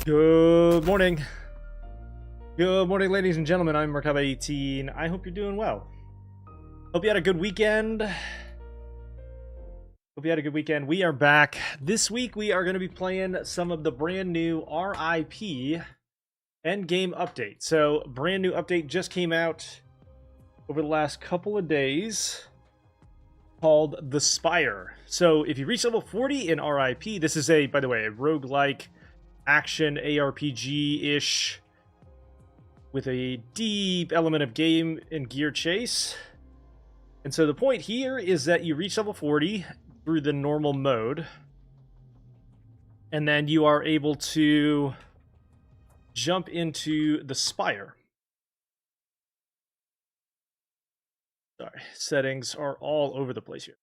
Good morning. Good morning, ladies and gentlemen. I'm R.I.P. I hope you're doing well. Hope you had a good weekend. We are back. This week, we are going to be playing some of the brand new R.I.P. Endgame update. So, brand new update just came out over the last couple of days called The Spire. So, if you reach level 40 in R.I.P., this is by the way, a roguelike action ARPG-ish with a deep element of game and gear chase. And so the point here is that you reach level 40 through the normal mode, and then you are able to jump into the Spire. Sorry, settings are all over the place here.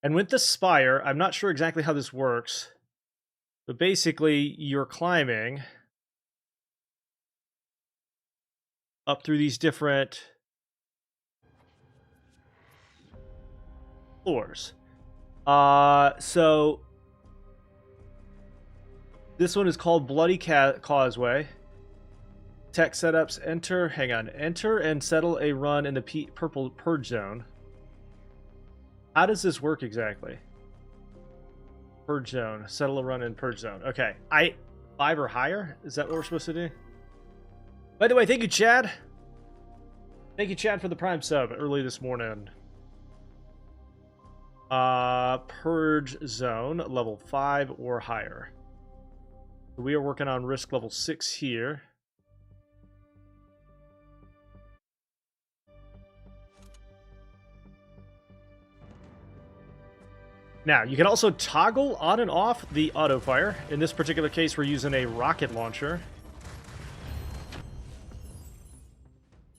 And with the Spire, I'm not sure exactly how this works, but basically you're climbing up through these different floors. So this one is called Bloody Causeway. Tech setups, enter and settle a run in the purple purge zone. How does this work exactly? Purge zone, settle a run in purge zone. Okay, 5 or higher? Is that what we're supposed to do? By the way, thank you, Chad. Thank you, Chad, for the Prime sub early this morning. Purge zone, level 5 or higher. We are working on risk level 6 here. Now, you can also toggle on and off the auto fire. In this particular case, we're using a rocket launcher.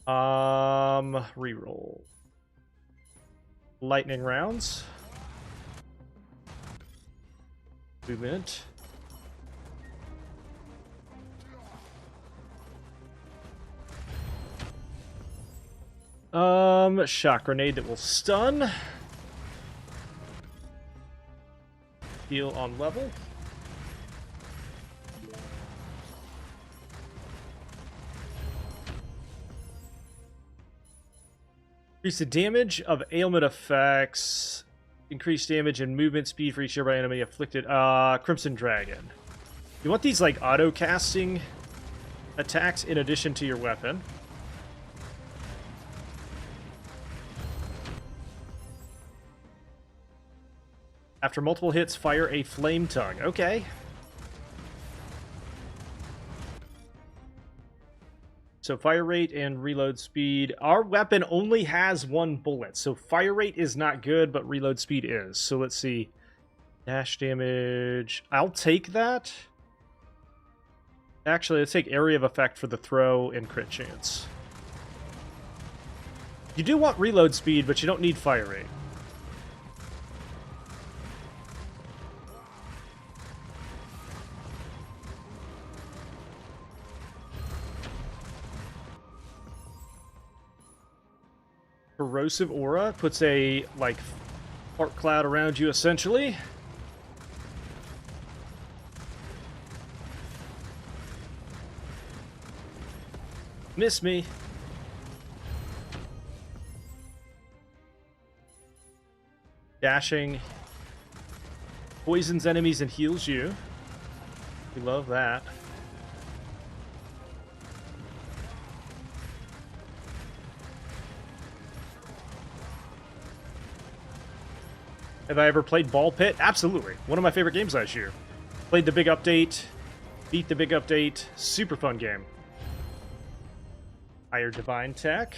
Reroll. Lightning rounds. Movement. Shock grenade that will stun. Heal on level. Increase the damage of ailment effects. Increase damage and movement speed for each nearby enemy afflicted. Crimson Dragon. You want these like auto casting attacks in addition to your weapon. After multiple hits, fire a flame tongue. Okay. So fire rate and reload speed. Our weapon only has 1 bullet, so fire rate is not good, but reload speed is. So let's see. Dash damage. I'll take that. Actually, let's take area of effect for the throw and crit chance. You do want reload speed, but you don't need fire rate. Corrosive aura puts a like fart cloud around you essentially. Miss me. Dashing poisons enemies and heals you. We love that. Have I ever played Ball Pit? Absolutely. One of my favorite games last year. Played the big update. Beat the big update. Super fun game. Higher Divine Tech.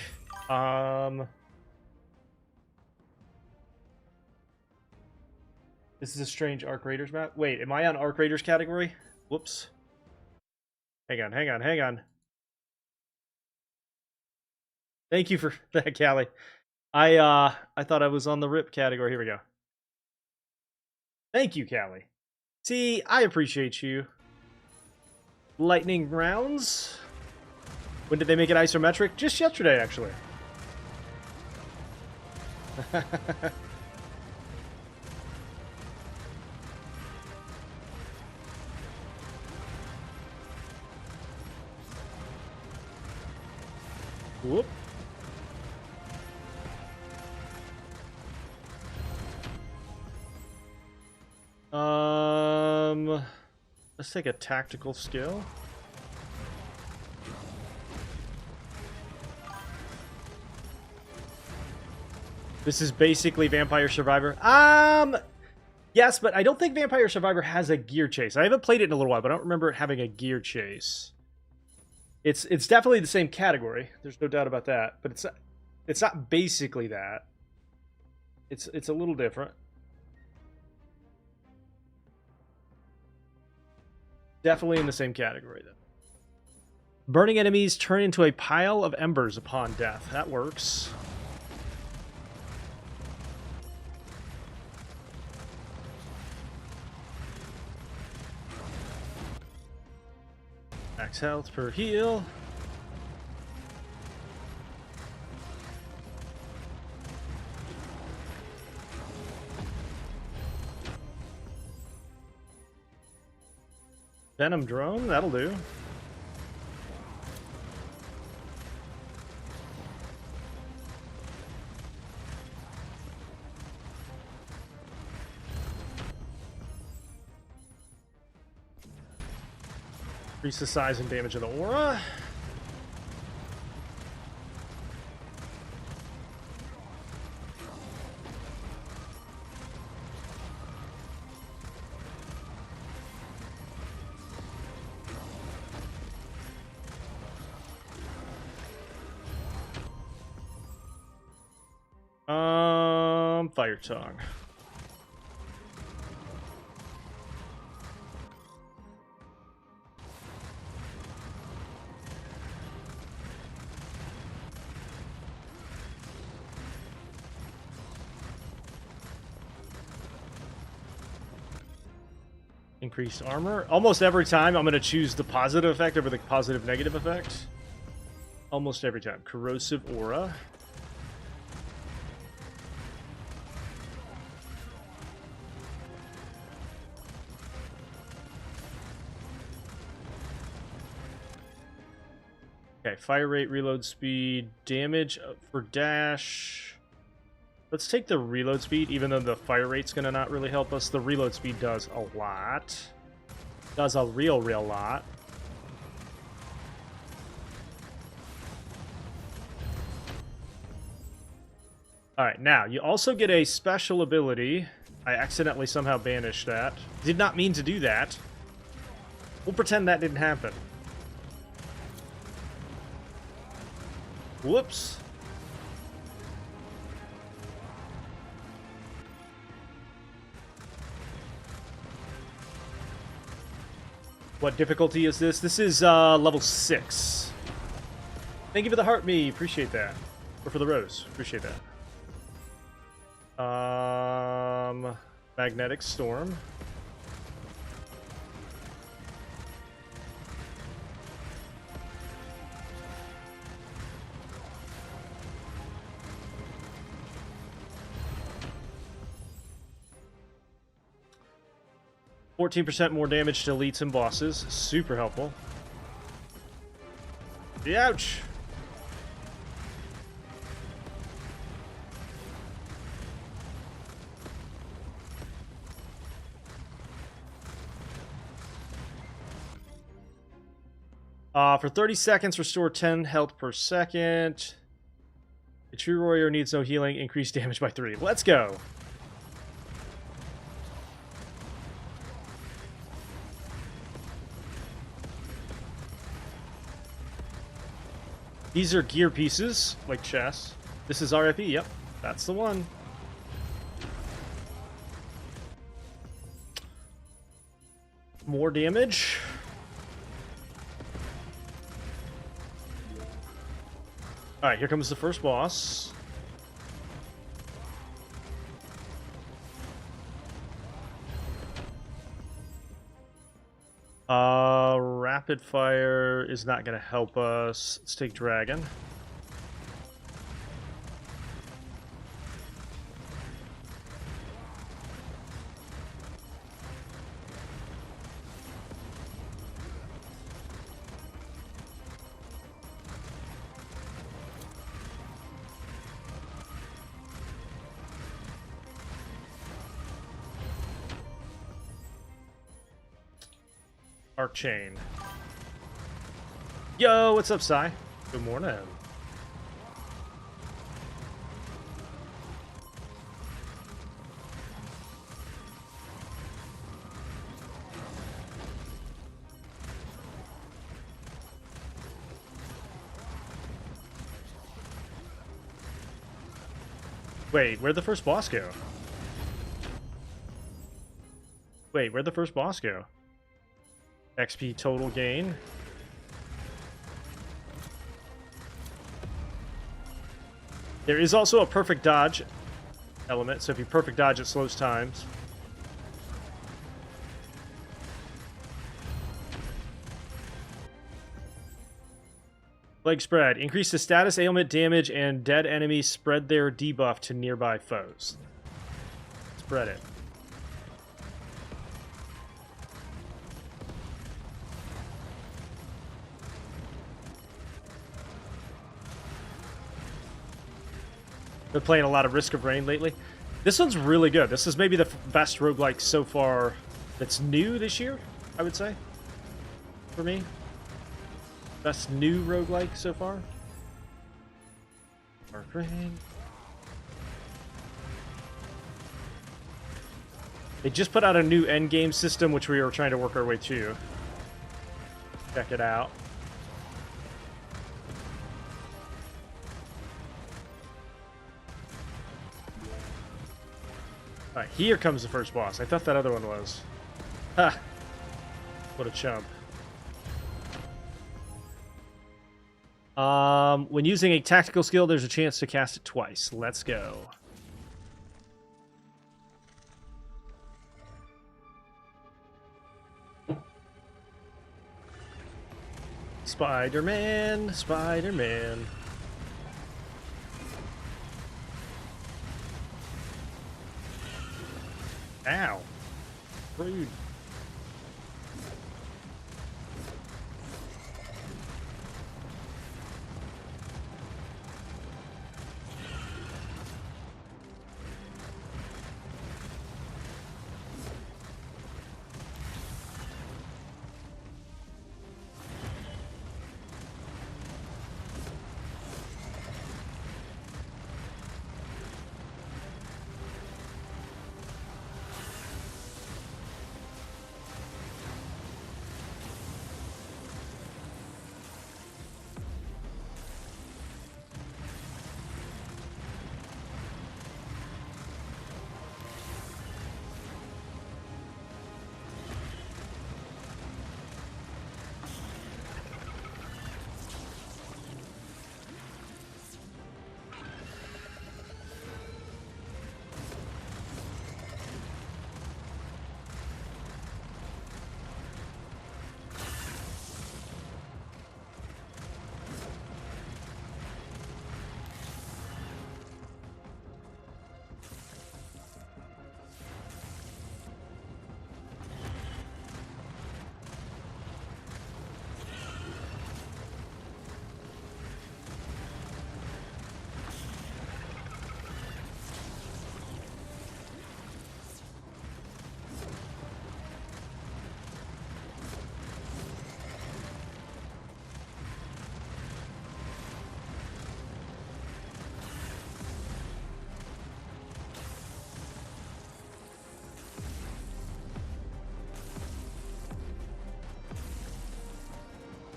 This is a strange Arc Raiders map. Wait, am I on Arc Raiders category? Whoops. Hang on. Thank you for that, Callie. I thought I was on the RIP category. Here we go. Thank you, Callie. See, I appreciate you. Lightning rounds. When did they make it isometric? Just yesterday, actually. Whoop. Let's take a tactical skill. This is basically Vampire Survivor. Yes, but I don't think Vampire Survivor has a gear chase. I haven't played it in a little while, but I don't remember it having a gear chase. It's definitely the same category. There's no doubt about that, but it's not basically that. It's a little different. Definitely in the same category, though. Burning enemies turn into a pile of embers upon death. That works. Max health per heal. Venom drone, that'll do. Increase the size and damage of the aura. Fire tongue. Increased armor. Almost every time I'm going to choose the positive effect over the positive negative effect. Almost every time. Corrosive aura. Okay, fire rate, reload speed, damage for dash. Let's take the reload speed, even though the fire rate's gonna not really help us. The reload speed does a lot. Does a real lot. Alright, now, you also get a special ability. I accidentally somehow banished that. Did not mean to do that. We'll pretend that didn't happen. Whoops. What difficulty is this? This is level 6. Thank you for the heart me. Appreciate that. Or for the rose. Appreciate that. Magnetic storm. %14 more damage to elites and bosses. Super helpful. Ouch! For 30 seconds, restore 10 health per second. A true warrior needs no healing. Increase damage by 3. Let's go! These are gear pieces, like chests. This is R.I.P, yep. That's the one. More damage. Alright, here comes the first boss. Rapid fire is not going to help us. Let's take dragon. Arc Chain. Yo, what's up, Sai? Good morning. Wait, where'd the first boss go? Wait, where'd the first boss go? XP total gain. There is also a perfect dodge element, so if you perfect dodge, it slows times. Leg spread. Increase the status, ailment, damage, and dead enemies spread their debuff to nearby foes. Spread it. Been playing a lot of Risk of Rain lately. This one's really good. This is maybe the best roguelike so far that's new this year, I would say. For me. Best new roguelike so far. Dark Rain. They just put out a new endgame system, which we are trying to work our way to. Check it out. Alright, here comes the first boss. I thought that other one was. Ha! What a chump. When using a tactical skill, there's a chance to cast it twice. Let's go. Spider-Man, Spider-Man. Ow. Rude.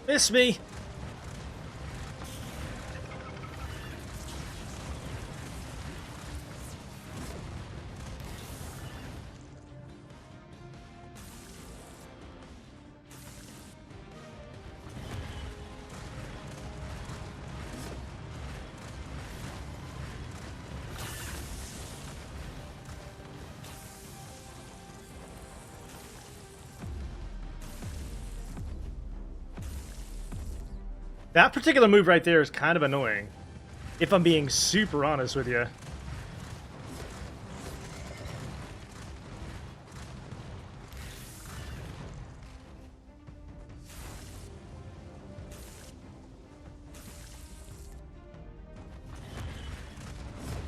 Miss me. That particular move right there is kind of annoying, if I'm being super honest with you.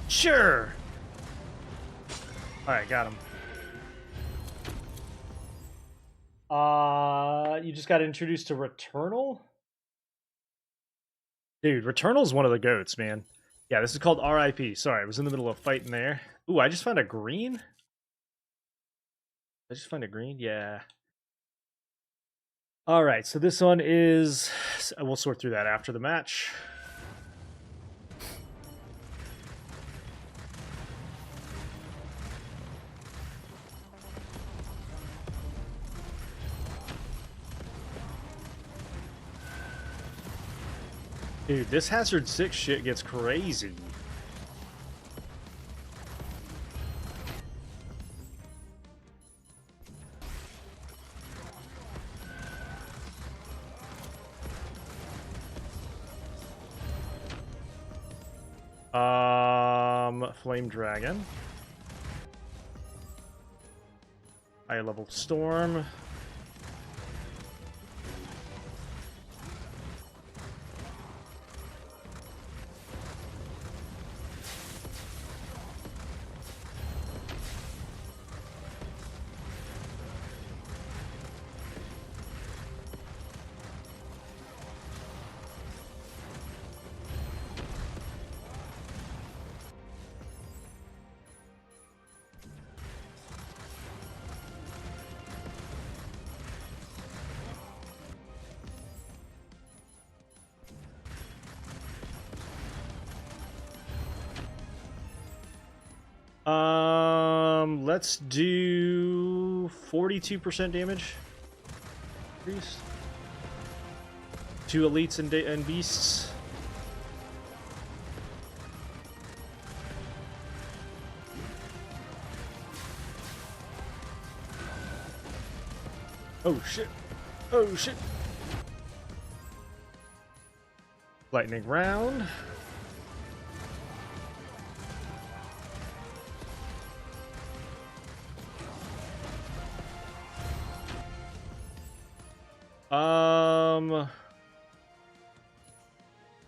Sure. All right, got him. You just got introduced to Returnal? Dude, Returnal's one of the goats, man. Yeah, this is called R.I.P. Sorry, I was in the middle of fighting there. Ooh, I just found a green? Did I just find a green? Yeah. Alright, so this one is... We'll sort through that after the match. Dude, this Hazard 6 shit gets crazy. Flame Dragon. High level Storm. Let's do 42% damage. Increase. 2 elites and beasts. Oh shit. Oh shit. Lightning round.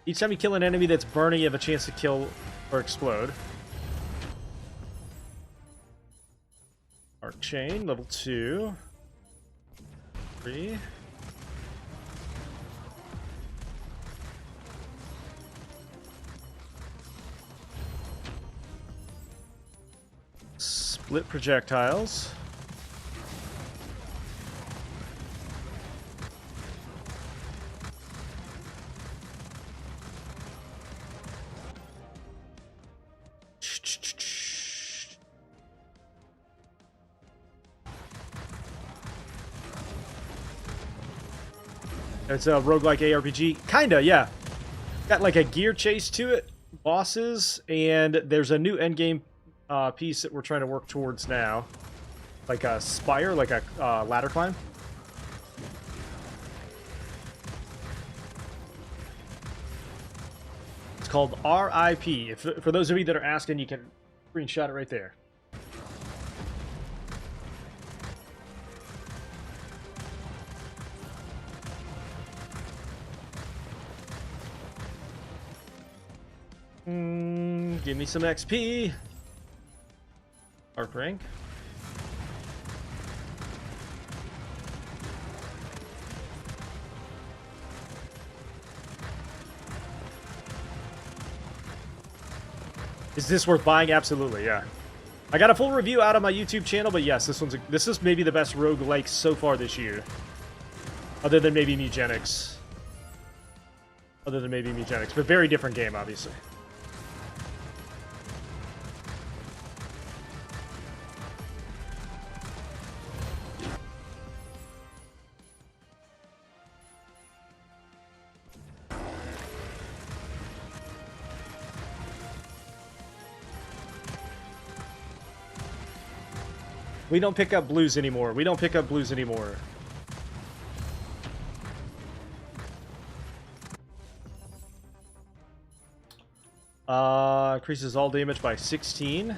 Each time you kill an enemy that's burning, you have a chance to kill or explode. Arc Chain, level 2. 3. Split projectiles. It's a roguelike ARPG. Kinda, yeah. Got like a gear chase to it, bosses, and there's a new endgame piece that we're trying to work towards now. Like a spire, like a ladder climb. It's called R.I.P. For those of you that are asking, you can screenshot it right there. Give me some XP. Arc rank. Is this worth buying? Absolutely, yeah. I got a full review out on my YouTube channel, but yes, this is maybe the best roguelike so far this year. Other than maybe Mugenics. But very different game, obviously. We don't pick up blues anymore. Increases all damage by 16%.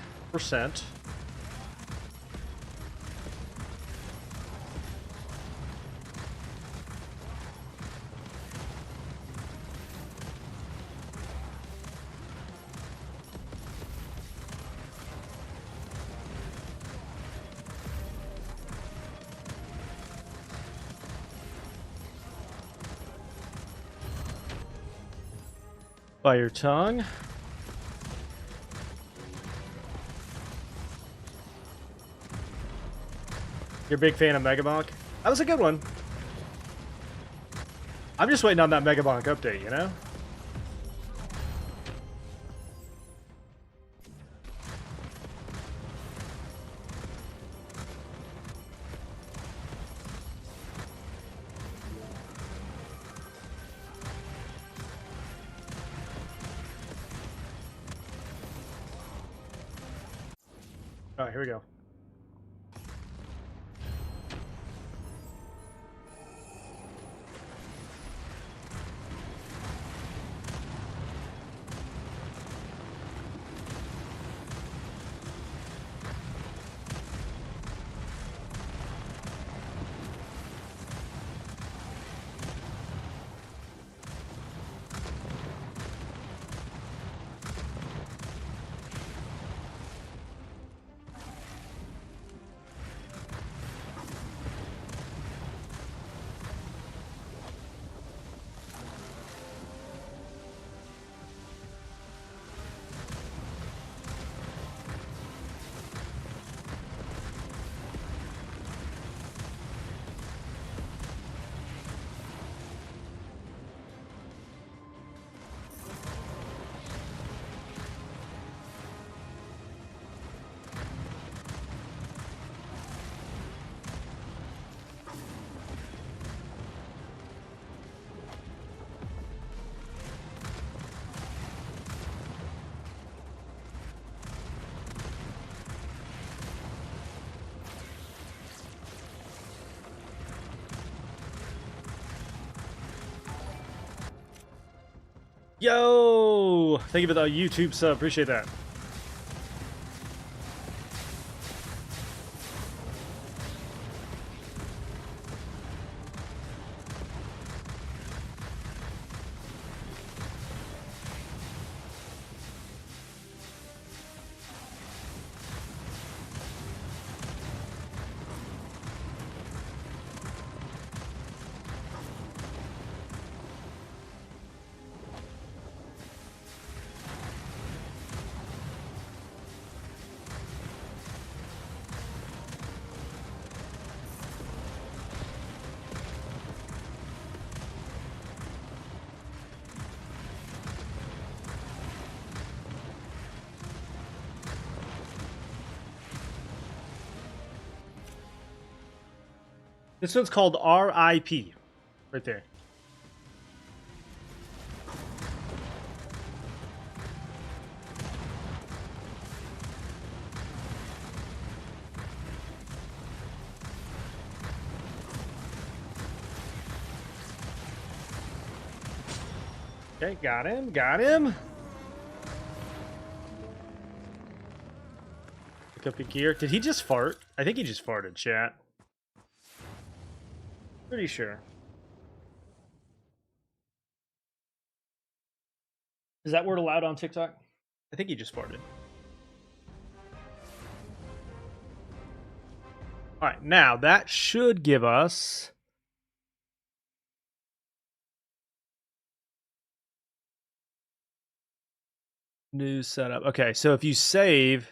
Fire tongue. You're a big fan of Megabonk? That was a good one. I'm just waiting on that Megabonk update, you know? All right, here we go. Yo! Thank you for the YouTube sub. Appreciate that. This one's called R.I.P. Right there. Okay, got him, got him. Pick up your gear. Did he just fart? I think he just farted, chat. Pretty sure. Is that word allowed on TikTok? I think he just farted. All right, now that should give us new setup. Okay, so if you save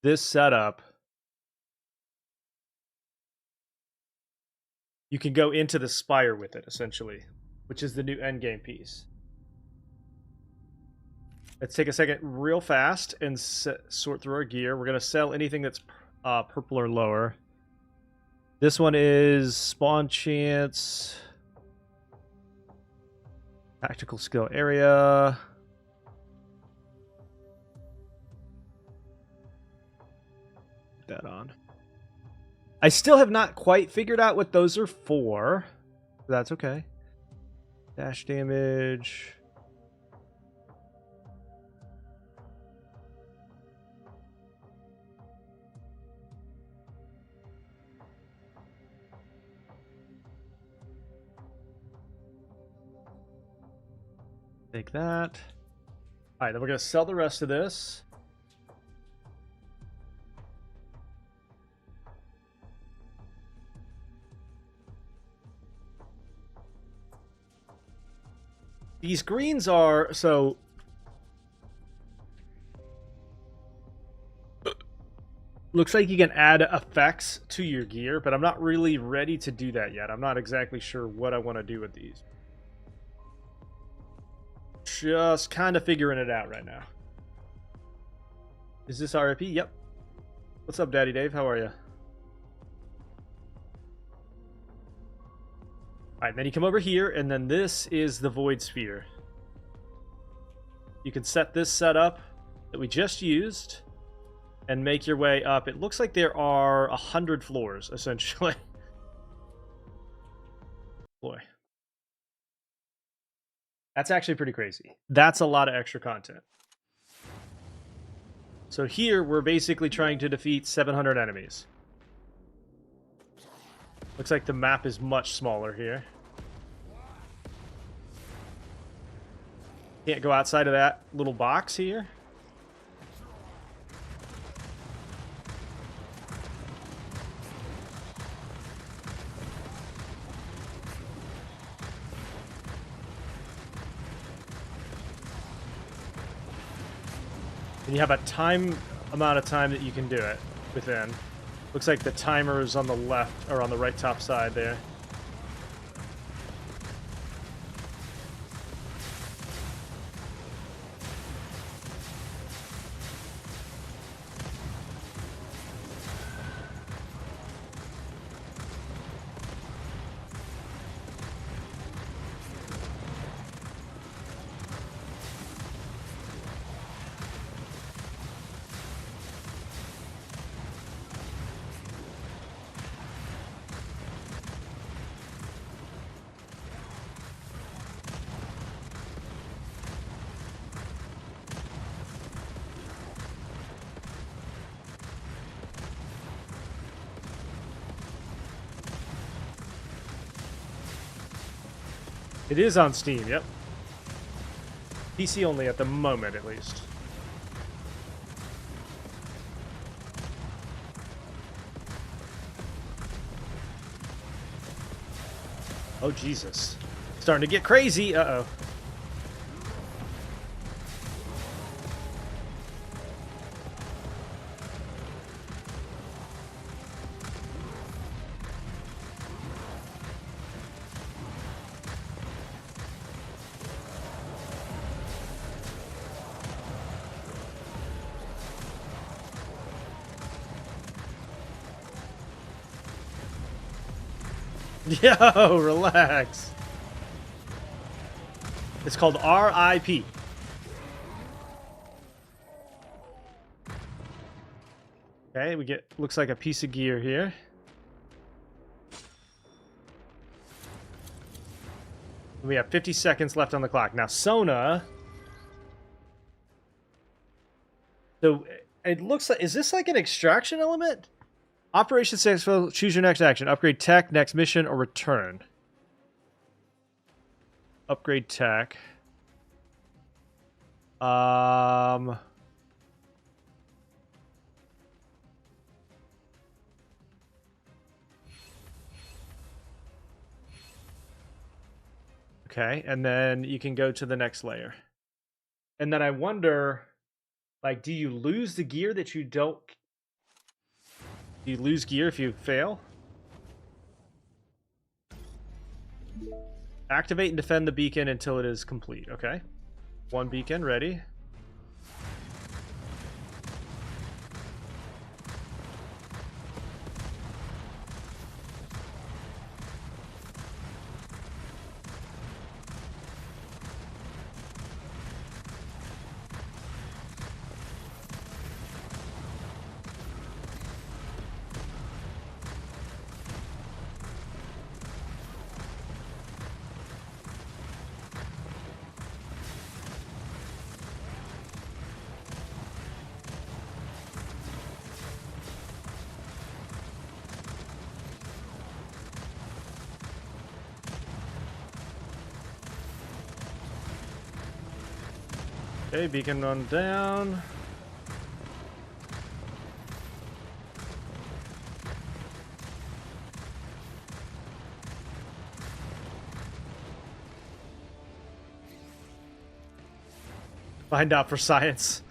this setup, you can go into the spire with it, essentially, which is the new endgame piece. Let's take a second real fast and sort through our gear. We're going to sell anything that's purple or lower. This one is spawn chance, tactical skill area. Put that on. I still have not quite figured out what those are for. That's okay. Dash damage. Take that. All right, then we're going to sell the rest of this. These greens are so. Looks like you can add effects to your gear, but I'm not really ready to do that yet. I'm not exactly sure what I want to do with these. Just kind of figuring it out right now. Is this R.I.P? Yep. What's up, Daddy Dave? How are you? Alright, then you come over here, and then this is the Void Sphere. You can set this setup that we just used and make your way up. It looks like there are 100 floors, essentially. Boy. That's actually pretty crazy. That's a lot of extra content. So here, we're basically trying to defeat 700 enemies. Looks like the map is much smaller here. Can't go outside of that little box here. And you have a amount of time that you can do it within. Looks like the timer is on the left, or on the right top side there. It is on Steam, yep. PC only at the moment, at least. Oh, Jesus. Starting to get crazy. Uh-oh. Yo, relax. It's called R.I.P. Okay, we get, looks like a piece of gear here. We have 50 seconds left on the clock. Now, Sona. So, it looks like, is this like an extraction element? Operation successful, choose your next action. Upgrade tech, next mission, or return. Upgrade tech. Okay, and then you can go to the next layer. And then I wonder, like, do you lose the gear that you don't... Do you lose gear if you fail? Activate and defend the beacon until it is complete. Okay. One beacon, ready. Okay, beacon on down. Find out for science.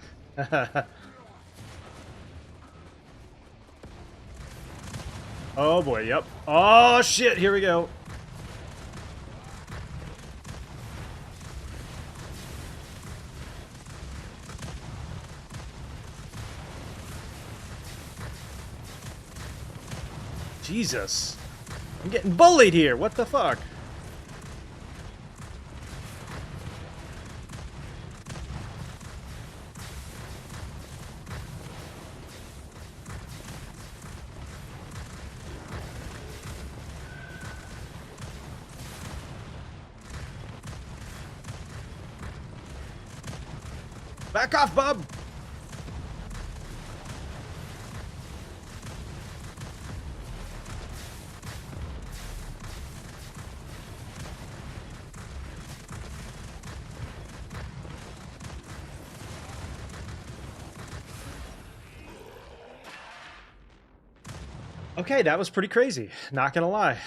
Oh boy, yep. Oh shit, here we go. Jesus. I'm getting bullied here. What the fuck? Back off, bub! Okay, that was pretty crazy. Not gonna lie.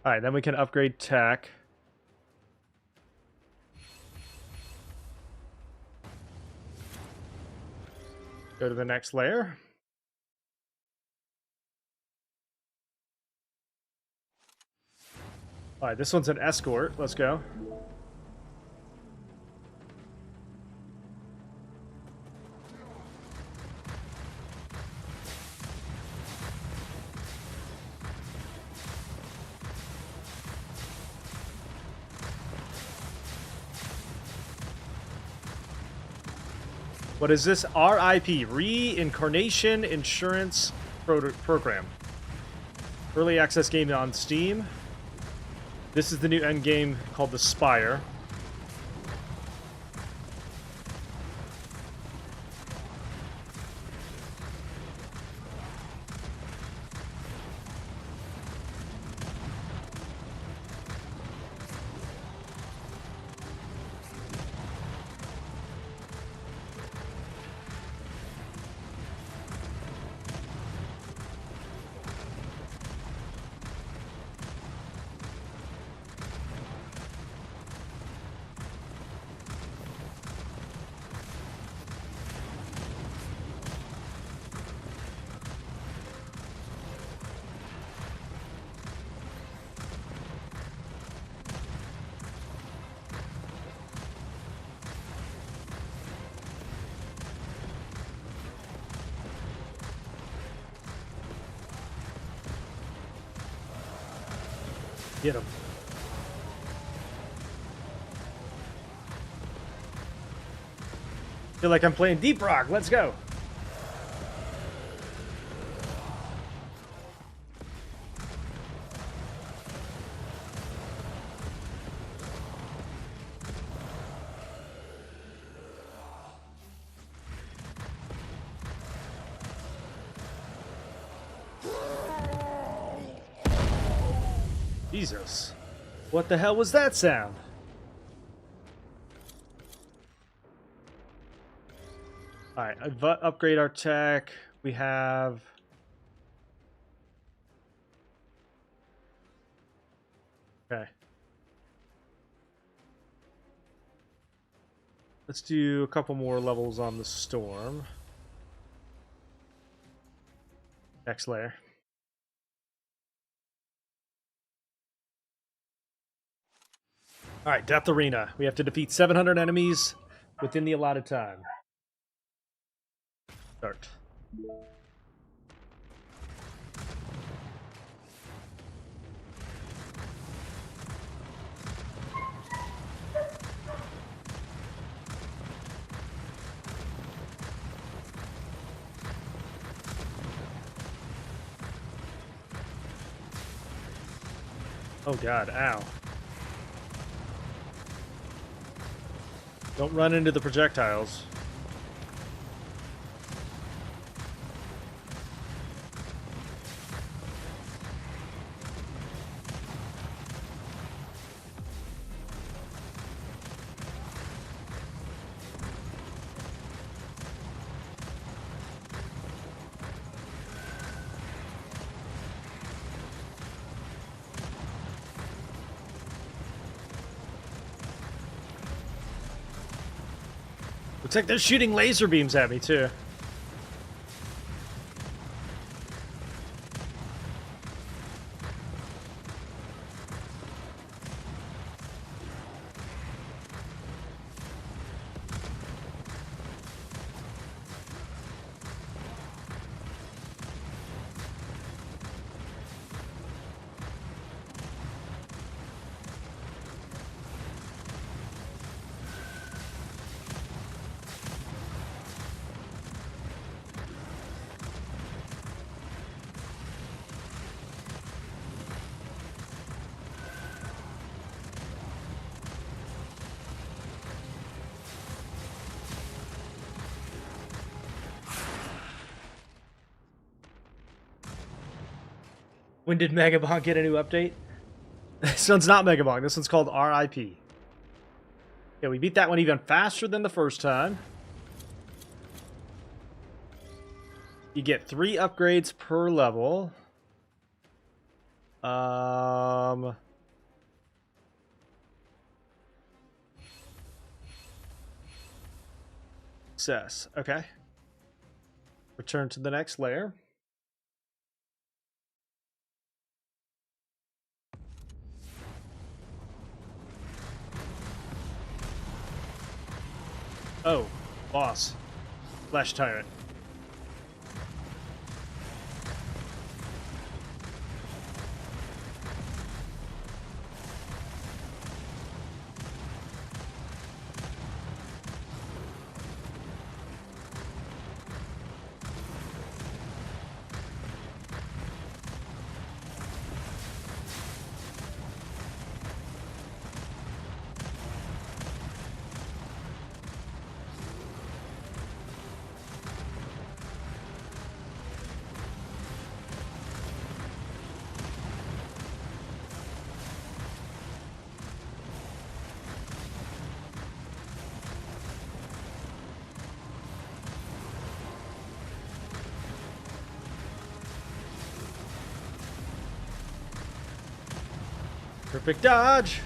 Alright, then we can upgrade tech. Go to the next layer. Alright, this one's an escort. Let's go. What is this? R.I.P. Reincarnation Insurance Program. Early access game on Steam. This is the new endgame called the Spire. Get him. Feel like I'm playing Deep Rock. Let's go. Jesus. What the hell was that sound? Alright, upgrade our tech. We have... Okay. Let's do a couple more levels on the storm. Next layer. Alright, Death Arena. We have to defeat 700 enemies within the allotted time. Start. Oh god, ow. Don't run into the projectiles. Looks like they're shooting laser beams at me, too. When did Megabong get a new update? This one's not Megabong. This one's called R.I.P. Yeah, we beat that one even faster than the first time. You get 3 upgrades per level. Success. Okay. Return to the next layer. Oh, boss. Flash tyrant. Perfect dodge.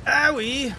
Owie!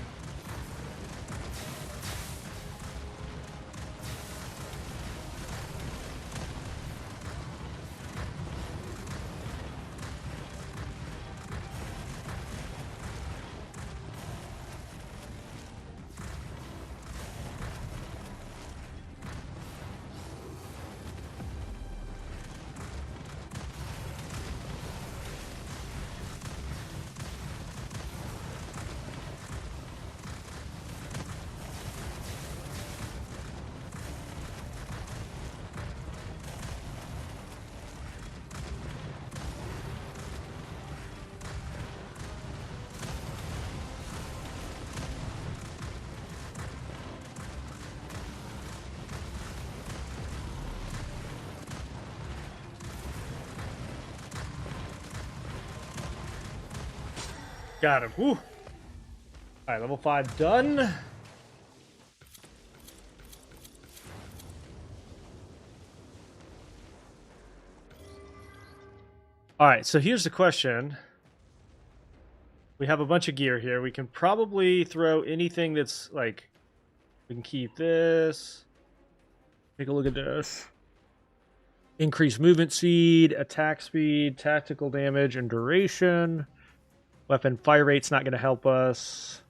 Got him. Whew. Alright, level 5 done. Alright, so here's the question. We have a bunch of gear here. We can probably throw anything that's like... We can keep this. Take a look at this. Increase movement speed, attack speed, tactical damage, and duration. Weapon fire rate's not going to help us.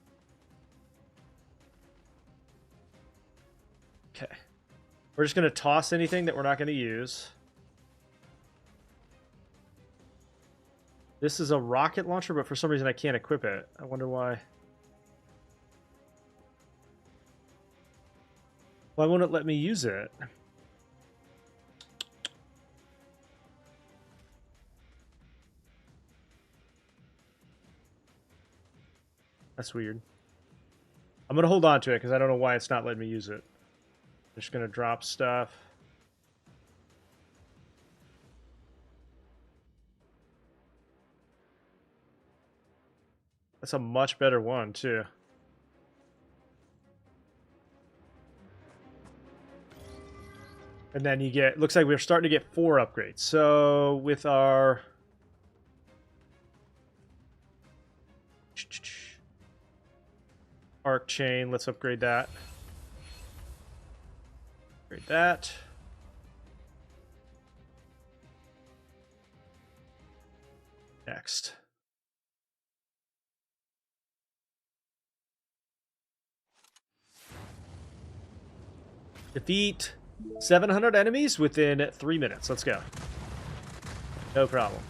Okay. We're just going to toss anything that we're not going to use. This is a rocket launcher, but for some reason I can't equip it. I wonder why. Why won't it let me use it? That's weird. I'm going to hold on to it because I don't know why it's not letting me use it. Just going to drop stuff. That's a much better one, too. And then you get... Looks like we're starting to get 4 upgrades. So, with our... Arc chain, let's upgrade that. Upgrade that. Next. Defeat 700 enemies within 3 minutes. Let's go. No problem.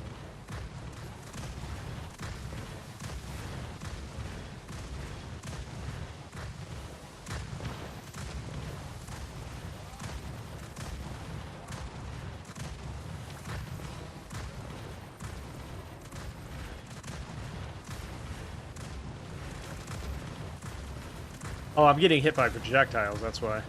Oh, I'm getting hit by projectiles, that's why.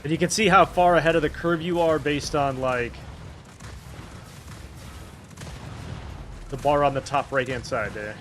And you can see how far ahead of the curve you are based on, like, the bar on the top right-hand side there.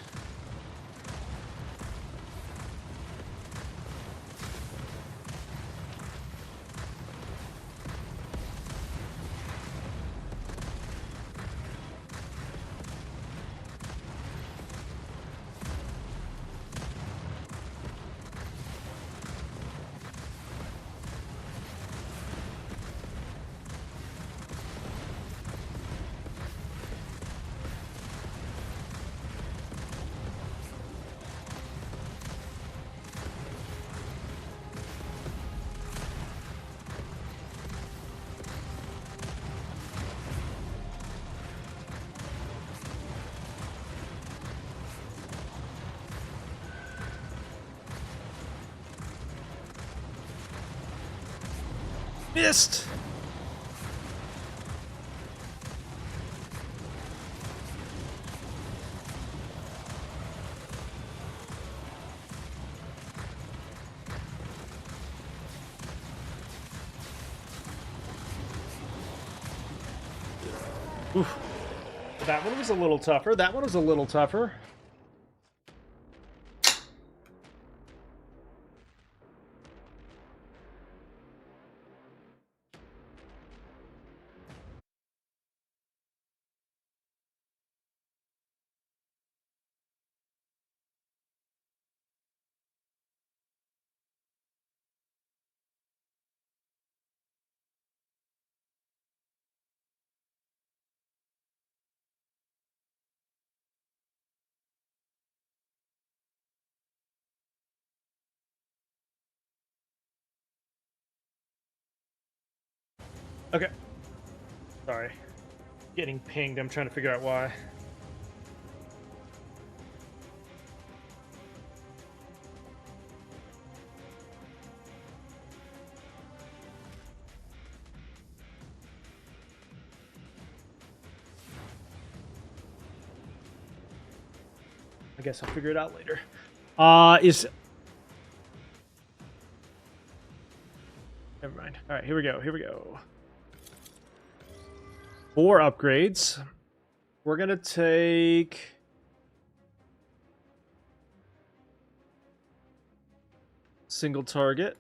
Missed! Oof. That one was a little tougher. That one was a little tougher. Okay. Sorry. Getting pinged. I'm trying to figure out why. I guess I'll figure it out later. Never mind. All right, here we go. Here we go. 4 upgrades. We're going to take... single target.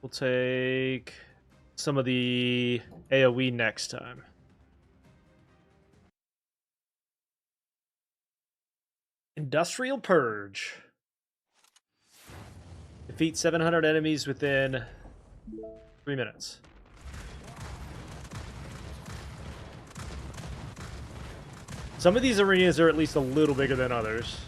We'll take some of the AoE next time. Industrial Purge. Defeat 700 enemies within 3 minutes. Some of these arenas are at least a little bigger than others.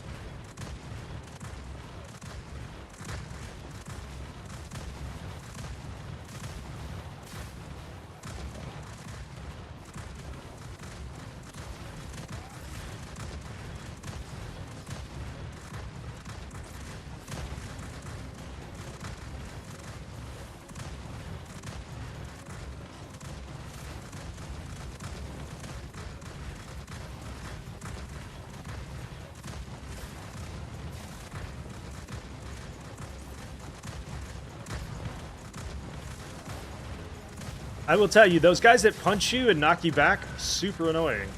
I will tell you, those guys that punch you and knock you back, super annoying.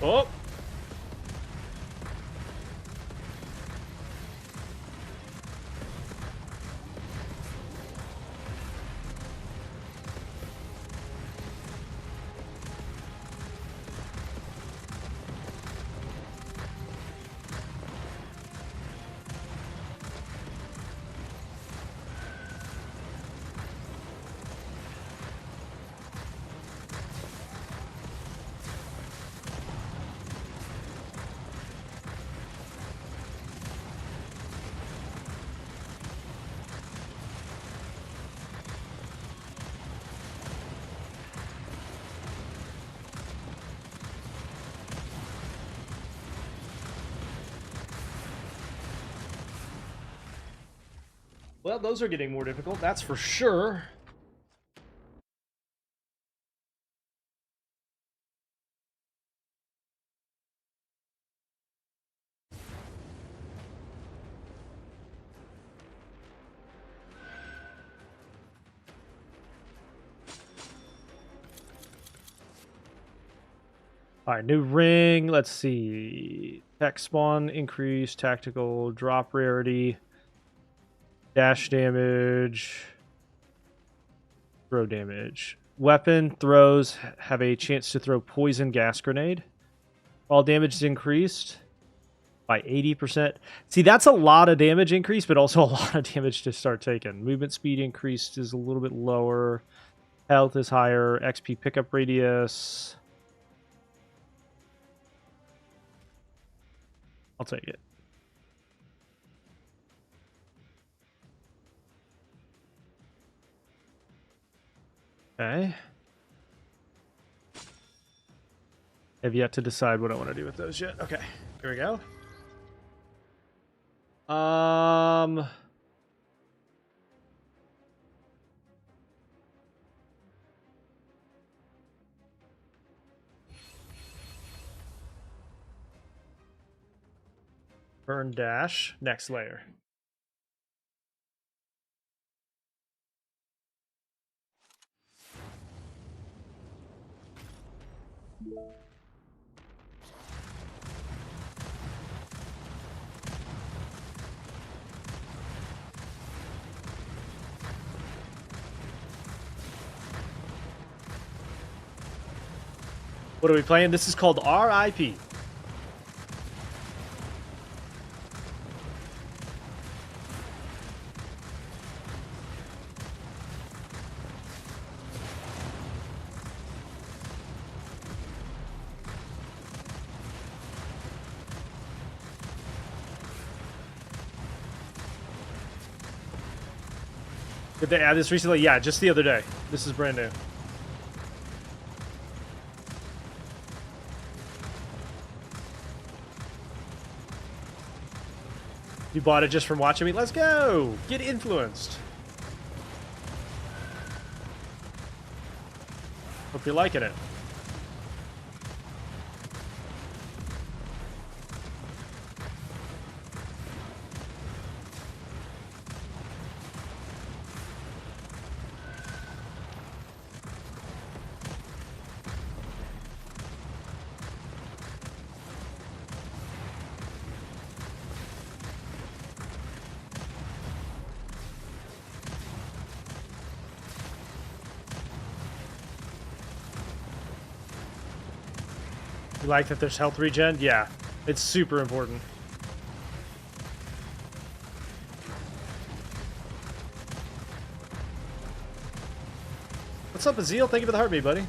Oh! Well, those are getting more difficult, that's for sure. All right, new ring. Let's see. Tech spawn increase, tactical drop rarity, dash damage, throw damage. Weapon throws have a chance to throw poison gas grenade. All damage is increased by 80%. See, that's a lot of damage increase, but also a lot of damage to start taking. Movement speed increased is a little bit lower. Health is higher. XP pickup radius. I'll take it. Okay. Have yet to decide what I want to do with those yet. Okay, here we go. Burn dash, next layer. What are we playing? This is called R.I.P. Did they add this recently? Yeah, just the other day. This is brand new. You bought it just from watching me? Let's go! Get influenced. Hope you're liking it. You like that there's health regen? Yeah, it's super important. What's up, Azeel? Thank you for the heartbeat, buddy.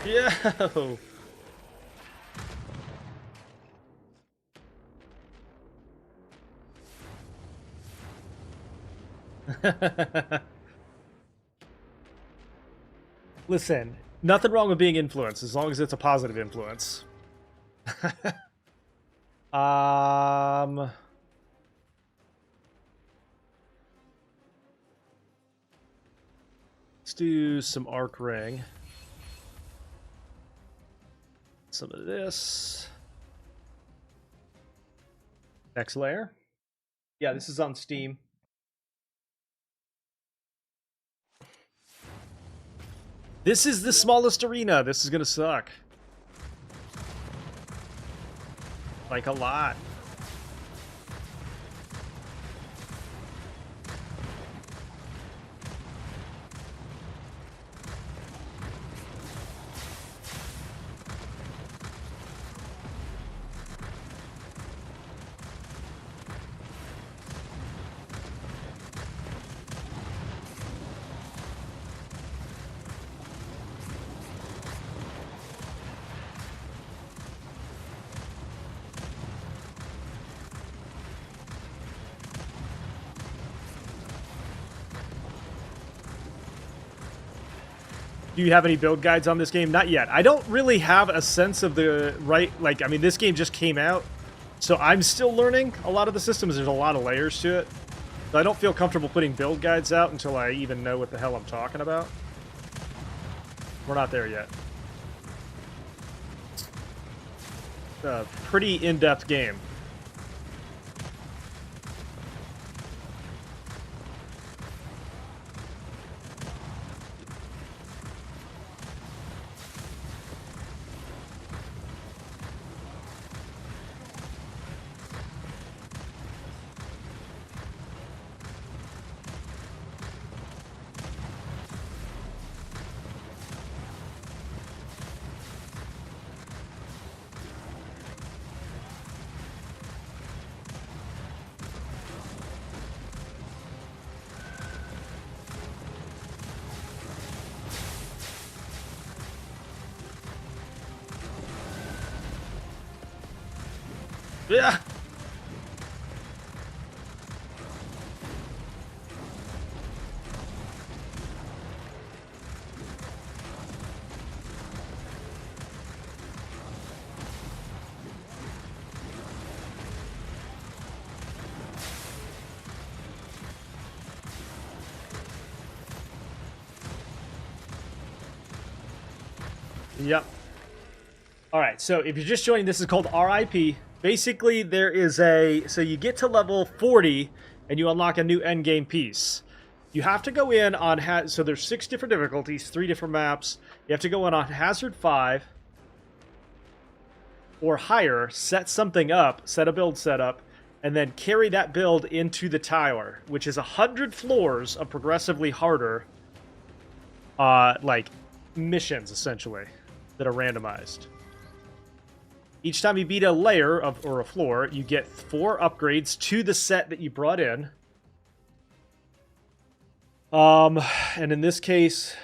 Yo! Listen, nothing wrong with being influenced as long as it's a positive influence. Let's do some arc ring. Some of this. Next layer. Yeah, this is on Steam. This is the smallest arena. This is gonna suck. Like a lot. Do you have any build guides on this game? Not yet. I don't really have a sense of the right, like, I mean, this game just came out, so I'm still learning a lot of the systems. There's a lot of layers to it. So I don't feel comfortable putting build guides out until I even know what the hell I'm talking about. We're not there yet. It's a pretty in-depth game. Yeah. Yep. All right, so if you're just joining, this is called R.I.P. Basically, there is so you get to level 40, and you unlock a new endgame piece. You have to go in on, so there's 6 different difficulties, 3 different maps. You have to go in on Hazard 5 or higher, set something up, set a build setup, and then carry that build into the tower, which is 100 floors of progressively harder, like, missions, essentially. that are randomized. Each time you beat a layer of or a floor, you get 4 upgrades to the set that you brought in. And in this case,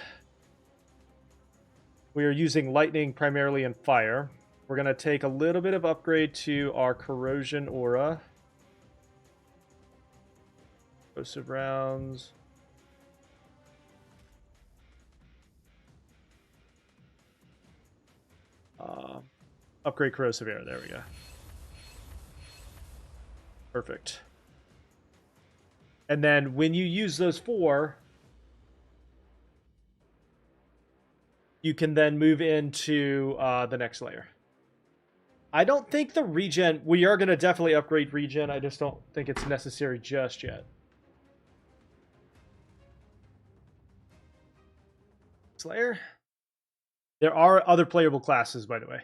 we are using lightning primarily and fire. We're going to take a little bit of upgrade to our corrosion aura. Corrosive rounds. Upgrade corrosive air. There we go. Perfect. And then when you use those 4, you can then move into the next layer. I don't think the regen... We are going to definitely upgrade regen. I just don't think it's necessary just yet. Slayer? There are other playable classes, by the way.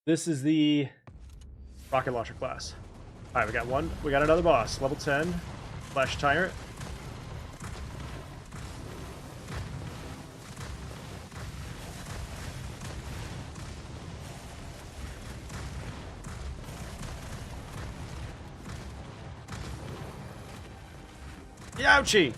This is the rocket launcher class. All right, we got one. We got another boss. Level 10. Flash Tyrant. Ouchie!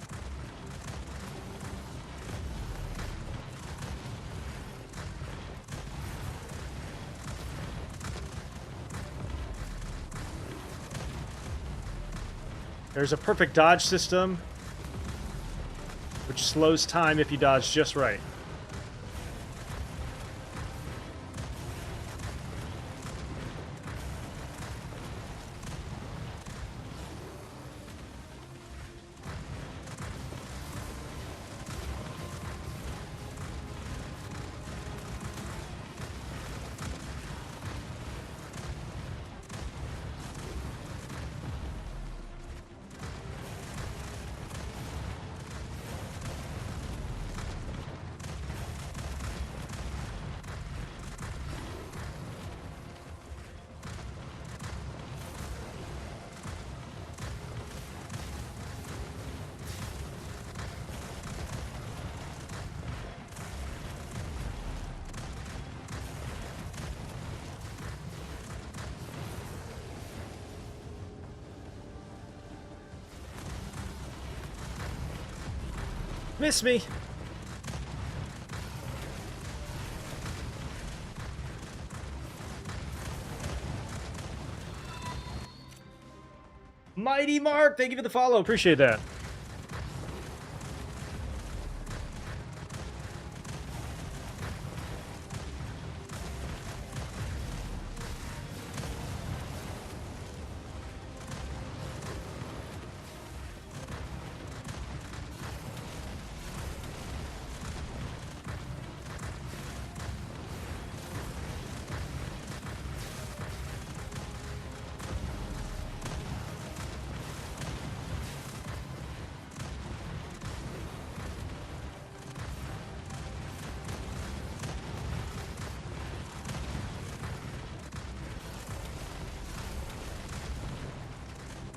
There's a perfect dodge system, which slows time if you dodge just right. Miss me. Mighty Mark, thank you for the follow. Appreciate that.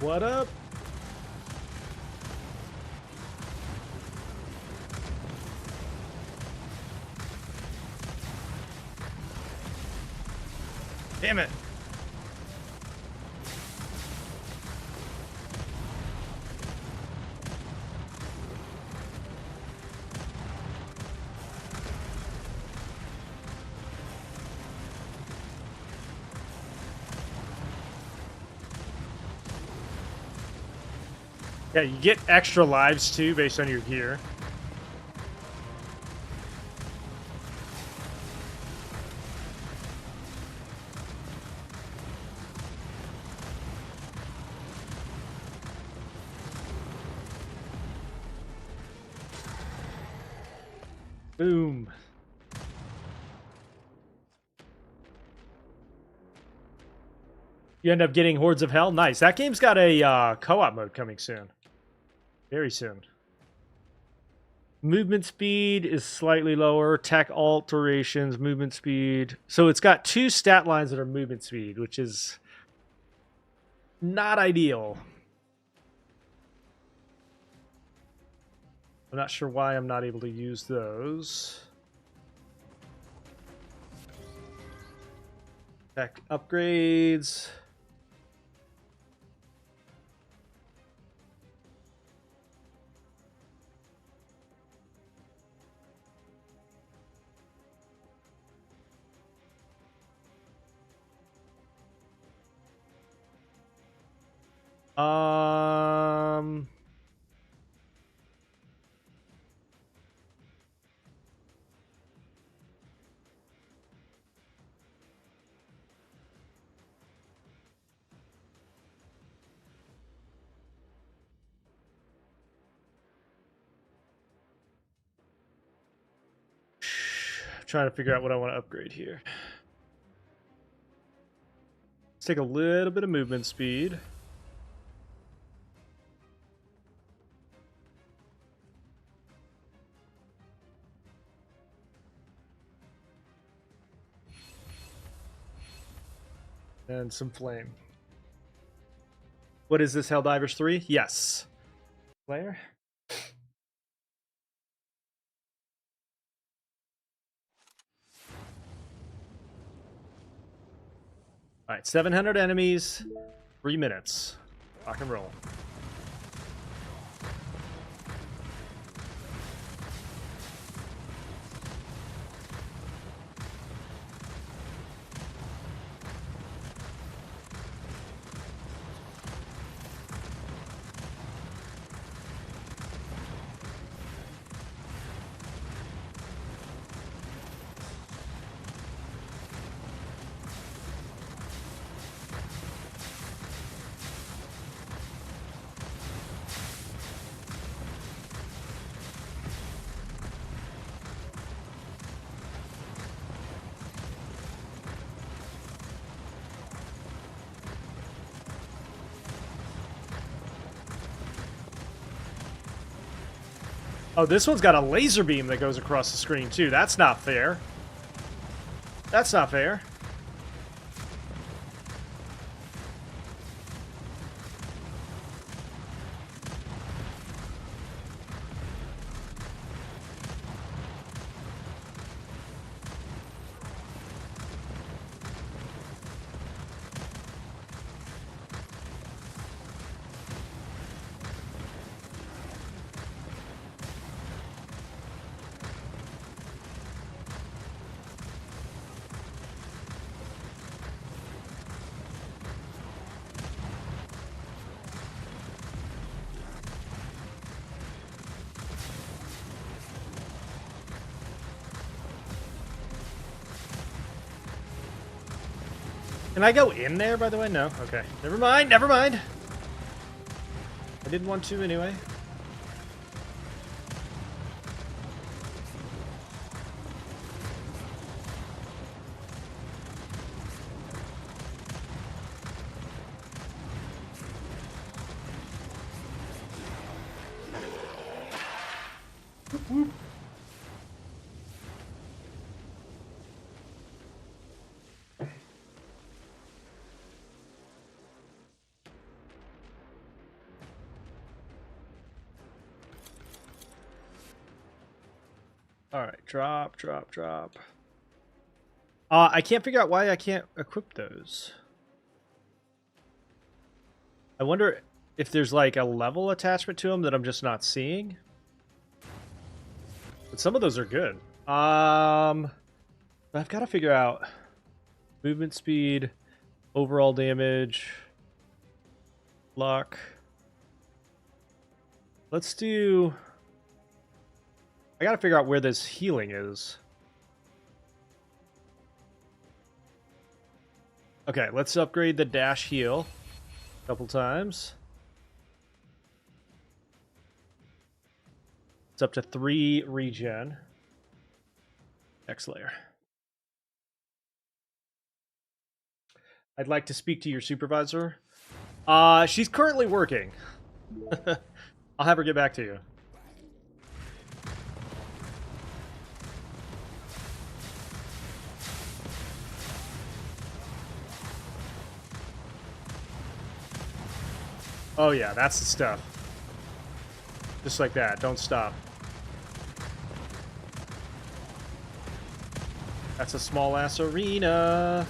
What up? Damn it. Yeah, you get extra lives too based on your gear. Boom. You end up getting Hordes of Hell. Nice. That game's got a co-op mode coming soon. Very soon. Movement speed is slightly lower. Tech alterations, movement speed. So it's got 2 stat lines that are movement speed, which is not ideal. I'm not sure why I'm not able to use those. Tech upgrades. Um, trying to figure out what I want to upgrade here. Let's take a little bit of movement speed. And some flame. What is this, Helldivers 3? Yes. Player? Alright, 700 enemies, 3 minutes. Rock and roll. Oh, this one's got a laser beam that goes across the screen, too. That's not fair. That's not fair. Can I go in there, by the way? No? Okay. Never mind, never mind. I didn't want to anyway. Whoop, whoop. Alright, drop, drop, drop. I can't figure out why I can't equip those. I wonder if there's like a level attachment to them that I'm just not seeing. But some of those are good. I've got to figure out movement speed, overall damage, luck. Let's do... I gotta figure out where this healing is. Okay, let's upgrade the dash heal a couple times. It's up to 3 regen. Next layer. I'd like to speak to your supervisor. She's currently working. I'll have her get back to you. Oh yeah, that's the stuff. Just like that, don't stop. That's a small ass arena.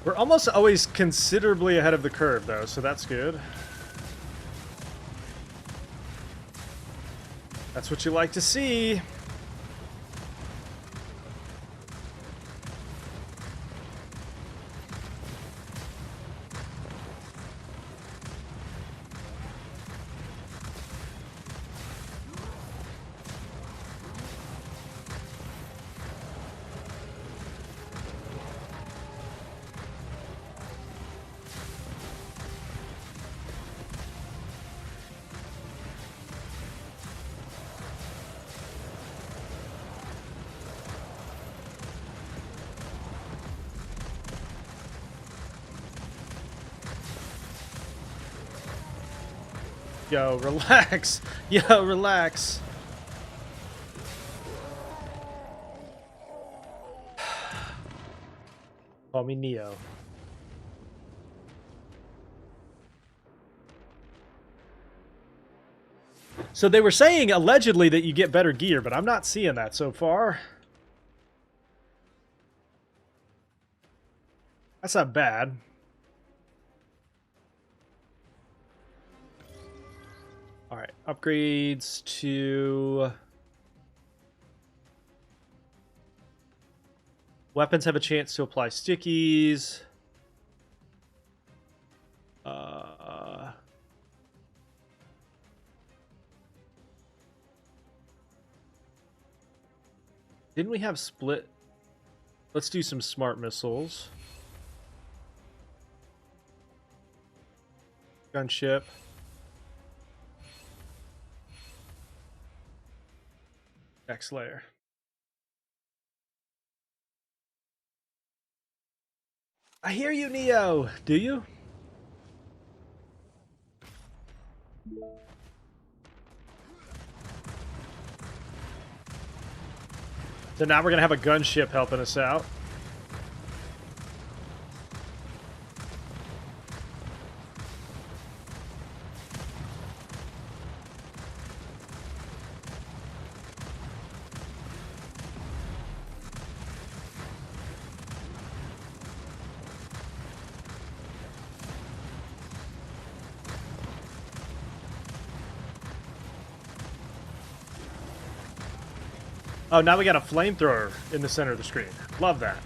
We're almost always considerably ahead of the curve, though, so that's good. That's what you like to see. Yo, relax. Yo, relax. Call me Neo. So they were saying allegedly that you get better gear, but I'm not seeing that so far. That's not bad. All right, upgrades to... Weapons have a chance to apply stickies. Didn't we have split? Let's do some smart missiles. Gunship. Next layer. I hear you, Neo. Do you? So now we're gonna have a gunship helping us out. Oh, now we got a flamethrower in the center of the screen. Love that.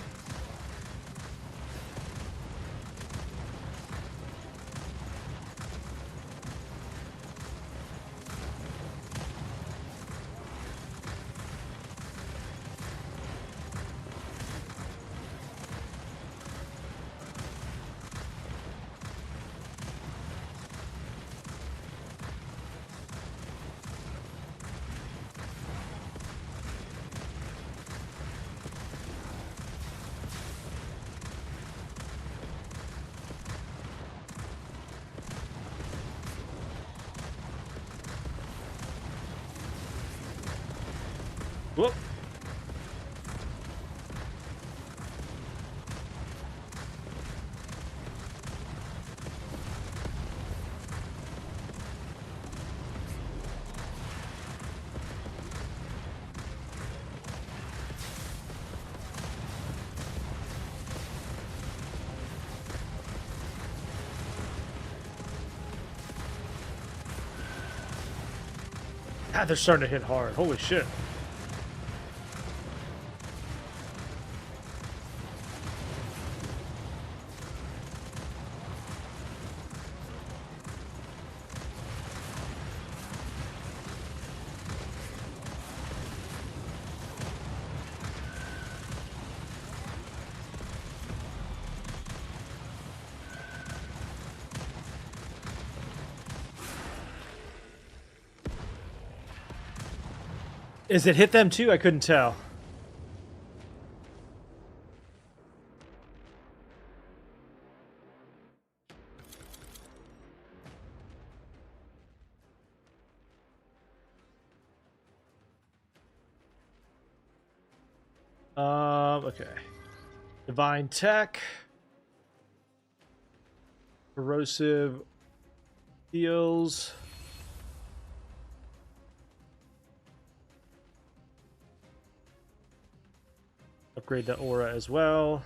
Whoop. God, they're starting to hit hard. Holy shit. Is it hit them too? I couldn't tell. Okay. Divine Tech. Corrosive Heals. Upgrade the aura as well.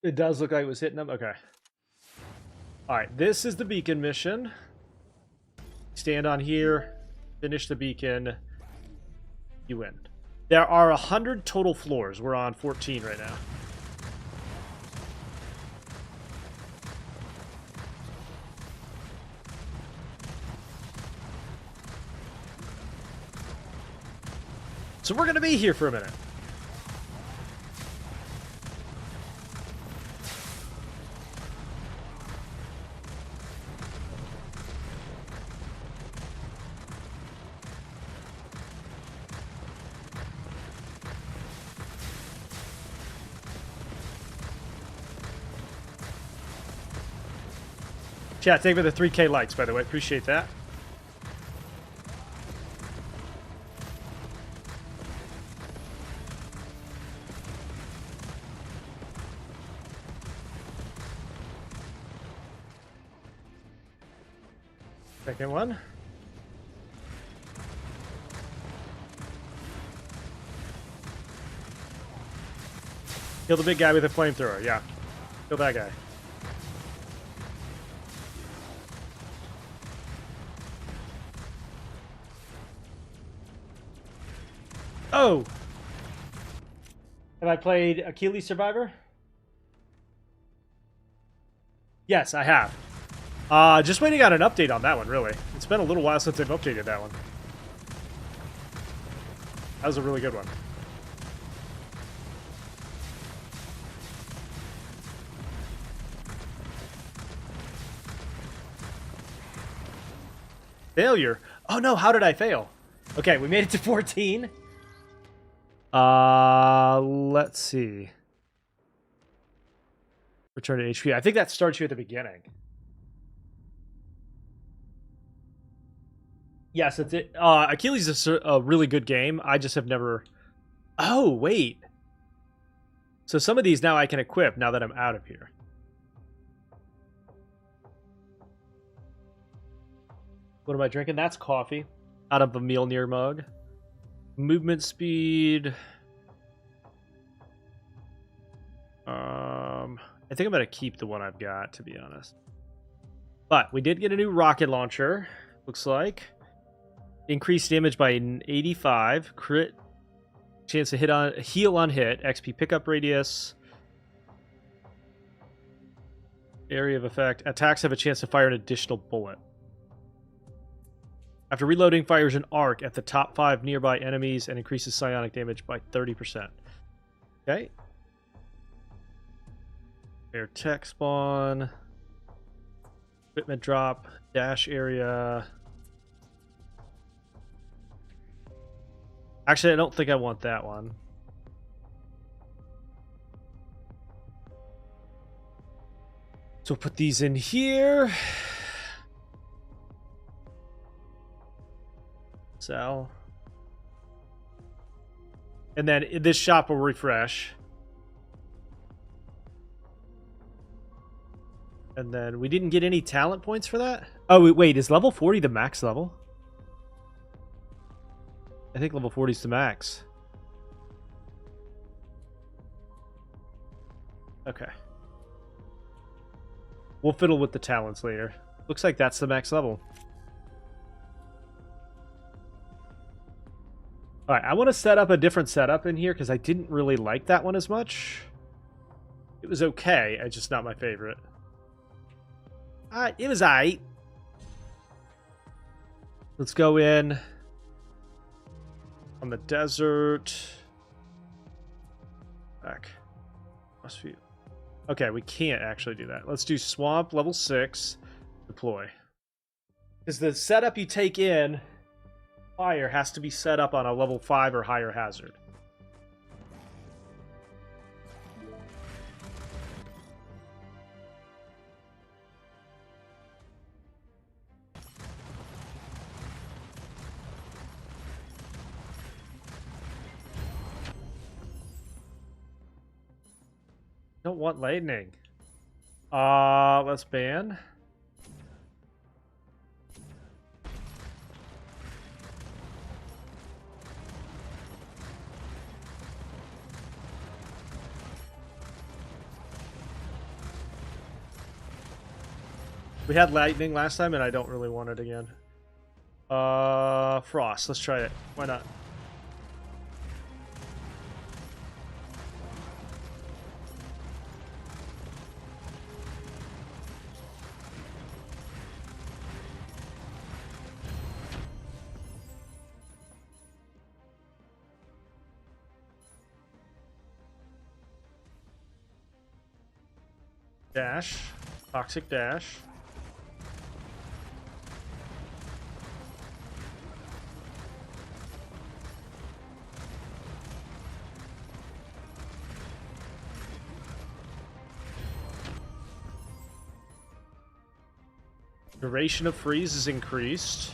It does look like it was hitting them. Okay. All right, this is the beacon mission. Stand on here, finish the beacon, you win. There are 100 total floors. We're on 14 right now. So we're going to be here for a minute. Chat, thank you for the 3K likes, by the way. Appreciate that. Second one. Kill the big guy with a flamethrower, yeah. Kill that guy. Oh! Have I played Achilles Survivor? Yes, I have. Just waiting on an update on that one, really. It's been a little while since they've updated that one. That was a really good one. Failure? Oh no, how did I fail? Okay, we made it to 14. Let's see. Return to HP. I think that starts you at the beginning. Yes, that's it. Achilles is a really good game. I just have never... Oh, wait. So some of these now I can equip now that I'm out of here. What am I drinking? That's coffee out of a Mjolnir mug. Movement speed. I think I'm going to keep the one I've got, to be honest. But we did get a new rocket launcher, looks like. Increased damage by 85. Crit. Chance to heal on hit. XP pickup radius. Area of effect. Attacks have a chance to fire an additional bullet. After reloading, fires an arc at the top 5 nearby enemies and increases psionic damage by 30%. Okay. Air tech spawn. Equipment drop. Dash area. Actually, I don't think I want that one. So put these in here. Sell. And then this shop will refresh. And then we didn't get any talent points for that? Oh, wait, is level 40 the max level? I think level 40 is the max. Okay. We'll fiddle with the talents later. Looks like that's the max level. Alright, I want to set up a different setup in here because I didn't really like that one as much. It was okay, it's just not my favorite. It was aight. Let's go in on the desert. Back. Must be. Okay, we can't actually do that. Let's do swamp level 6. Deploy. Because the setup you take in fire has to be set up on a level 5 or higher hazard. Don't want lightning. Let's ban. We had lightning last time, and I don't really want it again. Frost. Let's try it. Why not? Dash. Toxic dash. Duration of freeze is increased.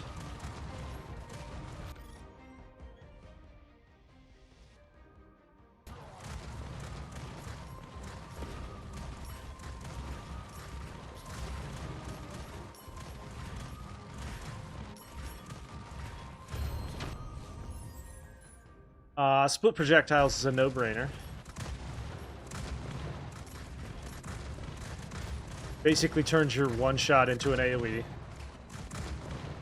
Split projectiles is a no-brainer. Basically turns your one-shot into an AoE.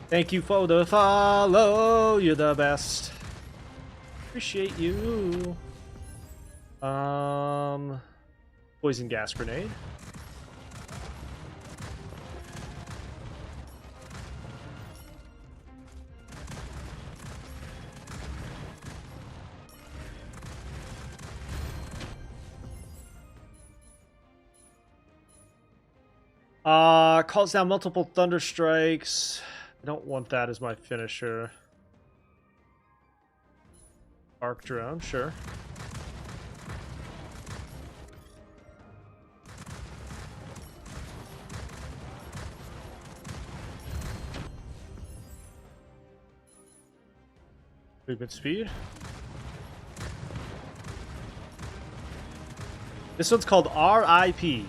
Thank you for the follow. You're the best. Appreciate you. Poison gas grenade. Calls down multiple thunder strikes. I don't want that as my finisher. Arc drone, sure. Movement speed. This one's called R.I.P.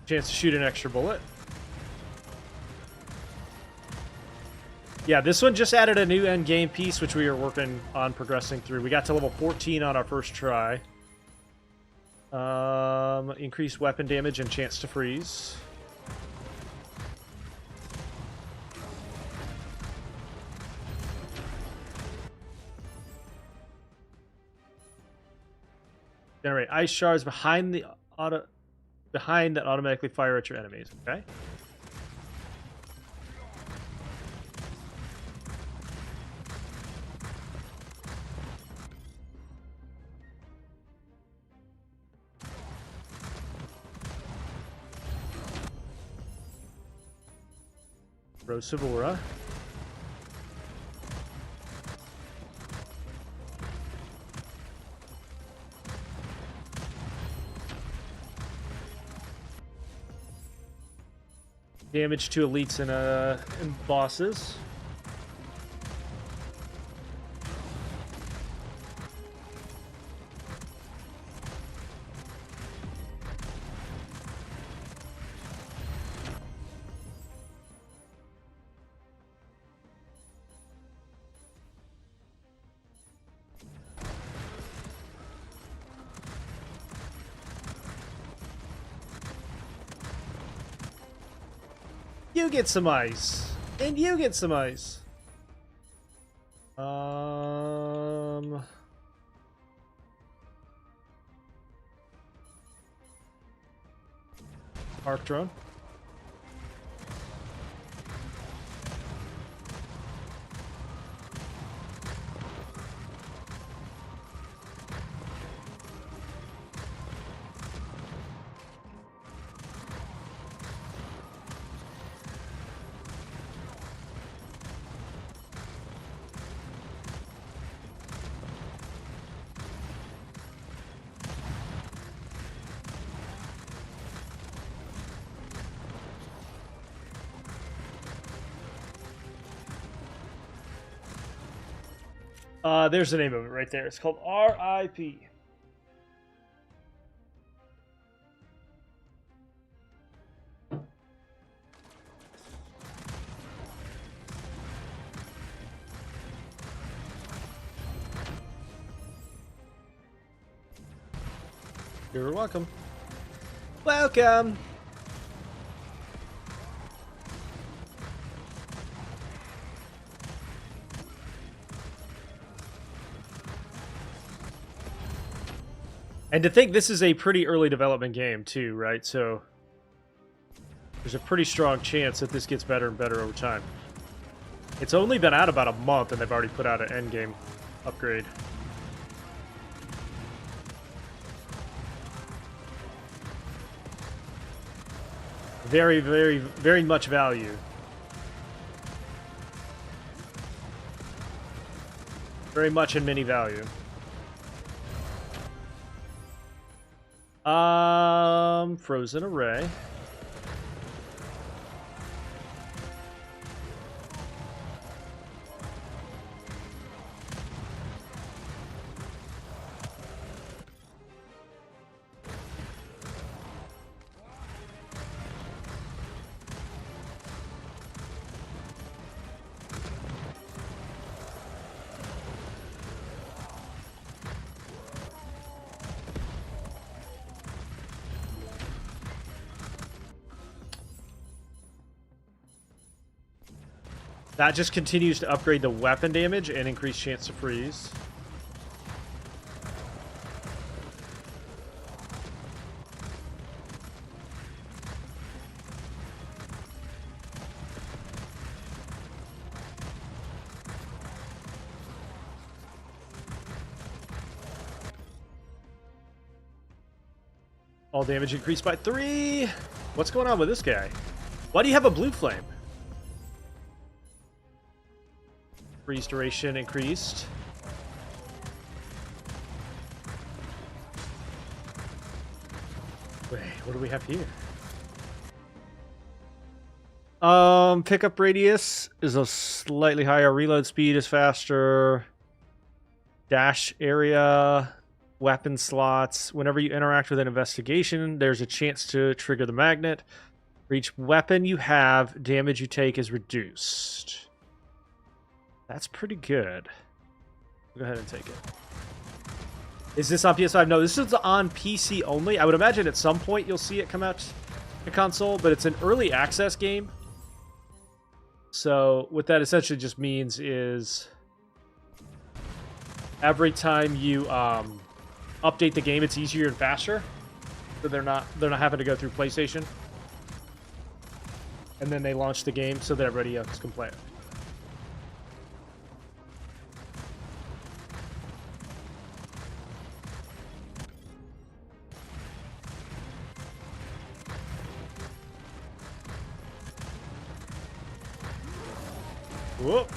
Chance to shoot an extra bullet. Yeah, this one just added a new endgame piece, which we are working on progressing through. We got to level 14 on our first try. Increased weapon damage and chance to freeze. Generate ice shards behind that automatically fire at your enemies. Okay. Rosavora. Damage to elites and bosses. You get some ice. And you get some ice. Arc drone. There's the name of it right there. It's called R.I.P. You're welcome. Welcome! And to think this is a pretty early development game, too, right? So there's a pretty strong chance that this gets better and better over time. It's only been out about a month, and they've already put out an endgame upgrade. Very, very, very much value. Very much in mini value. Frozen Array. That just continues to upgrade the weapon damage and increase chance to freeze. All damage increased by 3. What's going on with this guy? Why do you have a blue flame? Freeze duration increased. Wait, what do we have here? Pickup radius is a slightly higher. Reload speed is faster. Dash area, weapon slots. Whenever you interact with an investigation, there's a chance to trigger the magnet. For each weapon you have, damage you take is reduced. That's pretty good. Go ahead and take it. Is this on PS5? No, this is on PC only. I would imagine at some point you'll see it come out to console, but it's an early access game. So what that essentially just means is every time you update the game, it's easier and faster. So they're not having to go through PlayStation. And then they launch the game so that everybody else can play it. Whoop.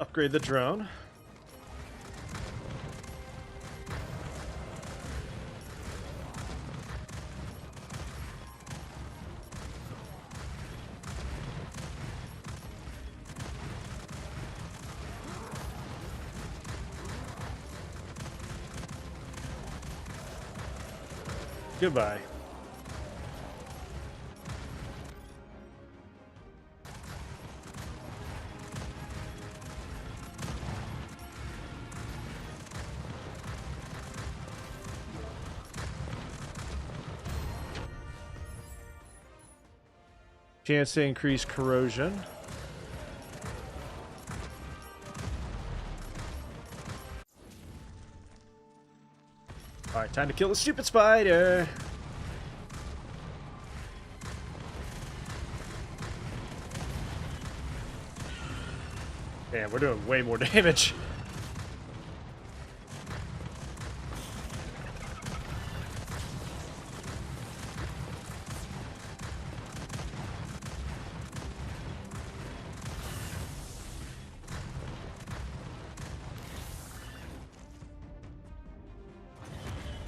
Upgrade the drone. Goodbye. Chance to increase corrosion. Alright, time to kill the stupid spider. Damn, we're doing way more damage.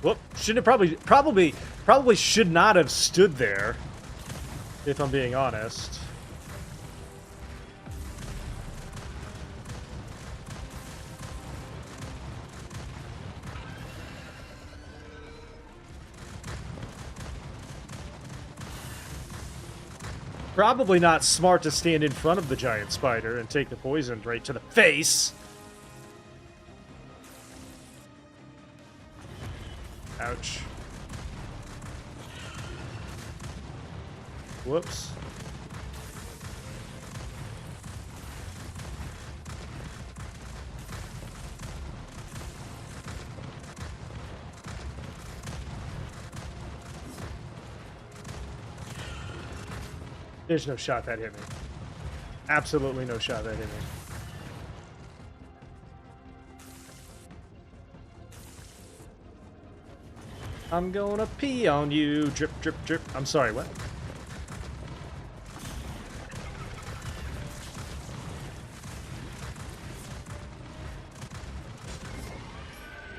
Whoop! Shouldn't have probably should not have stood there, if I'm being honest. Probably not smart to stand in front of the giant spider and take the poison right to the face. Ouch. Whoops. There's no shot that hit me. Absolutely no shot that hit me. I'm gonna pee on you. Drip, drip, drip. I'm sorry, what?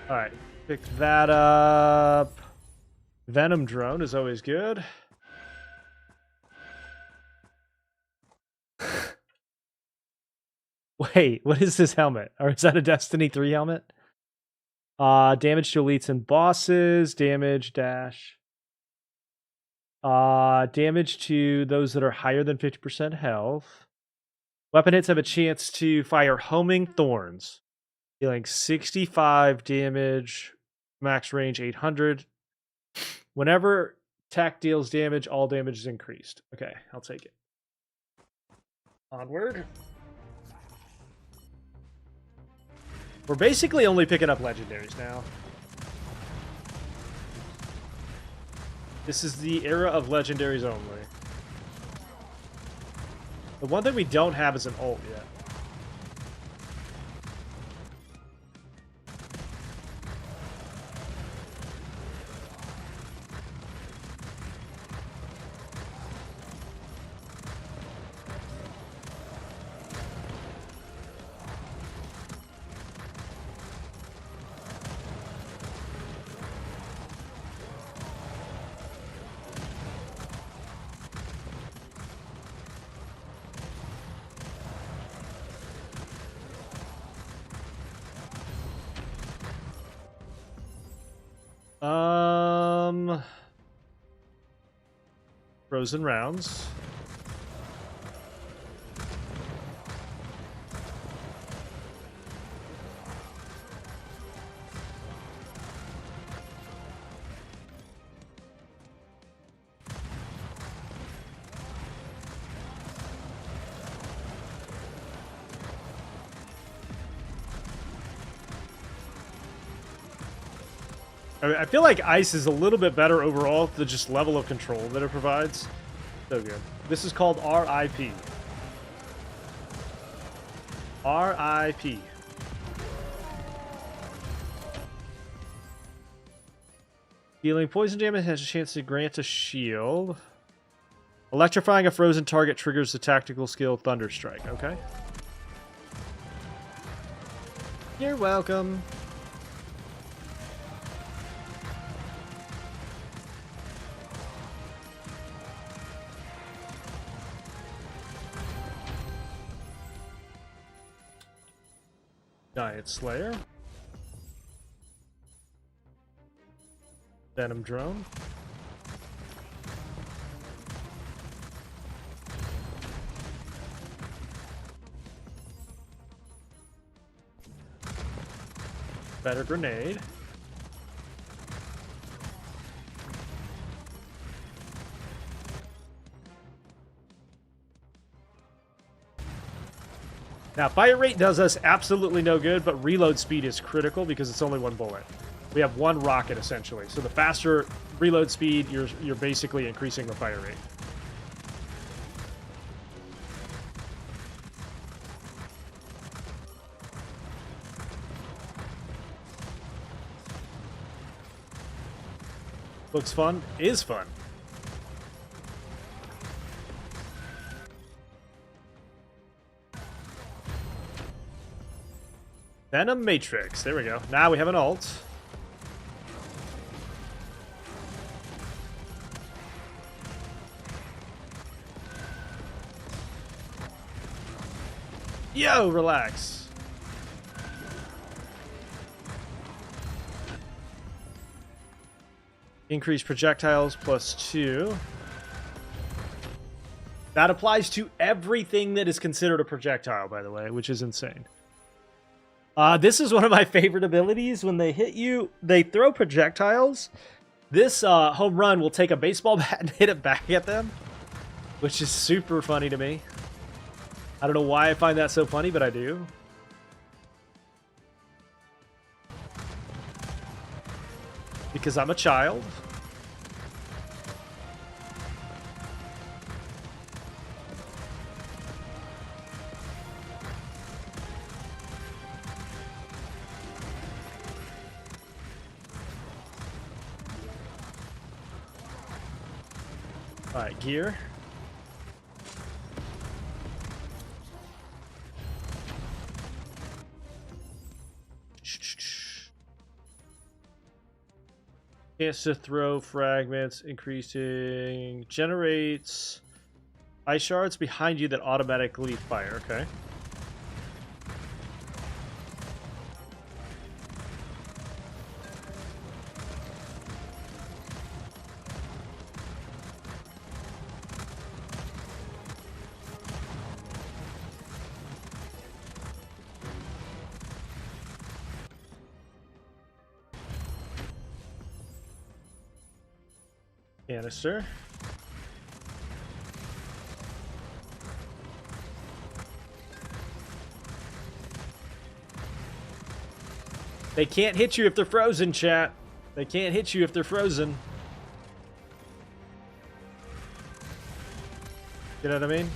Alright, pick that up. Venom drone is always good. Wait, what is this helmet? Or is that a Destiny 3 helmet? Damage to elites and bosses, damage dash. Damage to those that are higher than 50% health. Weapon hits have a chance to fire homing thorns, dealing 65 damage, max range 800. Whenever attack deals damage, all damage is increased. Okay, I'll take it. Onward. We're basically only picking up legendaries now. This is the era of legendaries only. The one thing we don't have is an ult yet. Frozen rounds. I feel like ice is a little bit better overall, the just level of control that it provides. So good. This is called R.I.P. R.I.P. Dealing poison damage has a chance to grant a shield. Electrifying a frozen target triggers the tactical skill Thunder Strike. Okay. You're welcome. Giant Slayer. Venom Drone. Better Grenade. Now, fire rate does us absolutely no good, but reload speed is critical because it's only one bullet. We have one rocket, essentially. So the faster reload speed, you're basically increasing the fire rate. Looks fun. Is fun. Venom Matrix. There we go. Now we have an ult. Yo, relax. Increase projectiles +2. That applies to everything that is considered a projectile, by the way, which is insane. This is one of my favorite abilities. When they hit you, they throw projectiles. This home run will take a baseball bat and hit it back at them, which is super funny to me. I don't know why I find that so funny, but I do. Because I'm a child. All right, gear. Chance to throw fragments, increasing. Generates ice shards behind you that automatically fire. Okay. Canister. They can't hit you if they're frozen, chat. They can't hit you if they're frozen. You know what I mean?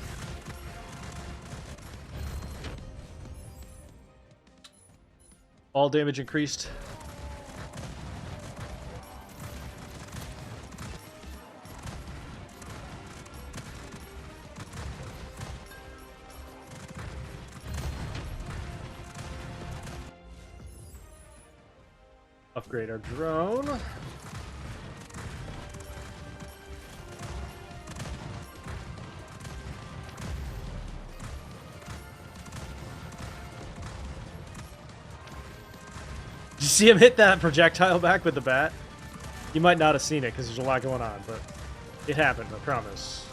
All damage increased. Upgrade our drone. Did you see him hit that projectile back with the bat? You might not have seen it because there's a lot going on, but it happened, I promise.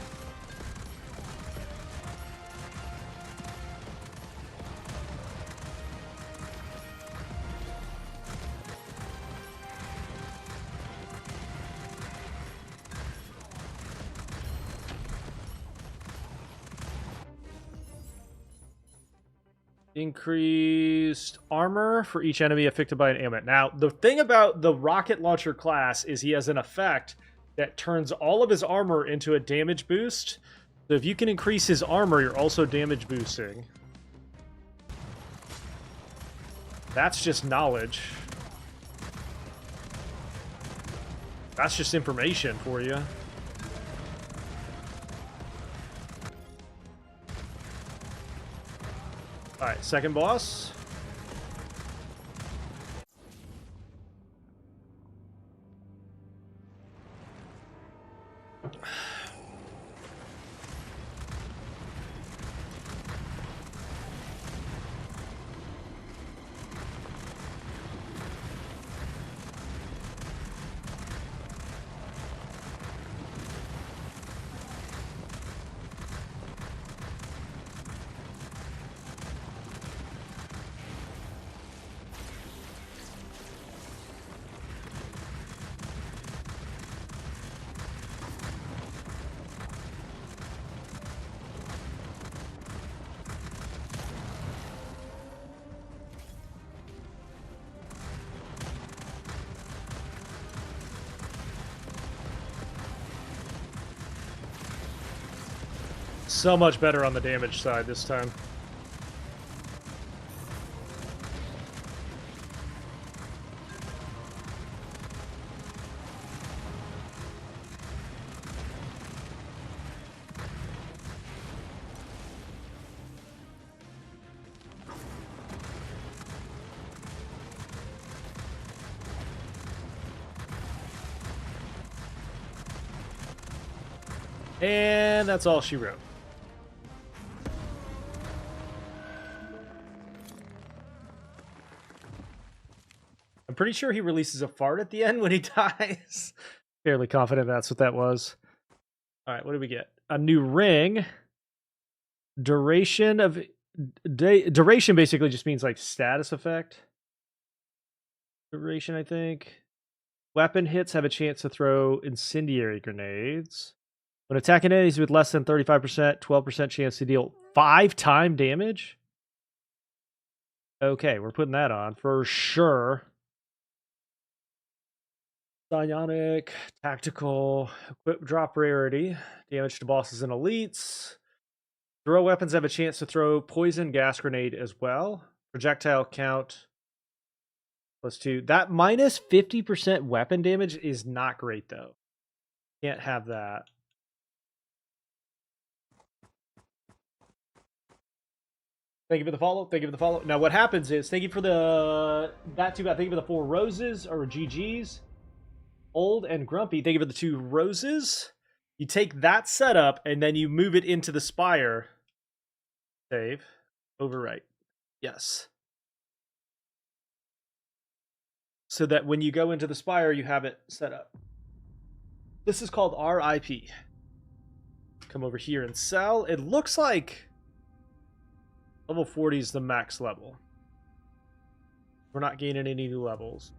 Increased armor for each enemy affected by an ailment. Now, the thing about the rocket launcher class is he has an effect that turns all of his armor into a damage boost. So if you can increase his armor, you're also damage boosting. That's just knowledge. That's just information for you. Alright, second boss. So much better on the damage side this time. And that's all she wrote. I'm pretty sure he releases a fart at the end when he dies. Fairly confident that's what that was. All right, what do we get? A new ring. Duration of duration basically just means like status effect. Duration, I think. Weapon hits have a chance to throw incendiary grenades. When attacking enemies with less than 35%, 12% chance to deal 5-time damage. Okay, we're putting that on for sure. Psionic, tactical, equip drop rarity, damage to bosses and elites. Throw weapons have a chance to throw poison gas grenade as well. Projectile count +2. That minus 50% weapon damage is not great though. Can't have that. Thank you for the follow. Thank you for the follow. Now what happens is, thank you for the that too bad. Thank you for the 4 roses or GGs. Old and Grumpy, thank you for the 2 roses. You take that setup and then you move it into the spire. Save. Overwrite. Yes. So that when you go into the spire, you have it set up. This is called R.I.P. Come over here and sell. It looks like level 40 is the max level. We're not gaining any new levels.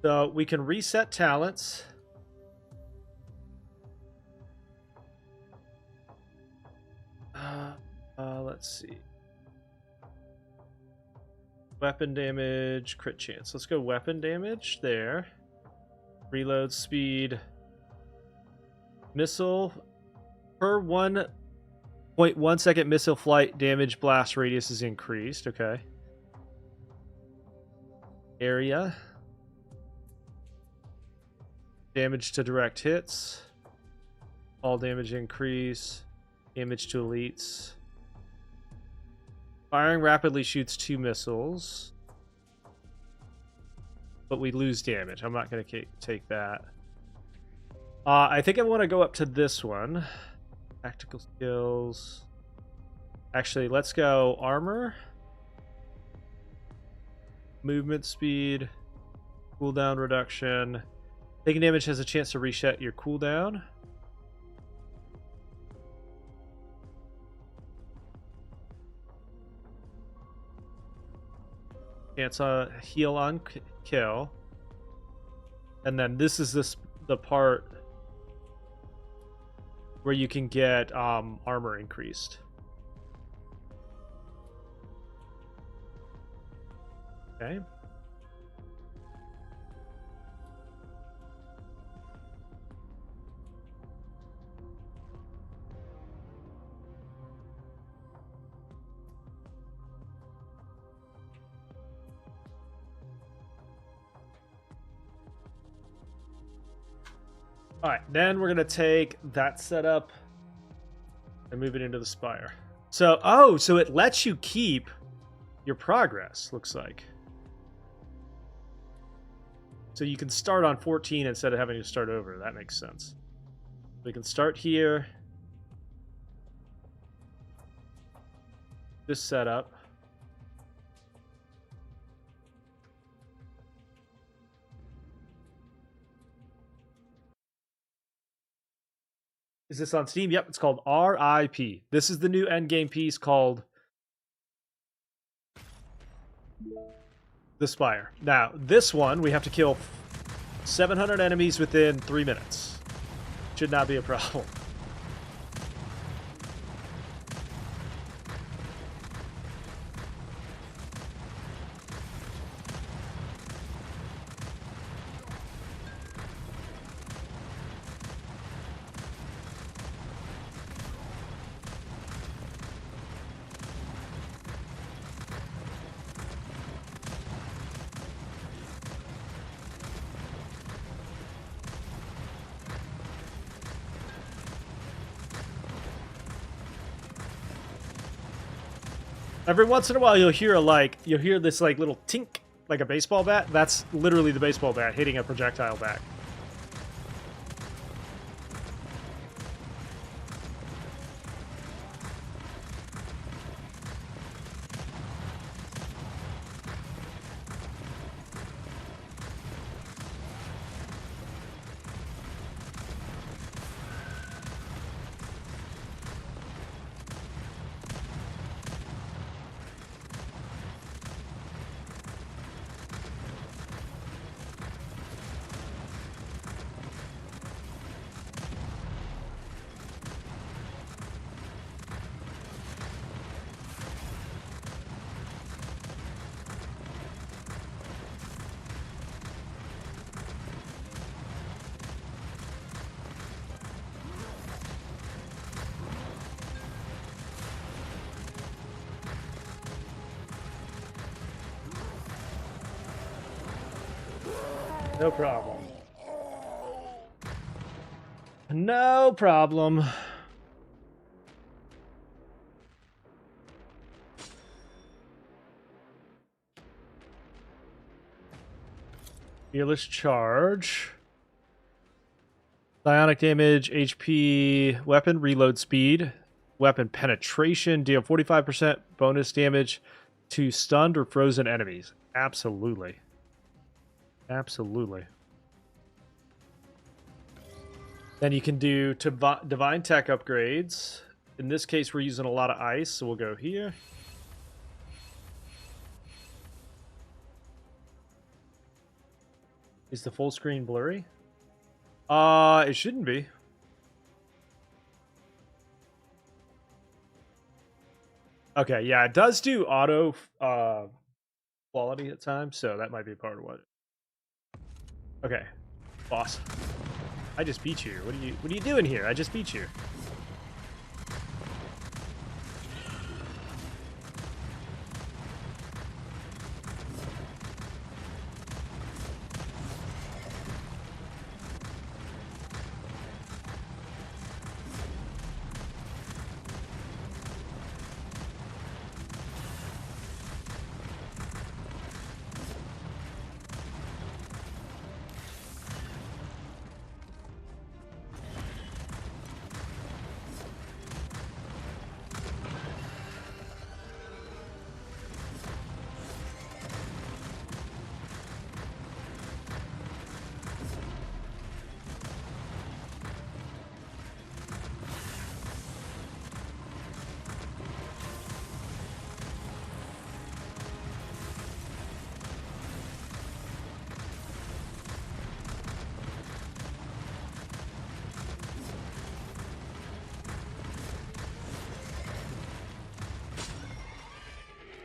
So we can reset talents. Let's see. Weapon damage, crit chance. Let's go weapon damage there. Reload speed. Missile. Per 1.1 second missile flight, damage blast radius is increased. Okay. Area. Damage to direct hits. All damage increase. Damage to elites. Firing rapidly shoots 2 missiles. But we lose damage. I'm not going to take that. I think I want to go up to this one. Tactical skills. Actually, let's go armor. Movement speed. Cooldown reduction. Taking damage has a chance to reset your cooldown. Chance on heal on kill. And then this is the part where you can get armor increased. Okay. All right, then we're gonna take that setup and move it into the spire. So, so it lets you keep your progress, looks like. So you can start on 14 instead of having to start over. That makes sense. We can start here. This setup. Is this on Steam? Yep, it's called R.I.P. This is the new Endgame piece called The Spire. Now, this one, we have to kill 700 enemies within 3 minutes. Should not be a problem. Every once in a while, you'll hear this like little tink, like a baseball bat. That's literally the baseball bat hitting a projectile back. No problem. No problem. Fearless charge. Psionic damage, HP, weapon reload speed, weapon penetration, deal 45% bonus damage to stunned or frozen enemies. Absolutely. Absolutely. Then you can do divine tech upgrades. In this case, we're using a lot of ice, so we'll go here. Is the full screen blurry? It shouldn't be. Okay, yeah, it does do auto quality at times, so that might be part of what. Okay, boss. I just beat you. What are you doing here? I just beat you.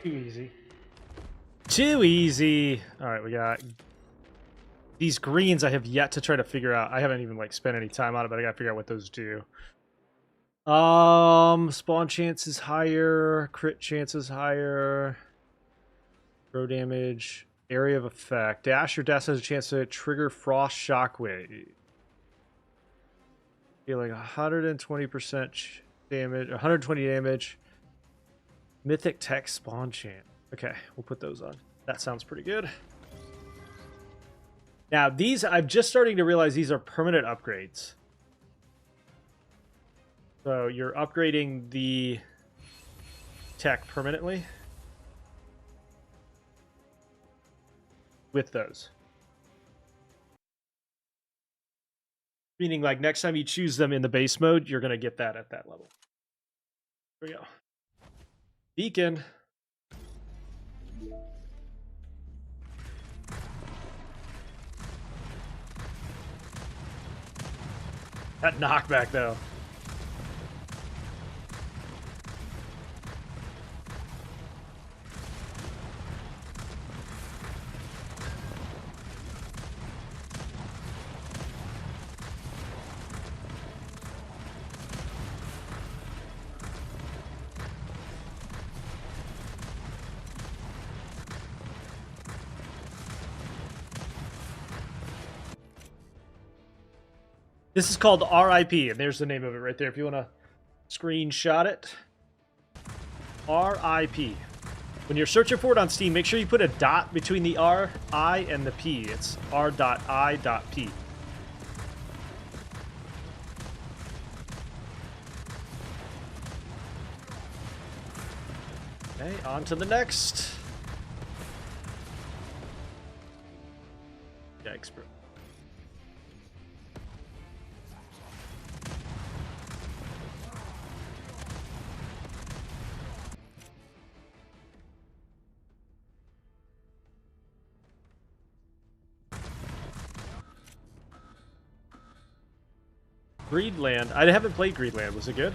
Too easy. Too easy. All right, we got these greens. I have yet to try to figure out. I haven't even like spent any time on it, but I gotta figure out what those do. Spawn chance is higher, crit chance is higher, throw damage, area of effect. Dash or dash has a chance to trigger frost shockwave. Dealing 120% damage, 120 damage. Mythic tech spawn chant. Okay, we'll put those on. That sounds pretty good. Now, these, I'm just starting to realize these are permanent upgrades. So you're upgrading the tech permanently with those. Meaning, like, next time you choose them in the base mode, you're going to get that at that level. Here we go. Beacon. That knockback, though. This is called R.I.P, and there's the name of it right there if you want to screenshot it. R.I.P. When you're searching for it on Steam, make sure you put a dot between the R, I, and the P. It's R.I.P. Okay, on to the next. Yikes, bro. Greedland. I haven't played Greedland. Was it good?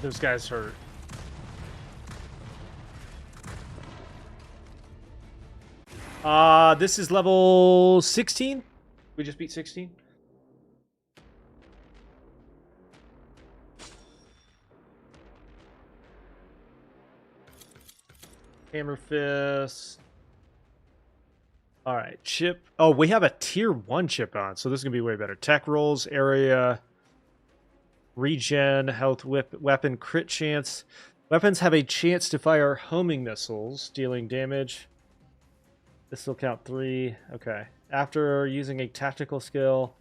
those guys hurt. This is level 16. We just beat 16. Hammer Fist. All right, chip. Oh, we have a tier 1 chip on, so this is going to be way better. Tech rolls, area, regen, health, weapon, crit chance. Weapons have a chance to fire homing missiles, dealing damage. This will count 3. Okay. After using a tactical skill,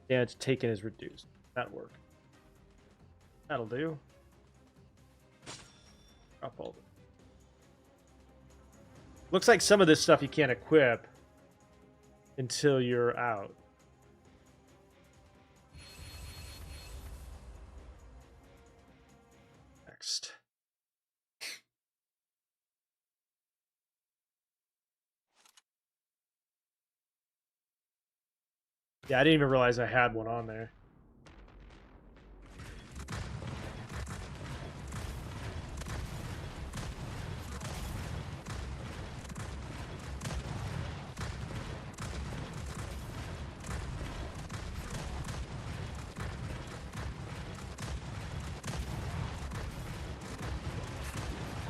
damage taken is reduced. That'll work. That'll do. Drop all. Looks like some of this stuff you can't equip until you're out. Next. Yeah, I didn't even realize I had one on there.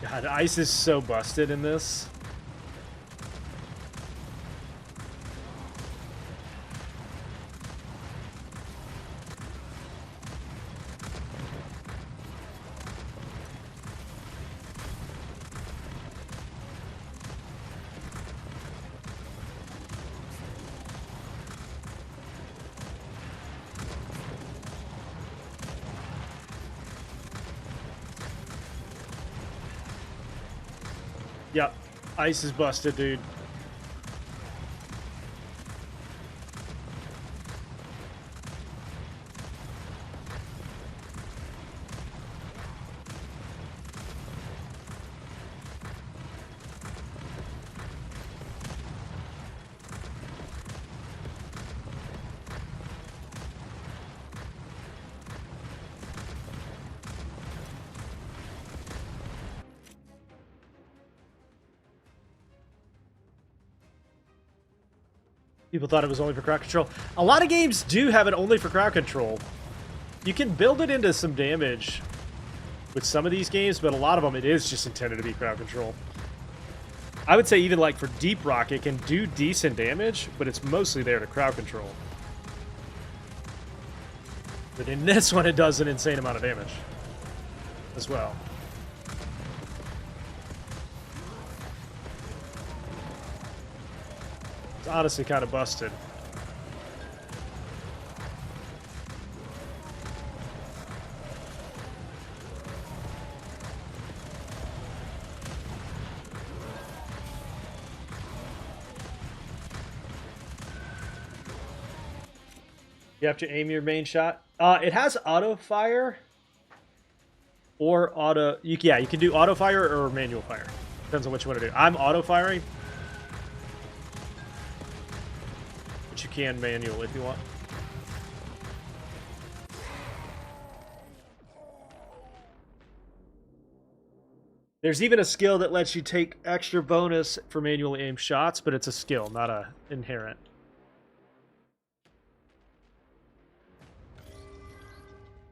God, ice is so busted in this. Yep, ice is busted, dude. People thought it was only for crowd control. A lot of games do have it only for crowd control. You can build it into some damage with some of these games, but a lot of them it is just intended to be crowd control. I would say even like for Deep Rock, it can do decent damage, but it's mostly there to crowd control. But in this one, it does an insane amount of damage as well. It's honestly kind of busted. You have to aim your main shot. It has auto fire or auto. Yeah, you can do auto fire or manual fire. Depends on what you want to do. I'm auto firing, but you can manual if you want. There's even a skill that lets you take extra bonus for manual aim shots, but it's a skill, not a inherent.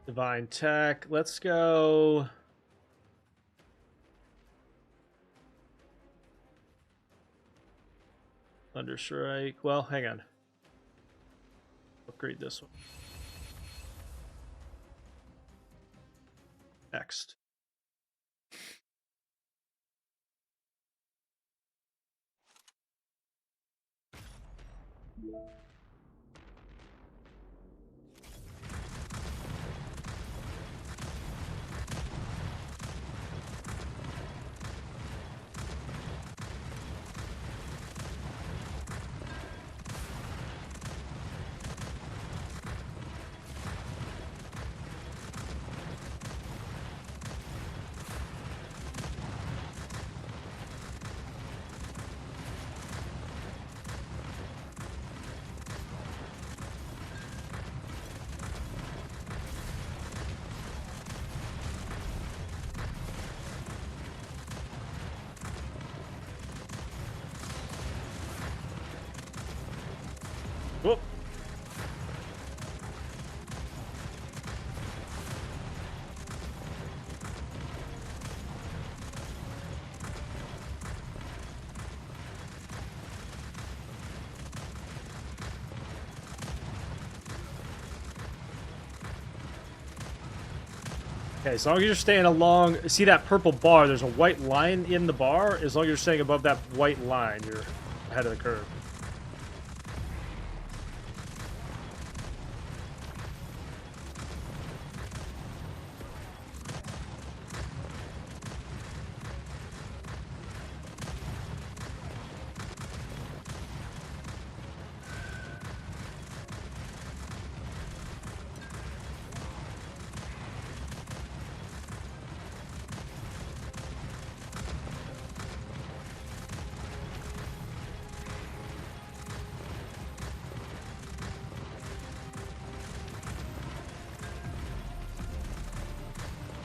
Divine Tech. Let's go. Thunderstrike. Well, hang on. Upgrade this one. Next. Okay, as long as you're staying along, see that purple bar, there's a white line in the bar. As long as you're staying above that white line, you're ahead of the curve.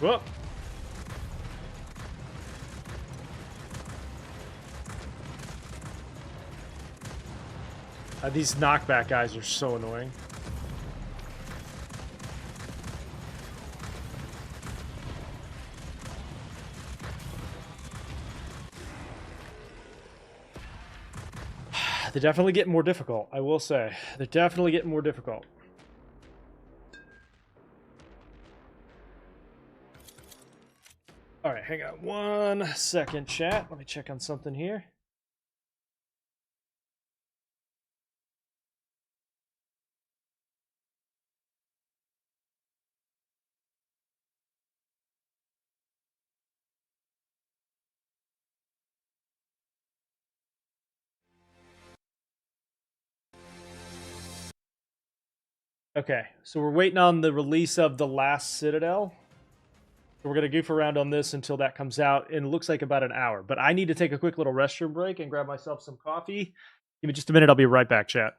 Whoop. These knockback guys are so annoying. They're definitely getting more difficult, I will say. They're definitely getting more difficult. All right, hang on 1 second, chat. Let me check on something here. Okay, so we're waiting on the release of The Last Citadel. We're going to goof around on this until that comes out, and it looks like about an hour. But I need to take a quick little restroom break and grab myself some coffee. Give me just a minute. I'll be right back, chat.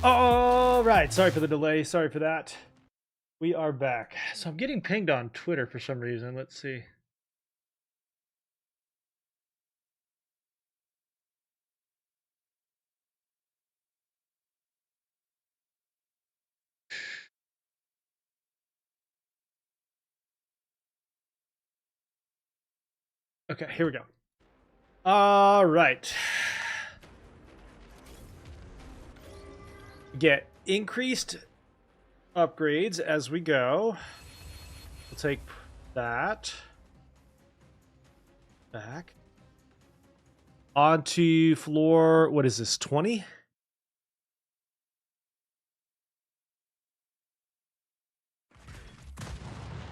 All right, sorry for the delay. Sorry for that. We are back. So I'm getting pinged on Twitter for some reason. Let's see. Okay, here we go. All right. Get increased upgrades as we go. We'll take that back. Onto floor, what is this, 20?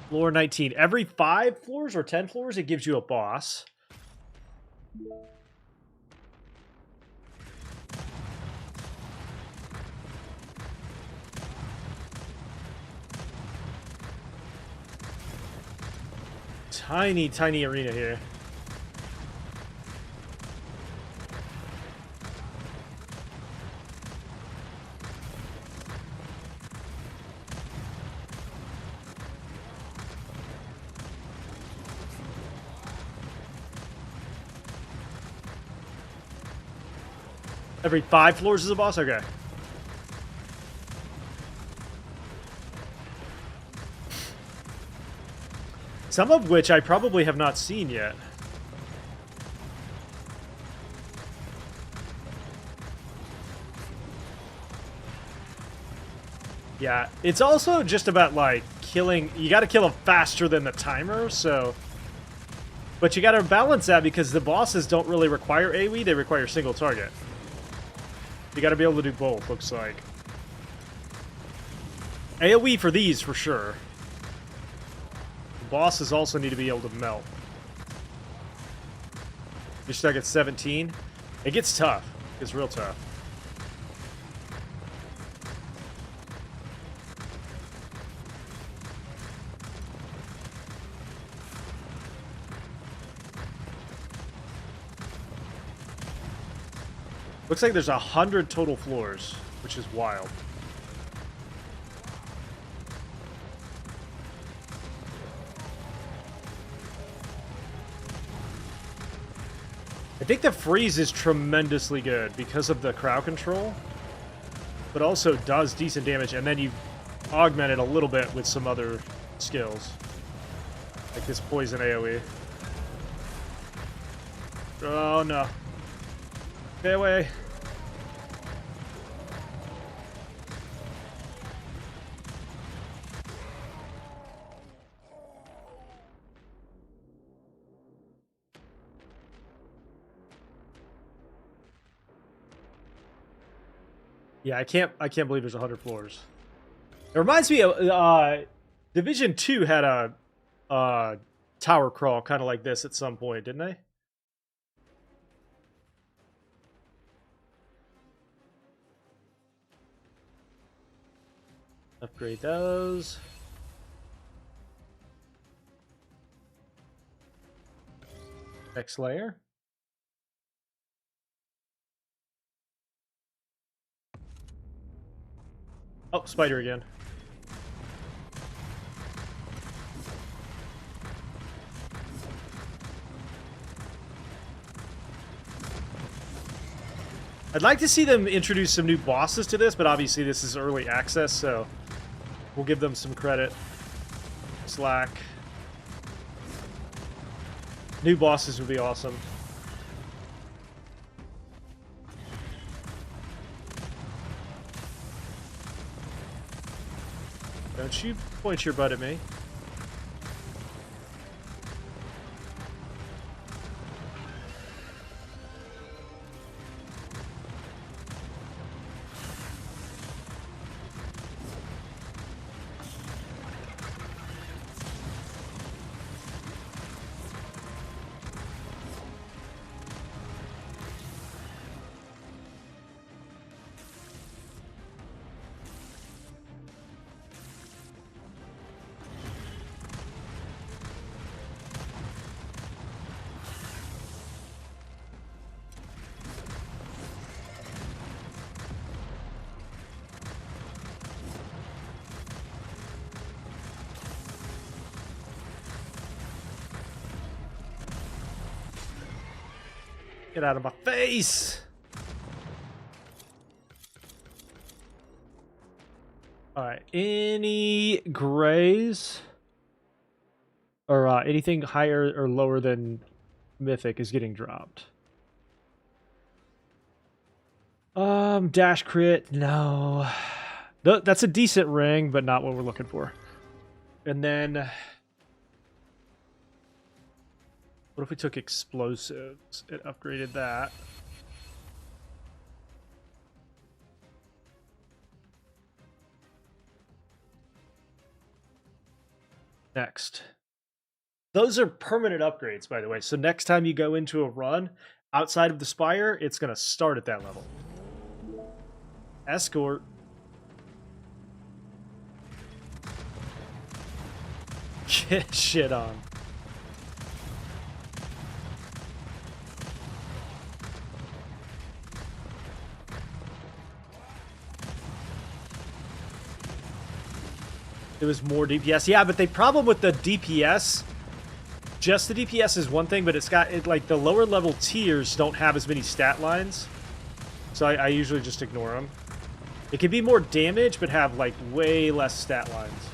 Floor 19. Every 5 floors or 10 floors, it gives you a boss. Tiny, tiny arena here. Every 5 floors is a boss? Okay. Some of which I probably have not seen yet. Yeah, it's also just about, like, killing... You gotta kill them faster than the timer, so... But you gotta balance that because the bosses don't really require AoE, they require single target. You gotta be able to do both, looks like. AoE for these, for sure. The bosses also need to be able to melt. You're stuck at 17. It gets tough. It gets real tough. Looks like there's 100 total floors, which is wild. I think the freeze is tremendously good because of the crowd control, but also does decent damage, and then you augment it a little bit with some other skills, like this poison AoE. Oh no. Stay away. Yeah, I can't believe there's 100 floors. It reminds me of Division 2 had a tower crawl kind of like this at some point, didn't they? Upgrade those. Next layer. Oh, spider again. I'd like to see them introduce some new bosses to this, but obviously this is early access, so we'll give them some credit. Slack. New bosses would be awesome. Don't you point your butt at me. Get out of my face! Alright, any grays? Or anything higher or lower than Mythic is getting dropped. Dash crit, no. That's a decent ring, but not what we're looking for. And then, what if we took explosives? It upgraded that. Next. Those are permanent upgrades, by the way. So next time you go into a run outside of the Spire, it's going to start at that level. Escort. Get shit on. It was more DPS. Yeah, but the problem with the DPS, just the DPS is one thing, but it's got, like, the lower level tiers don't have as many stat lines. So I usually just ignore them. It can be more damage, but have, like, way less stat lines.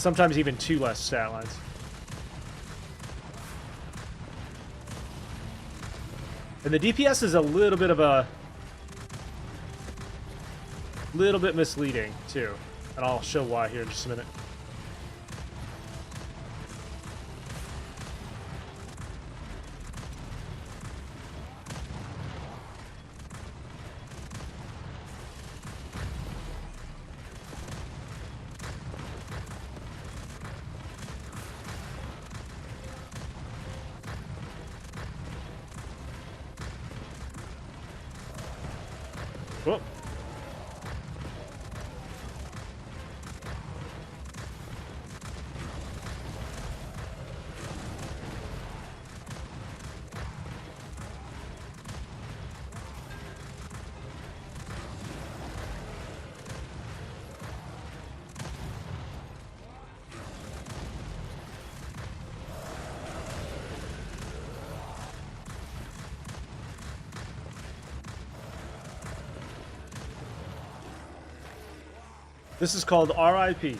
Sometimes even 2 less stat lines. And the DPS is a little bit of a... little bit misleading, too. And I'll show why here in just a minute. Whoop. This is called R.I.P.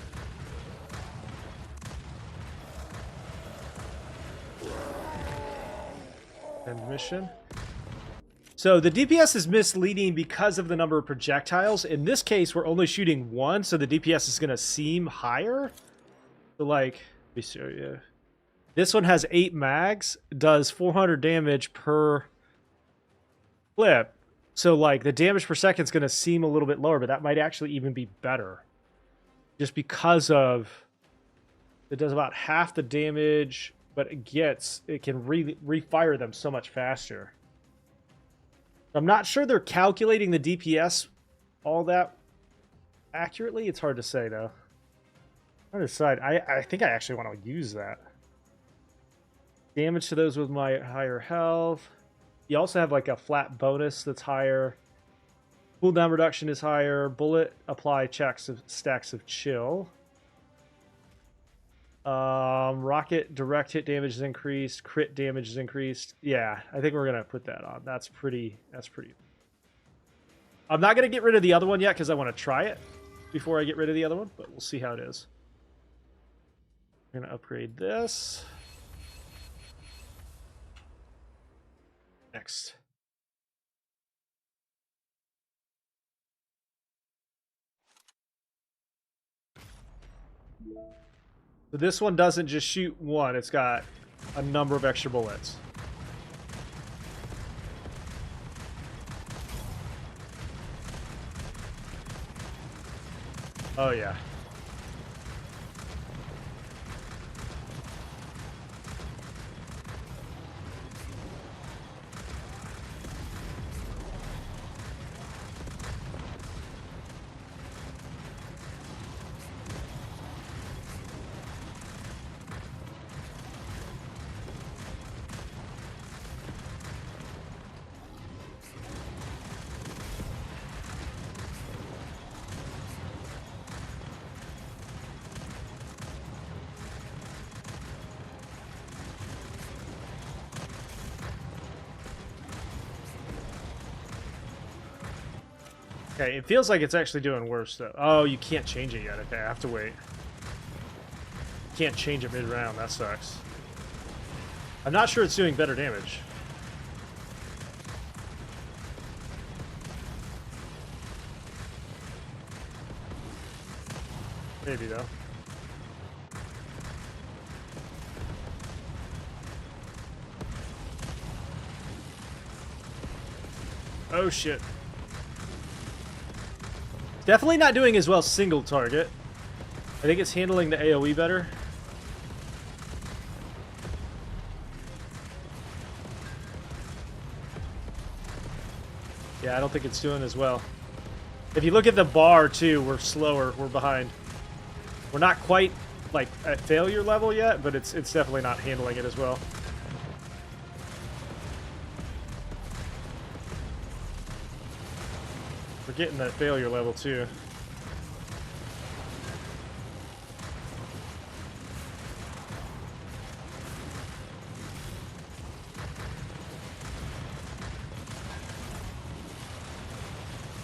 End mission. So the DPS is misleading because of the number of projectiles. In this case, we're only shooting 1, so the DPS is going to seem higher. So, like, be serious. This one has 8 mags, does 400 damage per clip. So, like, the damage per second is going to seem a little bit lower, but that might actually even be better. Just because of... it does about half the damage, but it can refire them so much faster. I'm not sure they're calculating the DPS all that accurately. It's hard to say, though. I'm trying to decide. I think I actually want to use that. Damage to those with my higher health. You also have, like, a flat bonus that's higher. Cooldown reduction is higher. Bullet apply stacks of chill. Rocket direct hit damage is increased. Crit damage is increased. Yeah, I think we're gonna put that on. That's pretty. I'm not gonna get rid of the other one yet because I want to try it before I get rid of the other one, but we'll see how it is. We're gonna upgrade this. Next. So this one doesn't just shoot 1, it's got a number of extra bullets. Oh yeah. Okay, it feels like it's actually doing worse, though. Oh, you can't change it yet. Okay, I have to wait. Can't change it mid-round. That sucks. I'm not sure it's doing better damage. Maybe, though. Oh, shit. Definitely not doing as well single target. I think it's handling the AoE better. Yeah, I don't think it's doing as well. If you look at the bar, too, we're slower. We're behind. We're not quite, like, at failure level yet, but it's definitely not handling it as well. We're getting that failure level, too.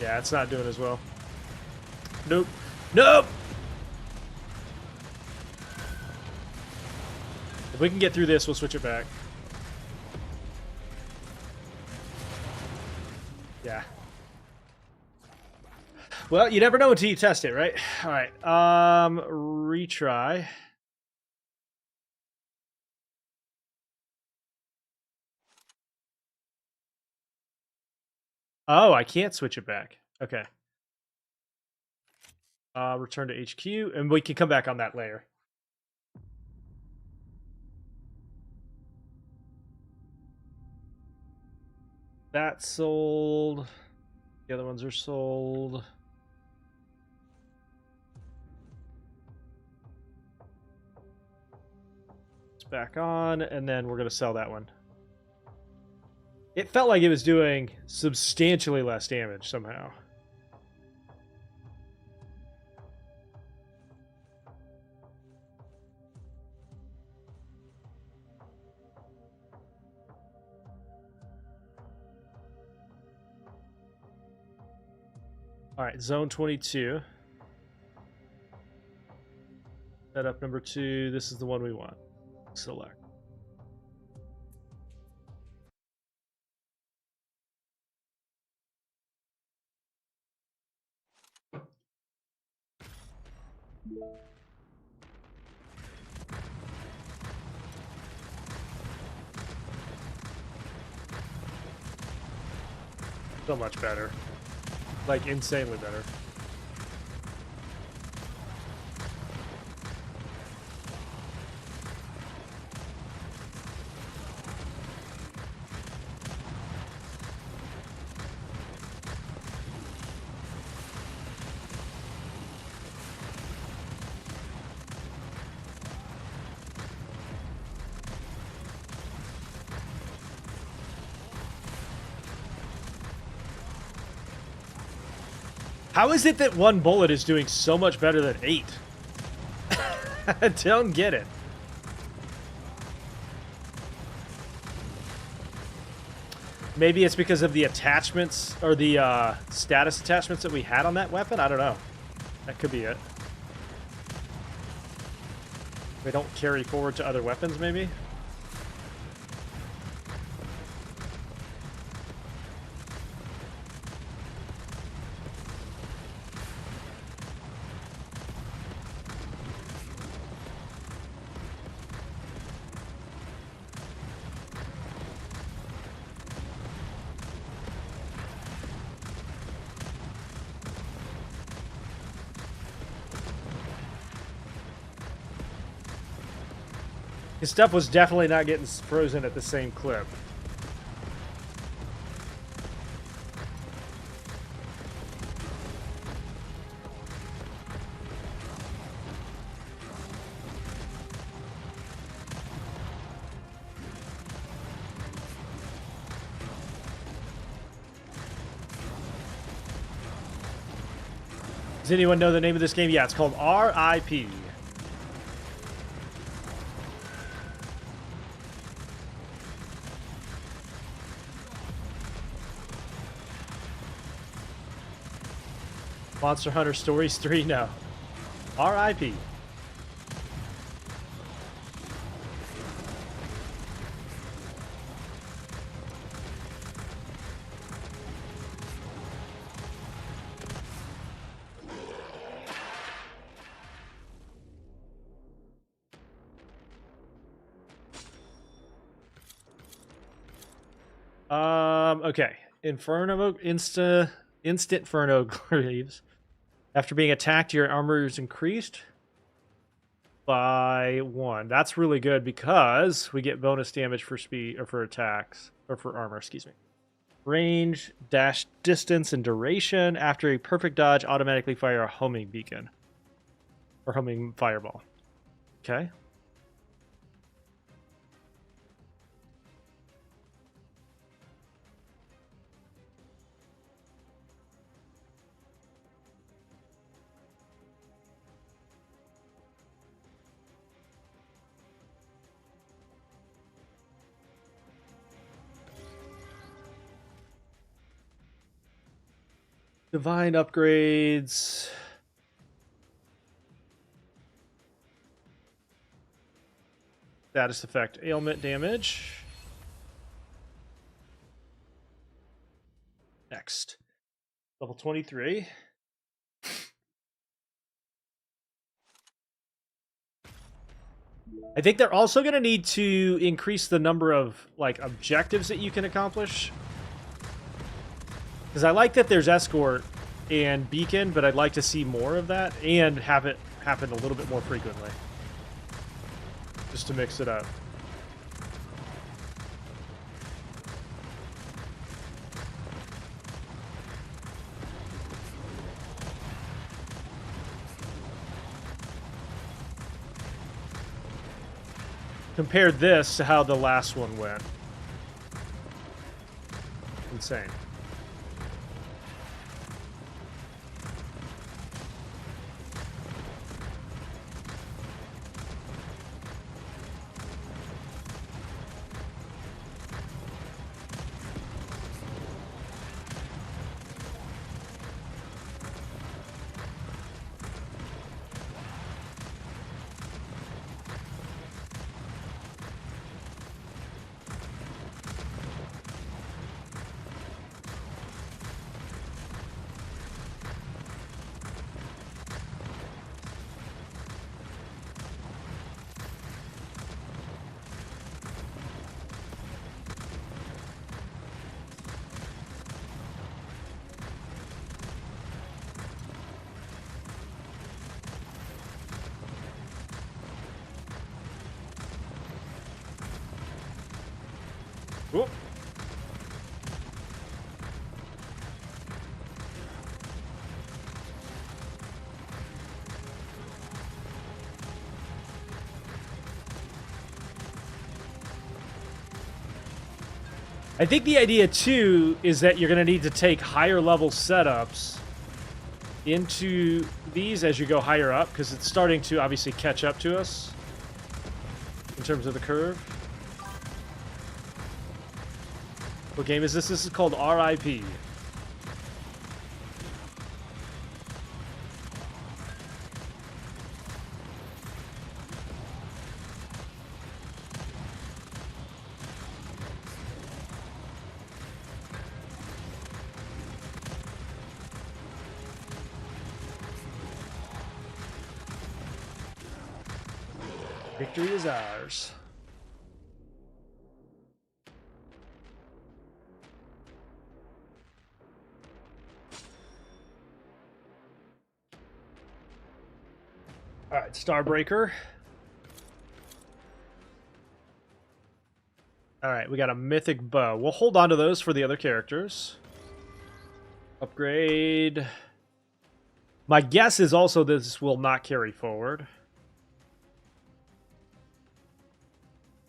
Yeah, it's not doing as well. Nope. Nope! If we can get through this, we'll switch it back. Yeah. Well, you never know until you test it, right? All right. Retry. Oh, I can't switch it back. Okay. Return to HQ, and we can come back on that layer. That's sold. The other ones are sold. It's back on, and then we're going to sell that one. It felt like it was doing substantially less damage somehow. All right, zone 22. Setup number 2. This is the one we want. Select. So much better. Like, insanely better. How is it that 1 bullet is doing so much better than 8? I don't get it. Maybe it's because of the attachments, or the status attachments that we had on that weapon? I don't know. That could be it. They don't carry forward to other weapons, maybe? His stuff was definitely not getting frozen at the same clip. Does anyone know the name of this game? Yeah, it's called R.I.P. Monster Hunter Stories 3, no. R.I.P. Okay. Instant Inferno Greaves. After being attacked, your armor is increased by 1. That's really good because we get bonus damage for speed or for attacks or for armor, excuse me. Range, dash distance, and duration. After a perfect dodge, automatically fire a homing beacon or homing fireball. Okay. Divine upgrades. Status effect, ailment damage. Next. Level 23. I think they're also going to need to increase the number of like objectives that you can accomplish. Because I like that there's escort and beacon, but I'd like to see more of that and have it happen a little bit more frequently. Just to mix it up. Compare this to how the last one went. Insane. Whoop. I think the idea too is that you're going to need to take higher level setups into these as you go higher up, because it's starting to obviously catch up to us in terms of the curve. What game is this? This is called R.I.P. Victory is ours. All right, Starbreaker. All right, we got a mythic bow. We'll hold on to those for the other characters. Upgrade. My guess is also this will not carry forward.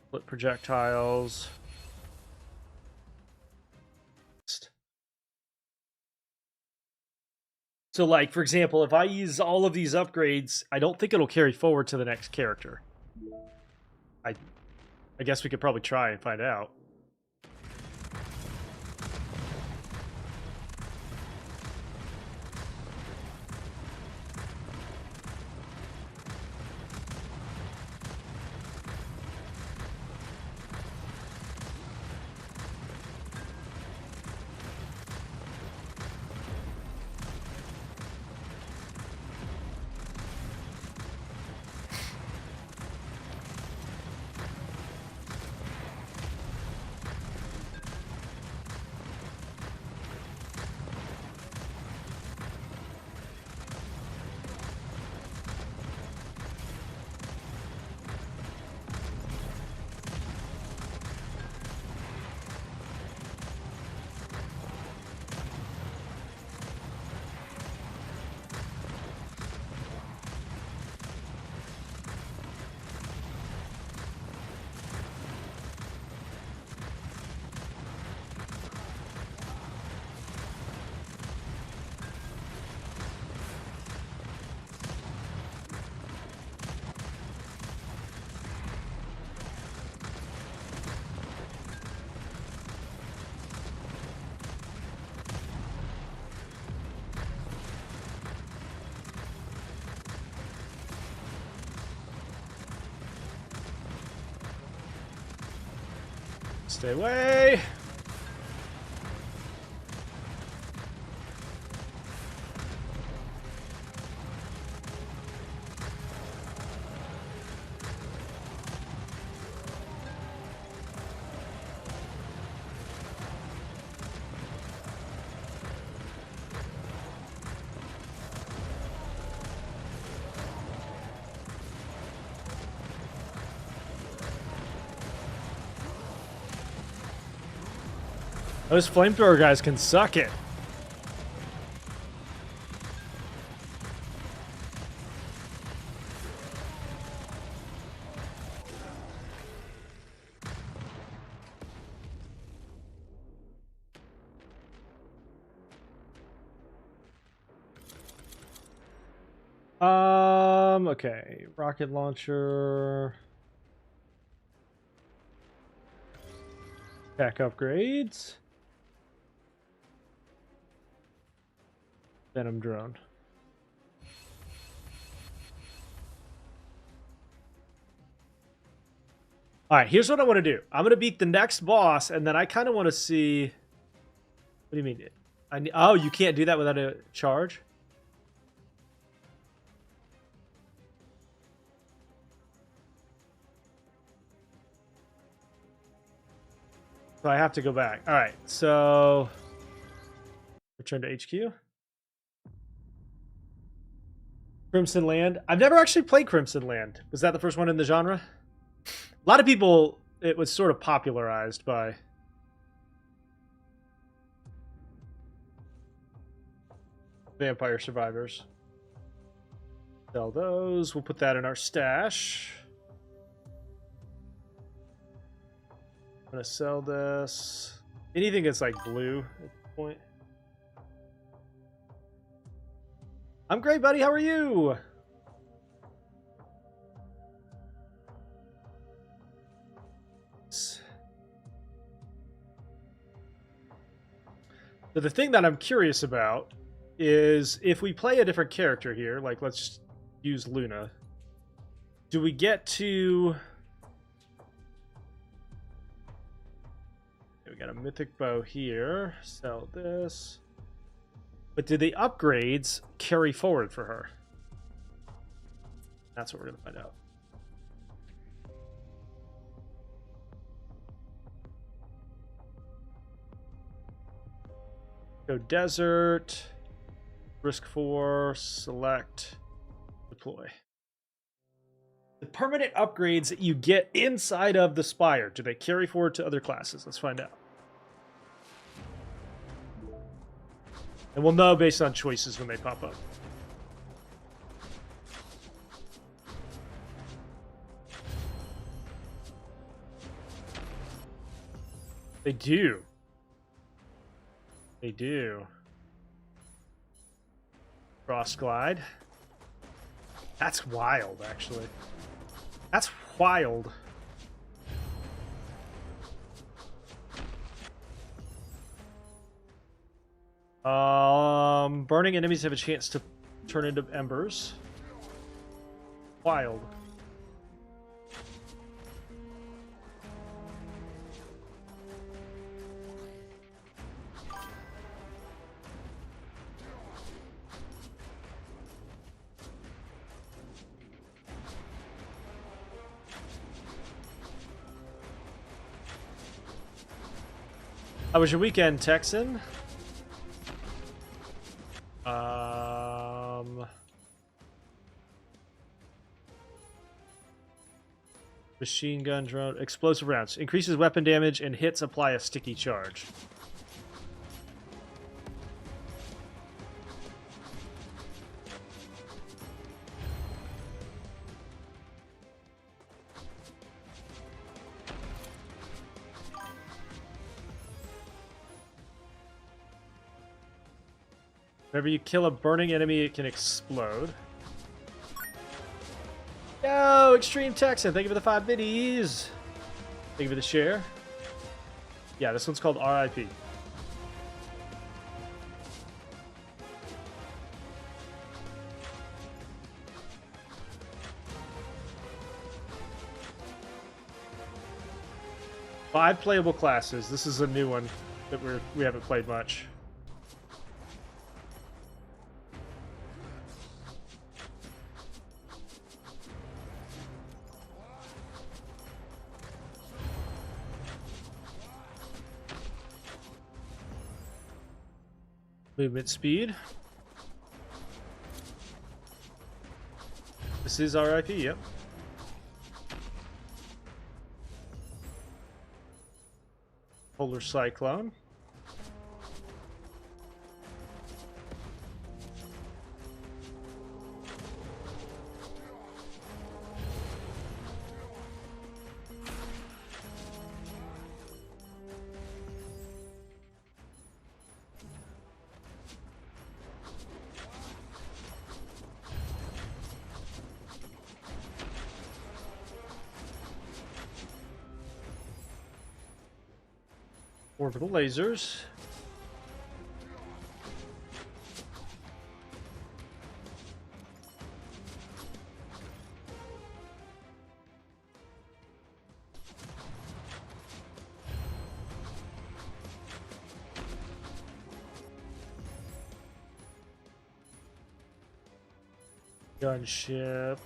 Split projectiles. So, like, for example, if I use all of these upgrades, I don't think it'll carry forward to the next character. I guess we could probably try and find out. Stay away. Those flamethrower guys can suck it. Okay. Rocket launcher. Tech upgrades. Venom drone. All right, here's what I want to do. I'm going to beat the next boss, and then I kind of want to see... What do you mean? Oh, you can't do that without a charge? So I have to go back. All right, so... Return to HQ. Crimson Land. I've never actually played Crimson Land. Was that the first one in the genre? A lot of people, it was sort of popularized by... Vampire Survivors. Sell those. We'll put that in our stash. I'm going to sell this. Anything that's like blue at this point. I'm great, buddy. How are you? So the thing that I'm curious about is if we play a different character here, like let's use Luna, do we get to... Okay, we got a mythic bow here. Sell this. But do the upgrades carry forward for her? That's what we're going to find out. Go desert. Risk 4. Select. Deploy. The permanent upgrades that you get inside of the Spire, do they carry forward to other classes? Let's find out. And we'll know based on choices when they pop up. They do. They do. Cross glide. That's wild, actually. That's wild. Burning enemies have a chance to turn into embers. Wild. How was your weekend, Texan? Machine gun drone, explosive rounds. Increases weapon damage and hits apply a sticky charge. Whenever you kill a burning enemy, it can explode. Yo, Extreme Texan, thank you for the 5 biddies. Thank you for the share. Yeah, this one's called R.I.P. 5 playable classes. This is a new one that we haven't played much. Movement speed. This is R.I.P, yep. Polar Cyclone. Orbital lasers. Gunship.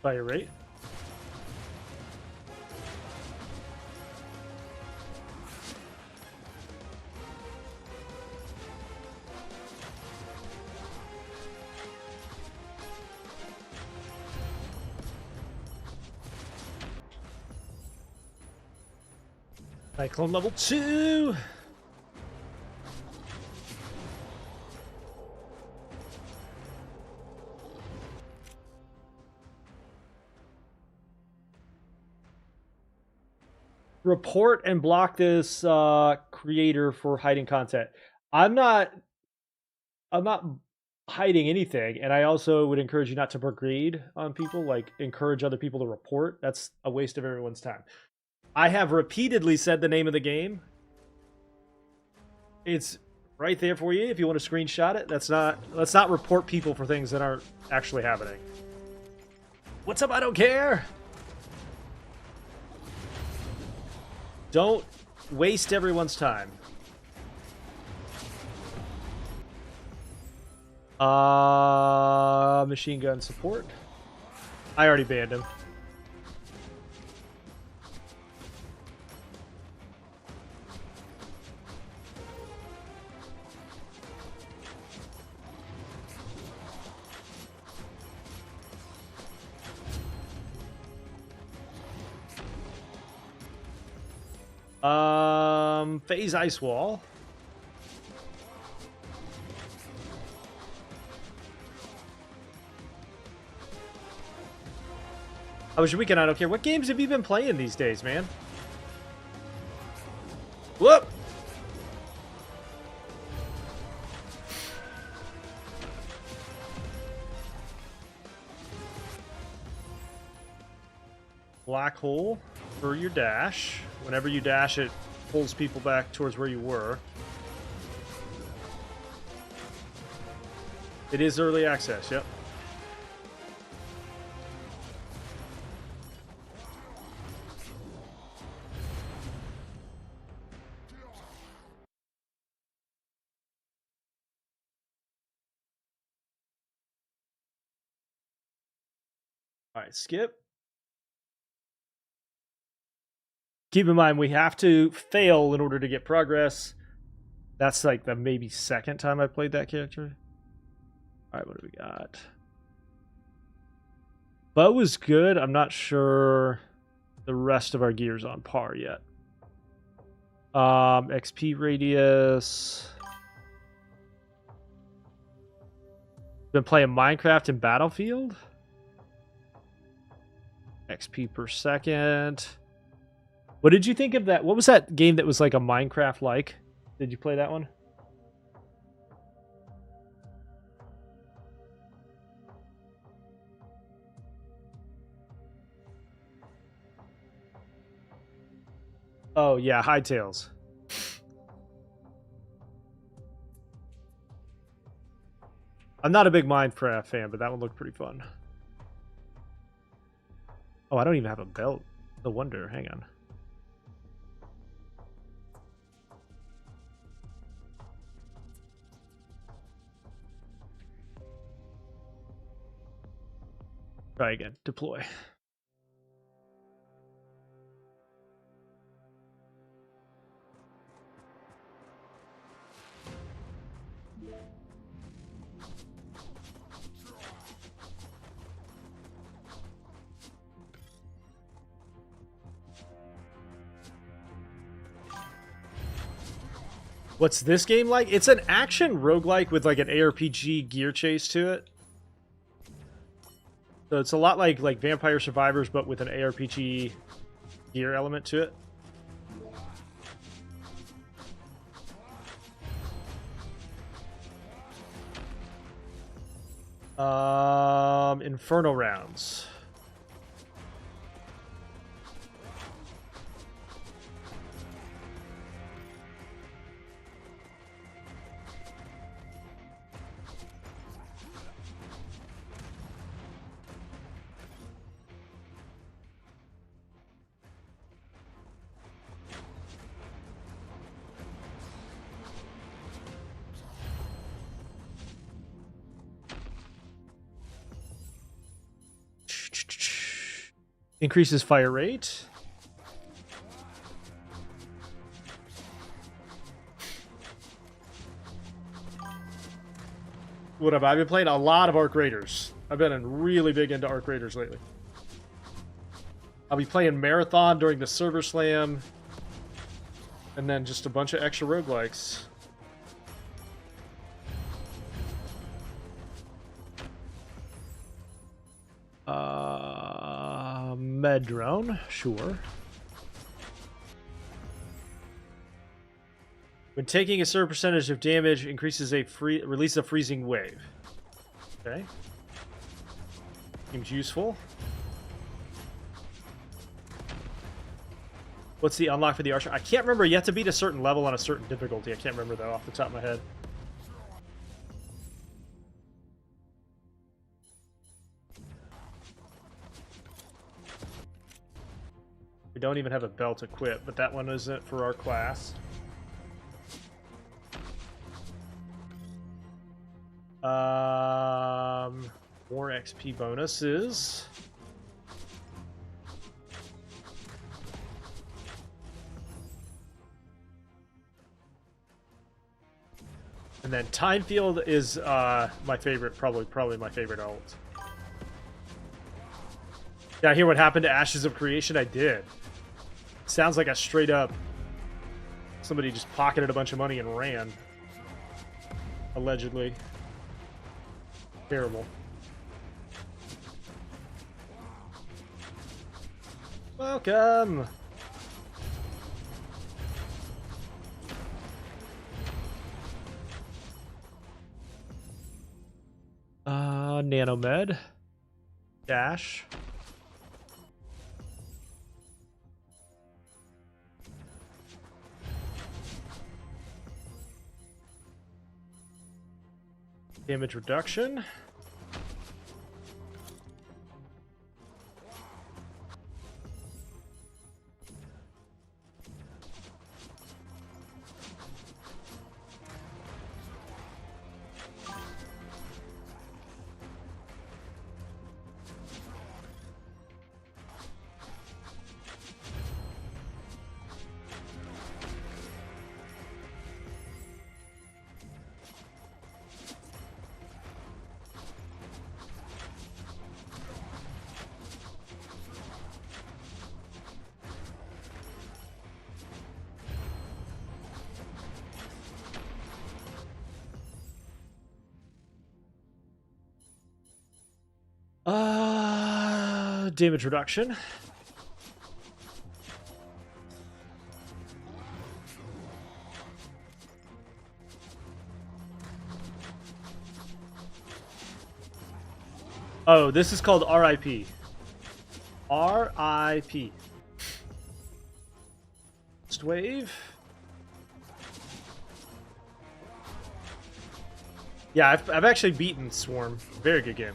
Fire rate. Cyclone level 2. Report and block this creator for hiding content. I'm not hiding anything, and I also would encourage you not to brigade on people, like encourage other people to report. That's a waste of everyone's time. I have repeatedly said the name of the game. It's right there for you if you want to screenshot it. Let's not report people for things that aren't actually happening. What's up? I don't care. Don't waste everyone's time. Machine gun support. I already banned him. Phase Ice Wall. How was your weekend? I don't care. What games have you been playing these days, man? Whoop! Black hole for your dash. Whenever you dash, it pulls people back towards where you were. It is early access, yep. All right, skip. Keep in mind, we have to fail in order to get progress. That's like the maybe second time I played that character. All right, what do we got? Bow was good. I'm not sure the rest of our gear's on par yet. XP radius. Been playing Minecraft and Battlefield. XP per second. What did you think of that? What was that game that was like a Minecraft like? Did you play that one? Oh, yeah, Hightails. I'm not a big Minecraft fan, but that one looked pretty fun. Oh, I don't even have a belt. No wonder. Hang on. Try again. Deploy. What's this game like? It's an action roguelike with like an ARPG gear chase to it. So it's a lot like Vampire Survivors, but with an ARPG gear element to it. Inferno rounds. Increases fire rate. What have I been playing? A lot of Arc Raiders. I've been really big into Arc Raiders lately. I'll be playing Marathon during the server slam. And then just a bunch of extra roguelikes. Med drone, sure. When taking a certain percentage of damage, increases release a freezing wave. Okay. Seems useful. What's the unlock for the archer? I can't remember. You have to beat a certain level on a certain difficulty. I can't remember though off the top of my head. We don't even have a belt equipped, but that one isn't for our class. More XP bonuses. And then Time Field is my favorite, probably my favorite ult. Yeah, I hear what happened to Ashes of Creation? I did. Sounds like a straight up somebody just pocketed a bunch of money and ran. Allegedly. Terrible. Welcome! Nanomed. Dash. Damage reduction. Damage reduction. Oh, this is called R.I.P. R.I.P. Wave. Yeah, I've actually beaten Swarm. Very good game.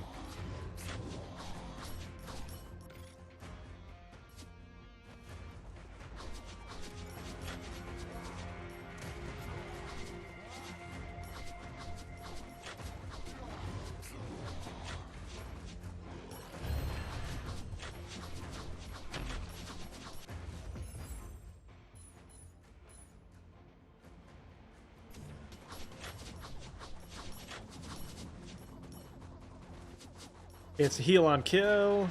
It's a heal on kill.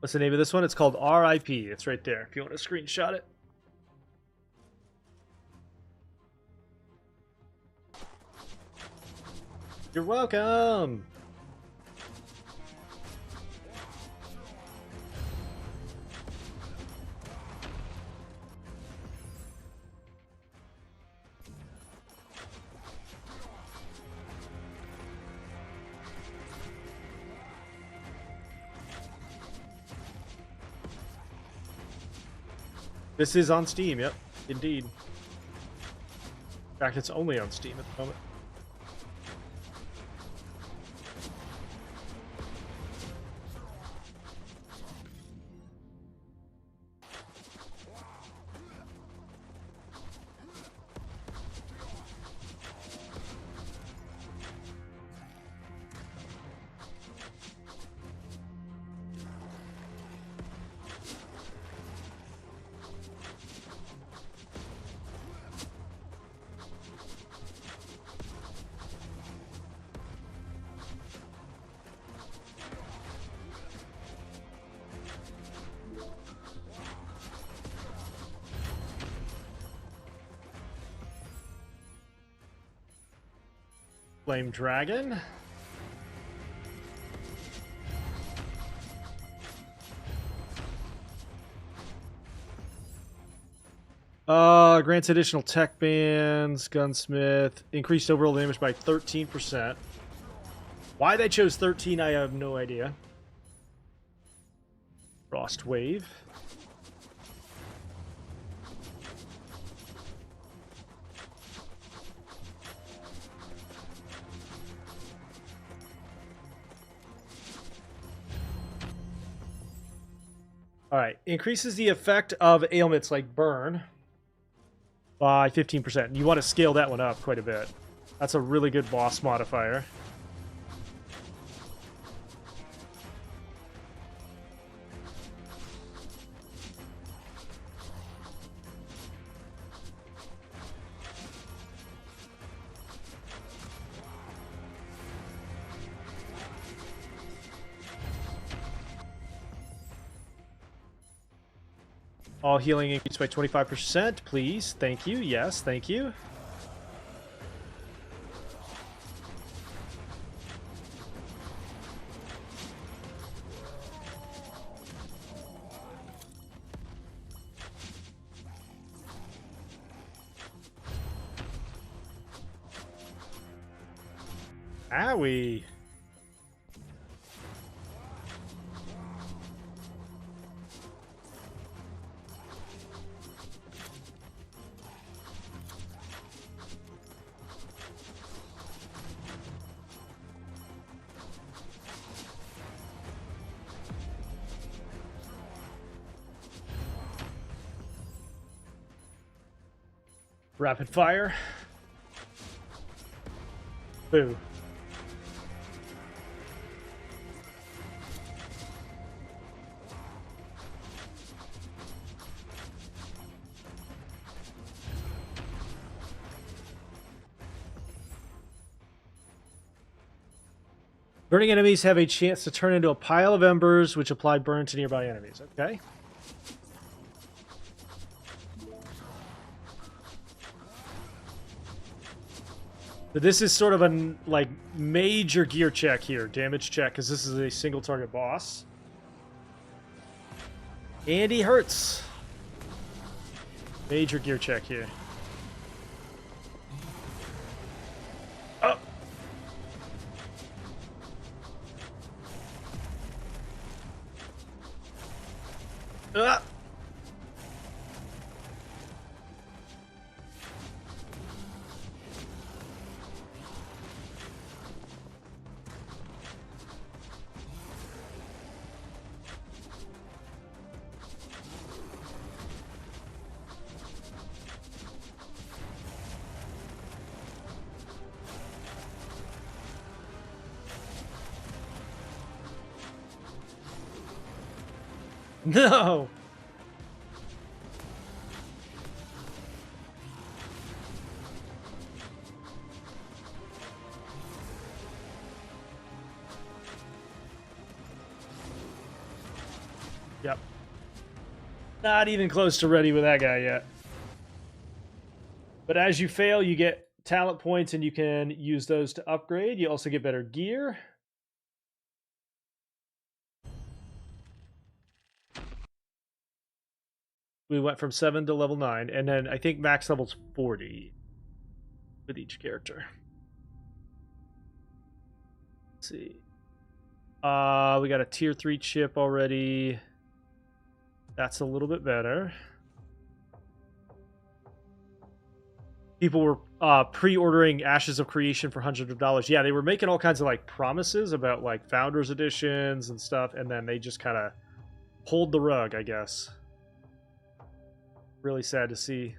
What's the name of this one? It's called R.I.P. It's right there if you want to screenshot it. You're welcome. This is on Steam, yep, indeed. In fact, it's only on Steam at the moment. Flame Dragon. Grants additional tech bands, gunsmith, increased overall damage by 13%. Why they chose 13, I have no idea. Frost Wave. Alright, increases the effect of ailments like burn by 15%. You want to scale that one up quite a bit. That's a really good boss modifier. All healing increased by 25%, please. Thank you. Yes, thank you. Owie. Rapid fire. Boo. Burning enemies have a chance to turn into a pile of embers, which apply burn to nearby enemies. Okay. So this is sort of a like major gear check here, damage check, because this is a single target boss. And he hurts. Major gear check here. Oh, No! Yep. Not even close to ready with that guy yet. But as you fail, you get talent points and you can use those to upgrade. You also get better gear. We went from 7 to level 9, and then I think max level's 40 with each character. Let's see. We got a tier 3 chip already. That's a little bit better. People were pre-ordering Ashes of Creation for hundreds of dollars. Yeah, they were making all kinds of like promises about like Founders Editions and stuff, and then they just kind of pulled the rug, I guess. Really sad to see.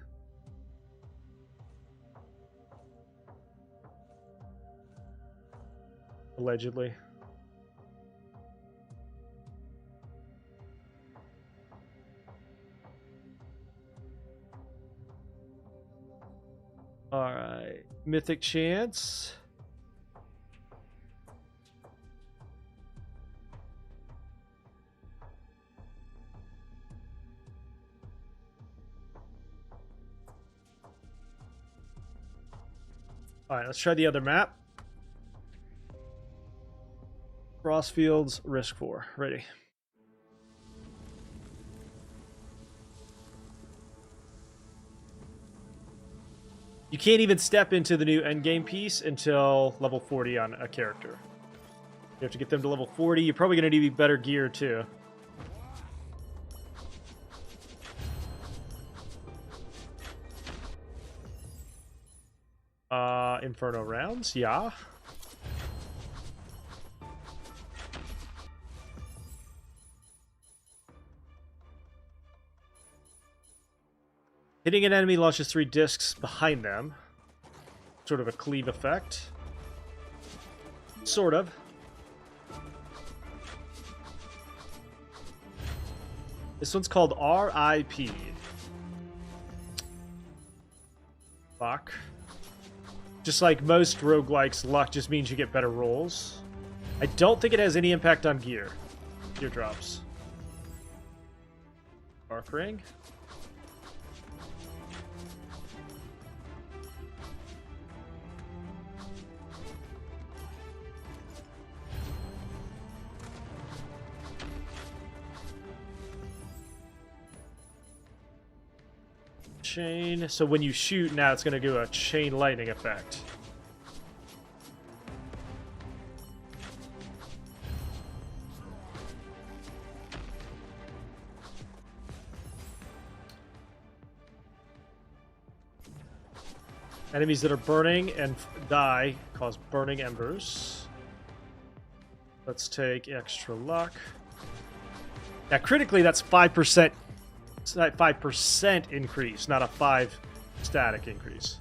Allegedly. All right, Mythic Chance. All right, let's try the other map. Frostfields, Risk 4. Ready. You can't even step into the new endgame piece until level 40 on a character. You have to get them to level 40. You're probably going to need better gear, too. Inferno rounds, yeah. Hitting an enemy launches 3 discs behind them. Sort of a cleave effect. Sort of. This one's called R.I.P. Fuck. Just like most roguelikes, luck just means you get better rolls. I don't think it has any impact on gear. Gear drops. Arc ring. Chain. So when you shoot, now it's going to do a chain lightning effect. Enemies that are burning and die cause burning embers. Let's take extra luck. Now, critically, that's 5%. It's that 5% increase, not a 5 static increase,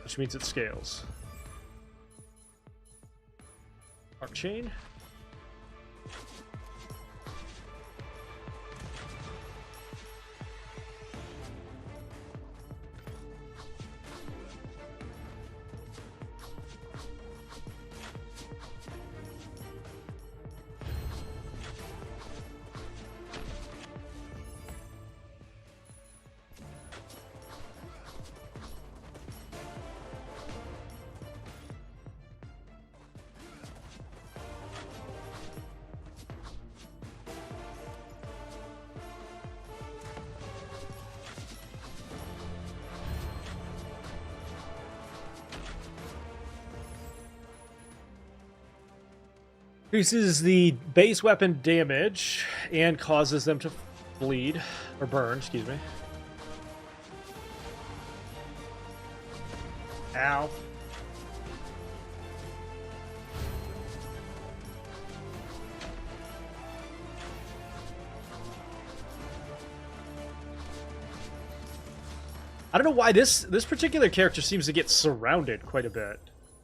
which means it scales. Arc chain. Increases the base weapon damage and causes them to bleed, or burn, excuse me. Ow. I don't know why this particular character seems to get surrounded quite a bit.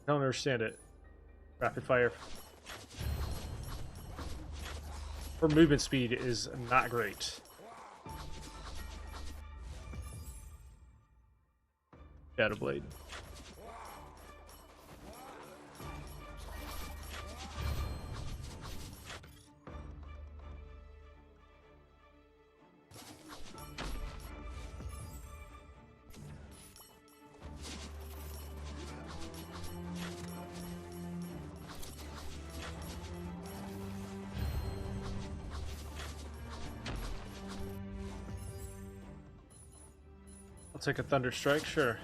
I don't understand it. Rapid fire. Her movement speed is not great. Shadow Blade. I'll take a Thunder Strike, sure.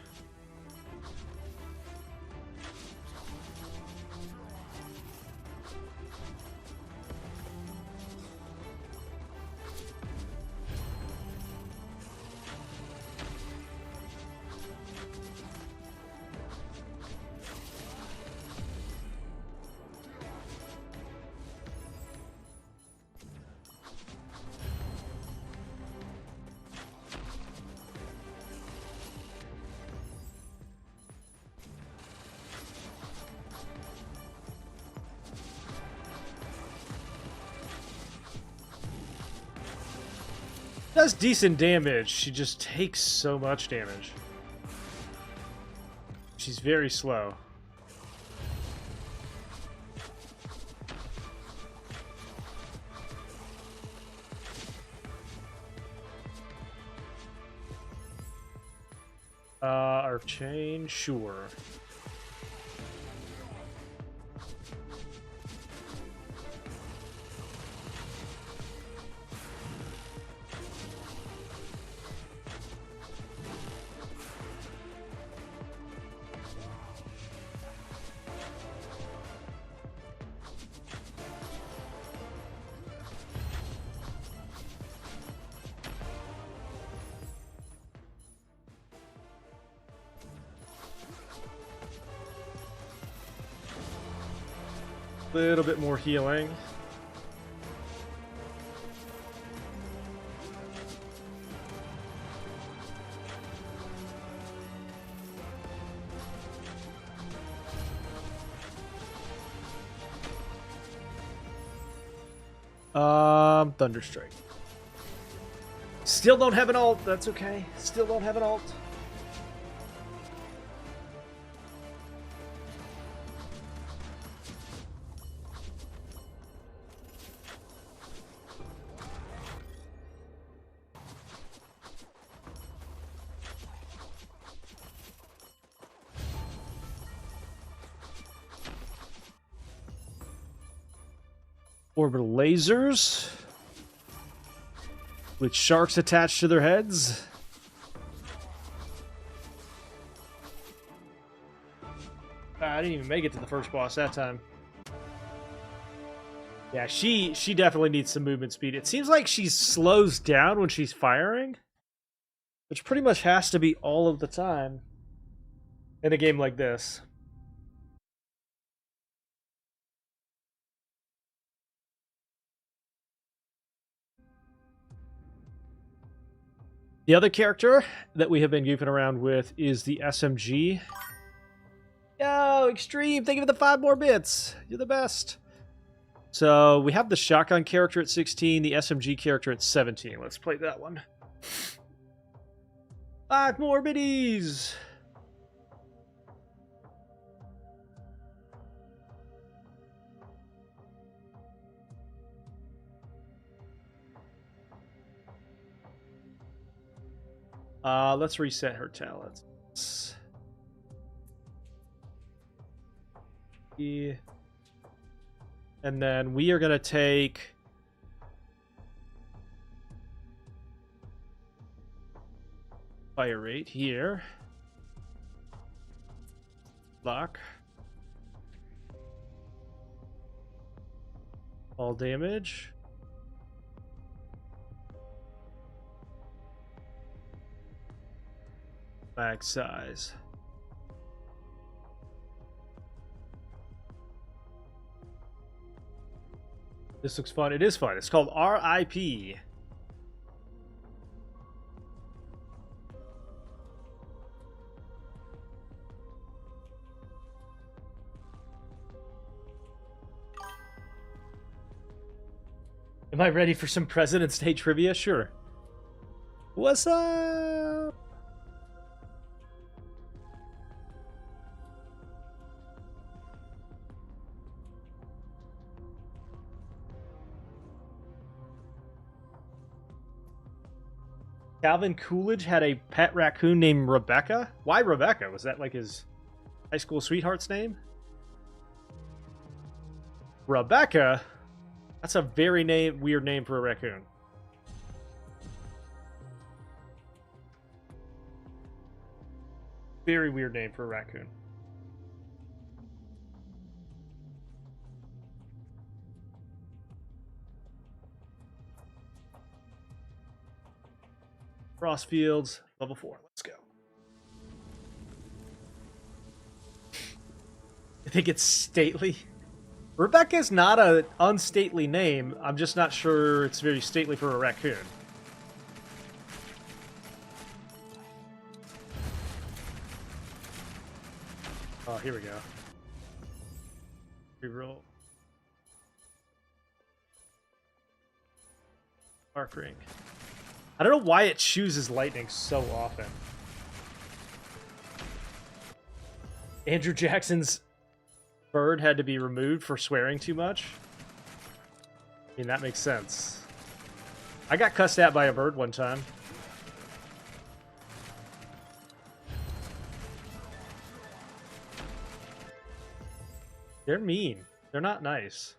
Does decent damage. She just takes so much damage. She's very slow. Arc Chain, sure. Little bit more healing. Thunderstrike. Still don't have an ult. That's okay. Still don't have an ult. Orbital lasers with sharks attached to their heads. I didn't even make it to the first boss that time. Yeah, she definitely needs some movement speed. It seems like she slows down when she's firing, which pretty much has to be all of the time in a game like this. The other character that we have been goofing around with is the SMG. Yo, Extreme, thank you for the 5 more bits. You're the best. So we have the shotgun character at 16, the SMG character at 17. Let's play that one. 5 more biddies. Let's reset her talents. Yeah. And then we are going to take fire rate here. Lock. All damage. Max size. This looks fun. It is fun. It's called R.I.P. Am I ready for some President's Day trivia? Sure. What's up? Calvin Coolidge had a pet raccoon named Rebecca. Why Rebecca? Was that like his high school sweetheart's name? Rebecca? That's a very weird name for a raccoon. Very weird name for a raccoon. Frostfields, level 4. Let's go. I think it's stately. Rebecca's not an unstately name. I'm just not sure it's very stately for a raccoon. Oh, here we go. Reroll. Arc ring. I don't know why it chooses lightning so often. Andrew Jackson's bird had to be removed for swearing too much. I mean, that makes sense. I got cussed at by a bird one time. They're mean. They're not nice.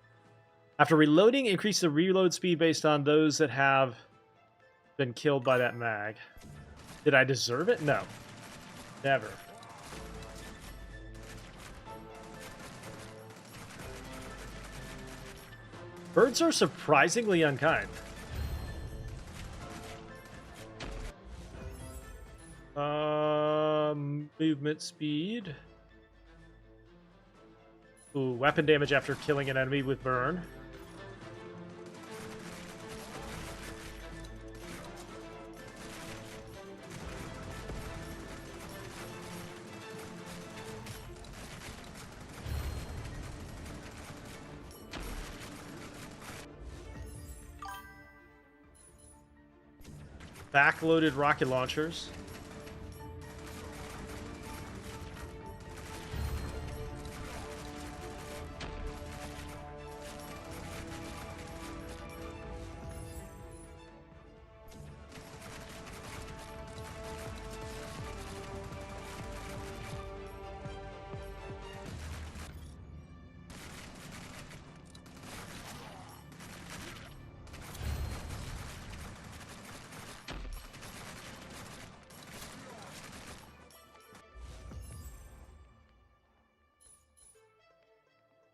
After reloading, increase the reload speed based on those that have been killed by that mag. Did I deserve it? No. Never. Birds are surprisingly unkind. Movement speed. Ooh, weapon damage after killing an enemy with burn. Backloaded rocket launchers.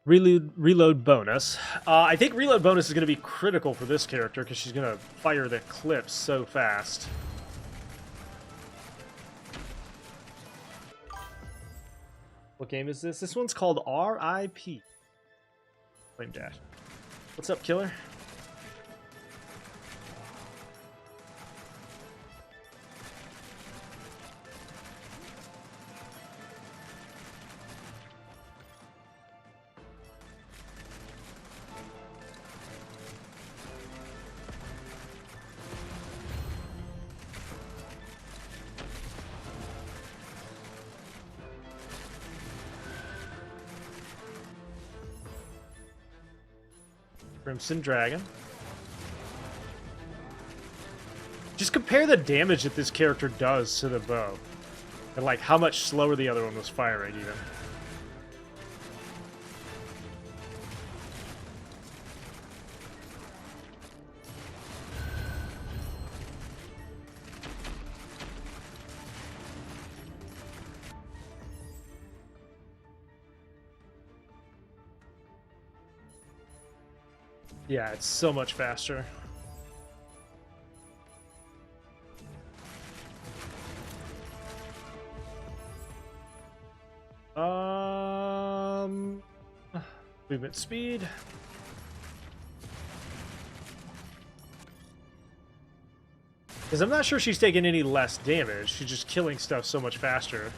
Reload bonus. I think reload bonus is going to be critical for this character because she's going to fire the clips so fast. What game is this? This one's called R.I.P. Flame dash. What's up, killer? Crimson Dragon. Just compare the damage that this character does to the bow. And like how much slower the other one was firing even. Yeah, it's so much faster. Movement speed. Because I'm not sure she's taking any less damage. She's just killing stuff so much faster.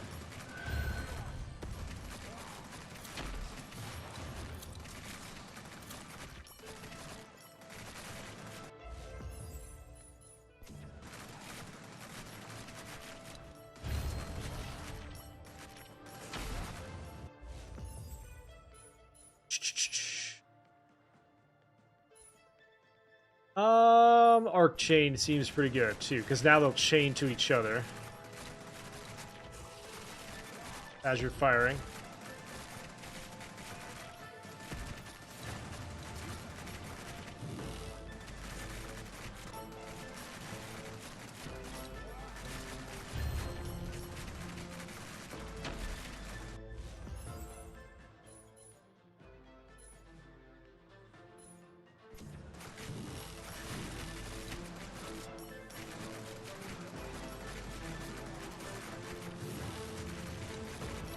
Arc chain seems pretty good too, because now they'll chain to each other as you're firing.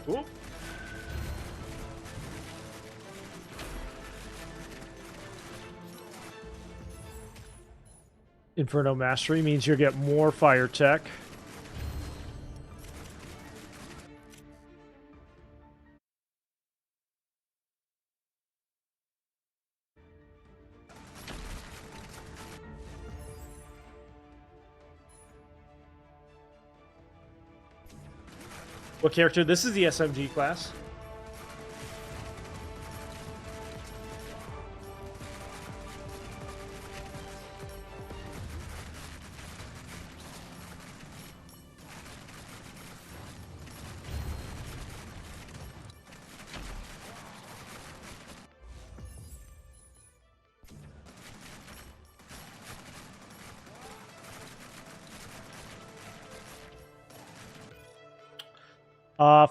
Ooh. Inferno Mastery means you'll get more fire tech. What character? This is the SMG class.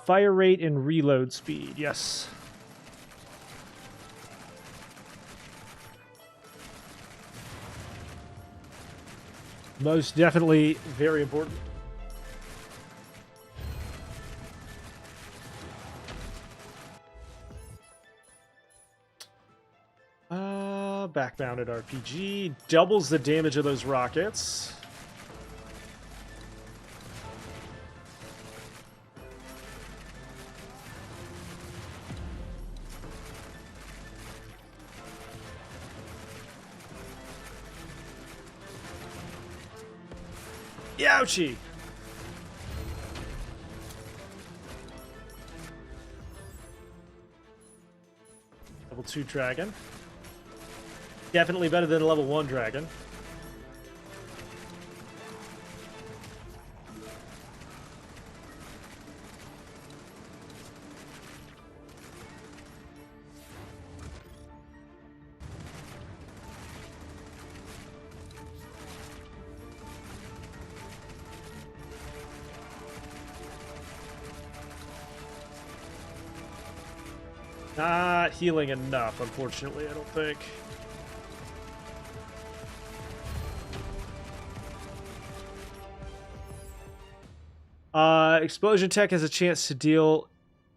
Fire rate and reload speed, yes. Most definitely very important. Back-mounted RPG. Doubles the damage of those rockets. Ouchie! Level 2 dragon. Definitely better than a level 1 dragon. Not healing enough, unfortunately, I don't think. Explosion tech has a chance to deal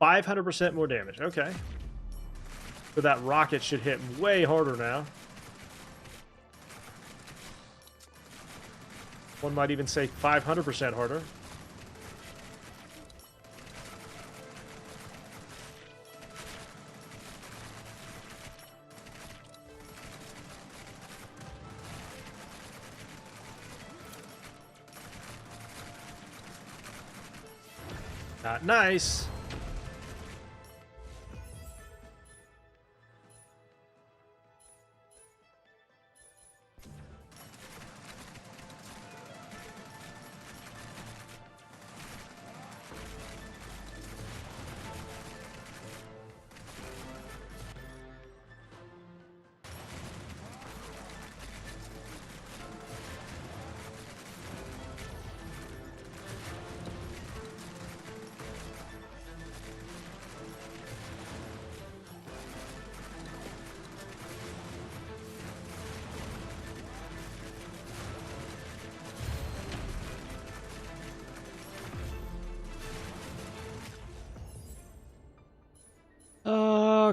500% more damage. Okay. So that rocket should hit way harder now. One might even say 500% harder. Not nice.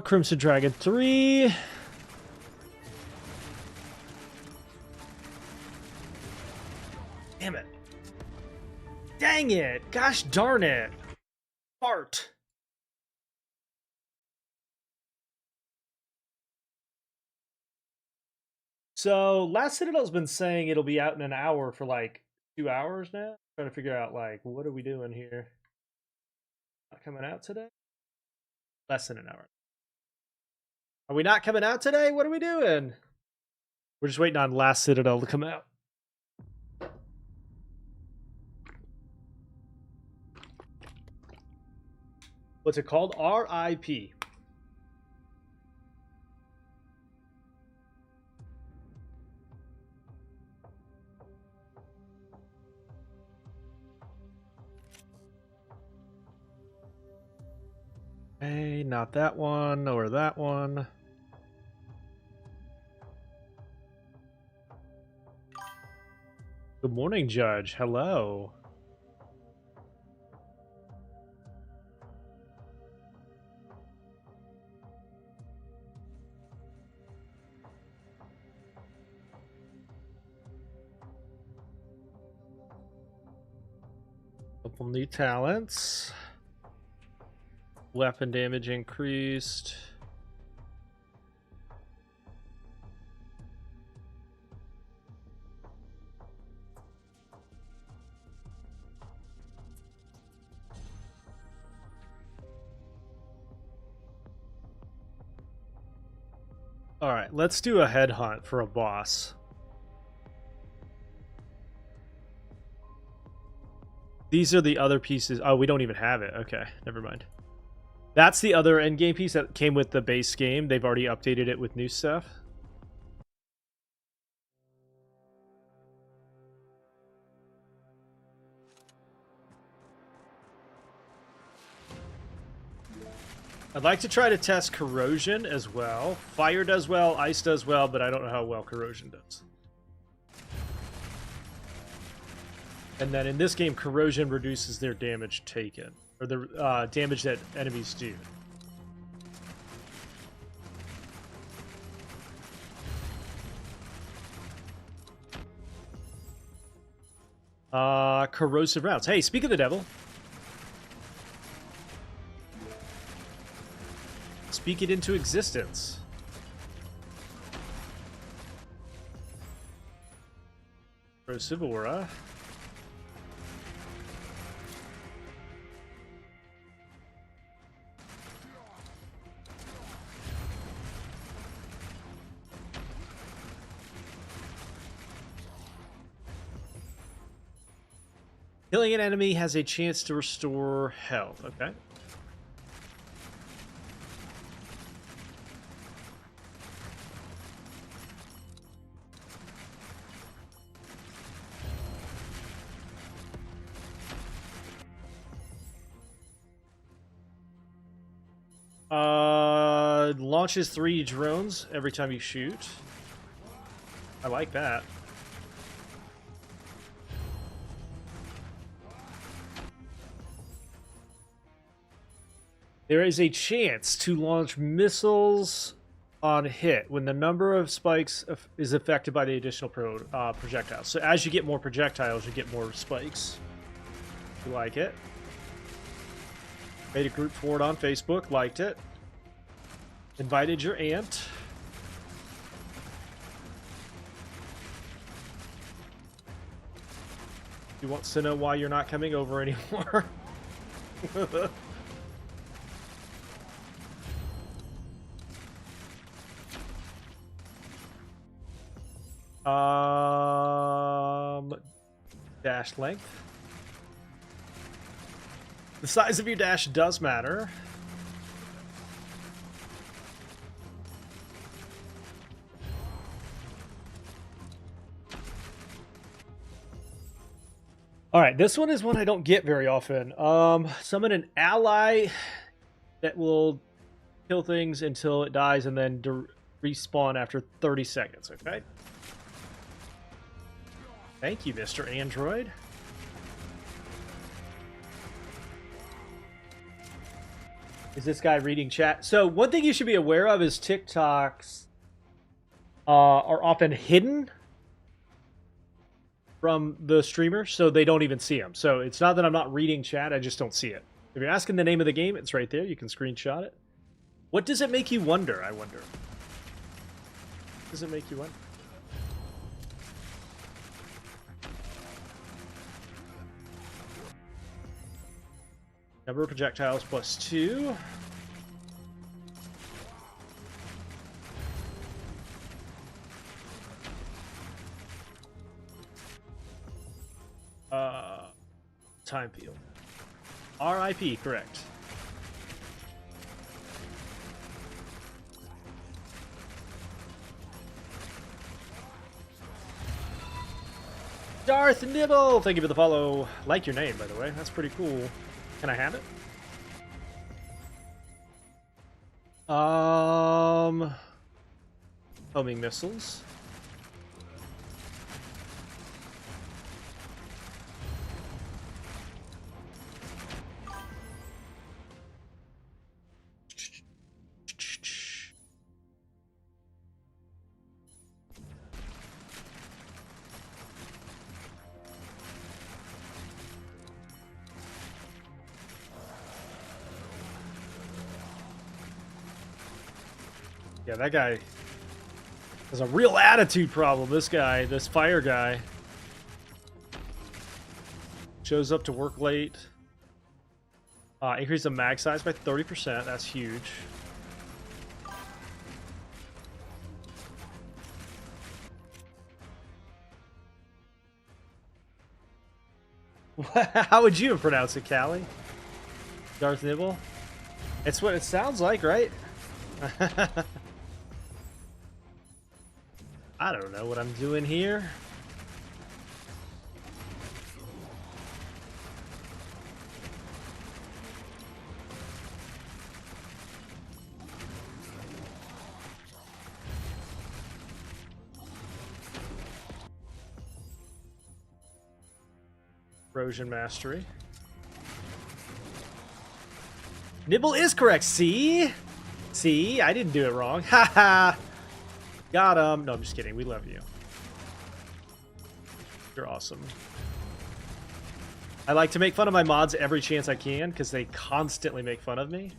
Crimson Dragon 3. Damn it. Dang it. Gosh darn it. Fart. So, Last Citadel's been saying it'll be out in an hour for like 2 hours now. Trying to figure out, like, what are we doing here? Not coming out today? Less than an hour. Are we not coming out today? What are we doing? We're just waiting on Last Citadel to come out. What's it called? R.I.P. Hey, not that one, or that one. Good morning, Judge. Hello. Couple new talents. Weapon damage increased. All right, let's do a headhunt for a boss. These are the other pieces. Oh, we don't even have it. Okay, never mind. That's the other endgame piece that came with the base game. They've already updated it with new stuff. I'd like to try to test corrosion as well. Fire does well, ice does well, but I don't know how well corrosion does. And then in this game, corrosion reduces their damage taken, or the damage that enemies do. Corrosive rounds. Hey, speak of the devil. Speak it into existence. Corrosive aura. Killing an enemy has a chance to restore health. Okay. Launches 3 drones every time you shoot. I like that. There is a chance to launch missiles on hit when the number of spikes is affected by the additional projectiles. So as you get more projectiles, you get more spikes. You like it? Made a group for it on Facebook. Liked it. Invited your aunt. She wants to know why you're not coming over anymore. Dash length. The size of your dash does matter. All right, this one is one I don't get very often. Summon an ally that will kill things until it dies and then respawn after 30 seconds, okay? Thank you, Mr. Android. Is this guy reading chat? So one thing you should be aware of is TikToks are often hidden from the streamer, so they don't even see them. So it's not that I'm not reading chat, I just don't see it. If you're asking the name of the game, it's right there. You can screenshot it. What does it make you wonder, I wonder? Does it make you wonder? Number of projectiles +2. time field. R.I.P. correct. Darth Nibble, thank you for the follow. Like your name, by the way. That's pretty cool. Can I have it? Homing missiles. Yeah, that guy has a real attitude problem. This guy, this fire guy. Shows up to work late. Increase the mag size by 30%. That's huge. How would you pronounce it, Callie? Darth Nibble? It's what it sounds like, right? I don't know what I'm doing here. Erosion Mastery. Nibble is correct. See? See? I didn't do it wrong. Haha. Got him. No, I'm just kidding. We love you. You're awesome. I like to make fun of my mods every chance I can because they constantly make fun of me.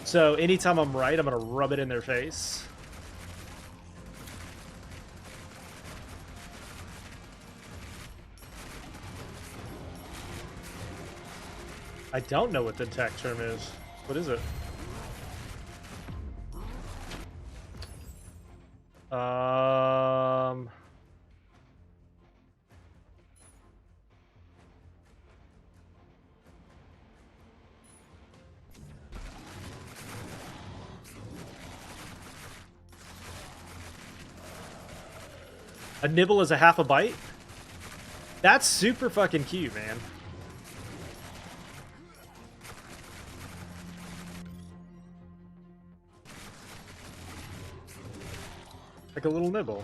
So anytime I'm right, I'm going to rub it in their face. I don't know what the tech term is. What is it? A nibble is a half a bite? That's super fucking cute, man. Like a little nibble.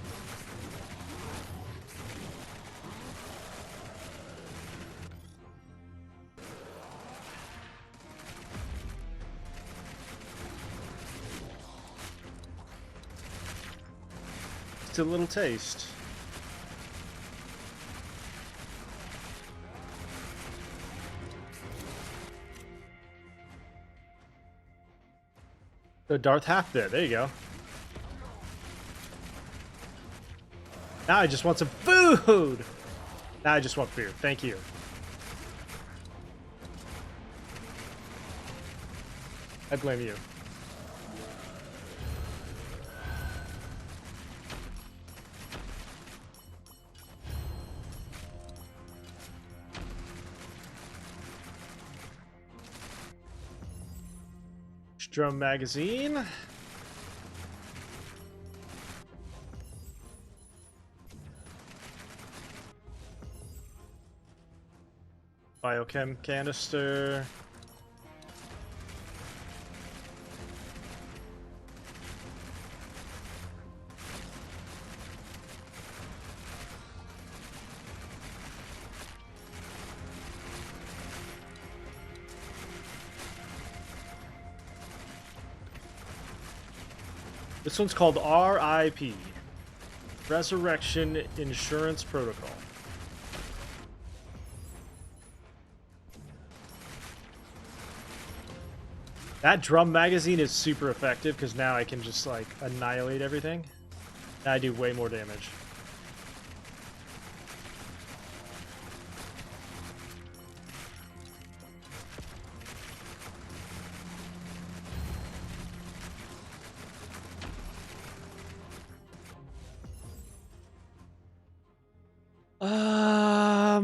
Just a little taste. The Darth half bit. There you go. Now I just want some food! Now I just want food. Thank you. I blame you. Drum magazine. Biochem canister. This one's called R.I.P. Resurrection Insurance Protocol. That drum magazine is super effective because now I can just like annihilate everything. Now I do way more damage.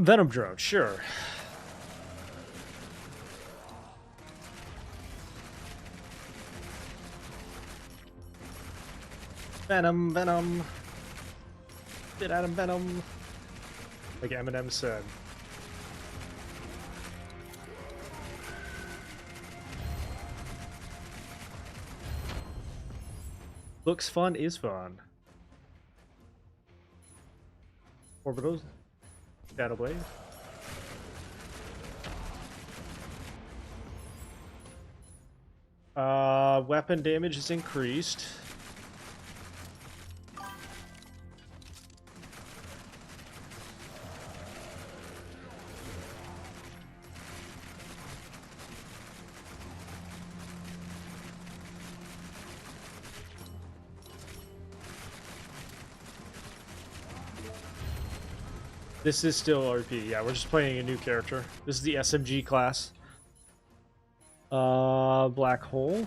Venom drone, sure. Venom, Venom. Get at him, Venom. Like Eminem said. Looks fun is fun. Orbitals. Shadow Blade. Weapon damage is increased. This is still R.I.P. Yeah, we're just playing a new character. This is the SMG class. Black hole.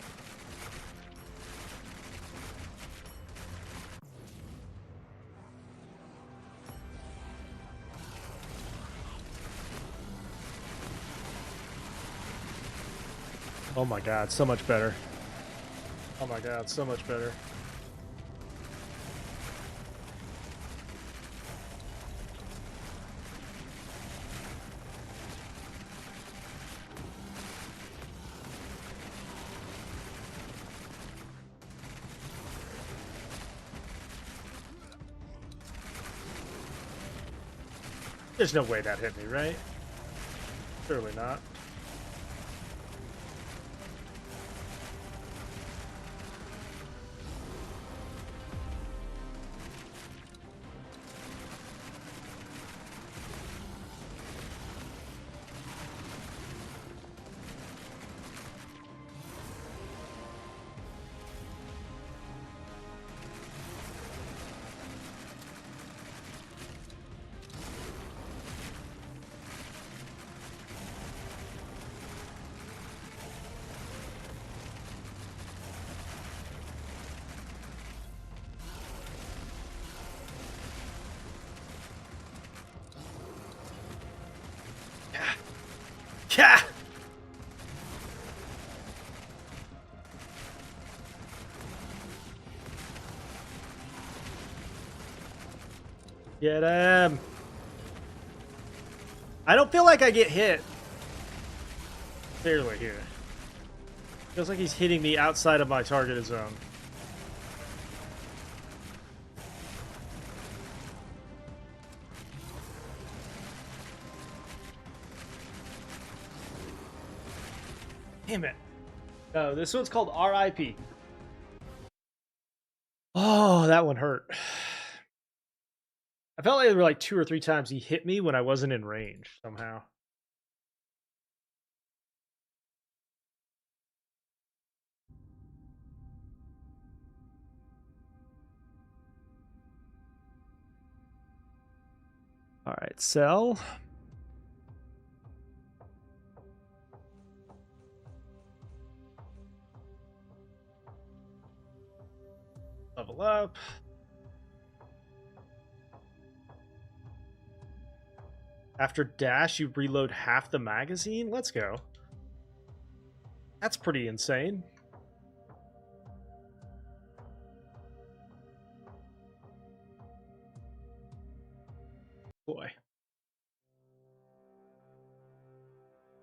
Oh my god, so much better. Oh my god, so much better. There's no way that hit me, right? Surely not. Yeah. Get him. I don't feel like I get hit fairly here. Feels like he's hitting me outside of my targeted zone. Damn it. No, this one's called R.I.P. Oh, that one hurt. I felt like there were like 2 or 3 times he hit me when I wasn't in range somehow. All right, sell. Level up. After dash, you reload half the magazine? Let's go. That's pretty insane. Boy.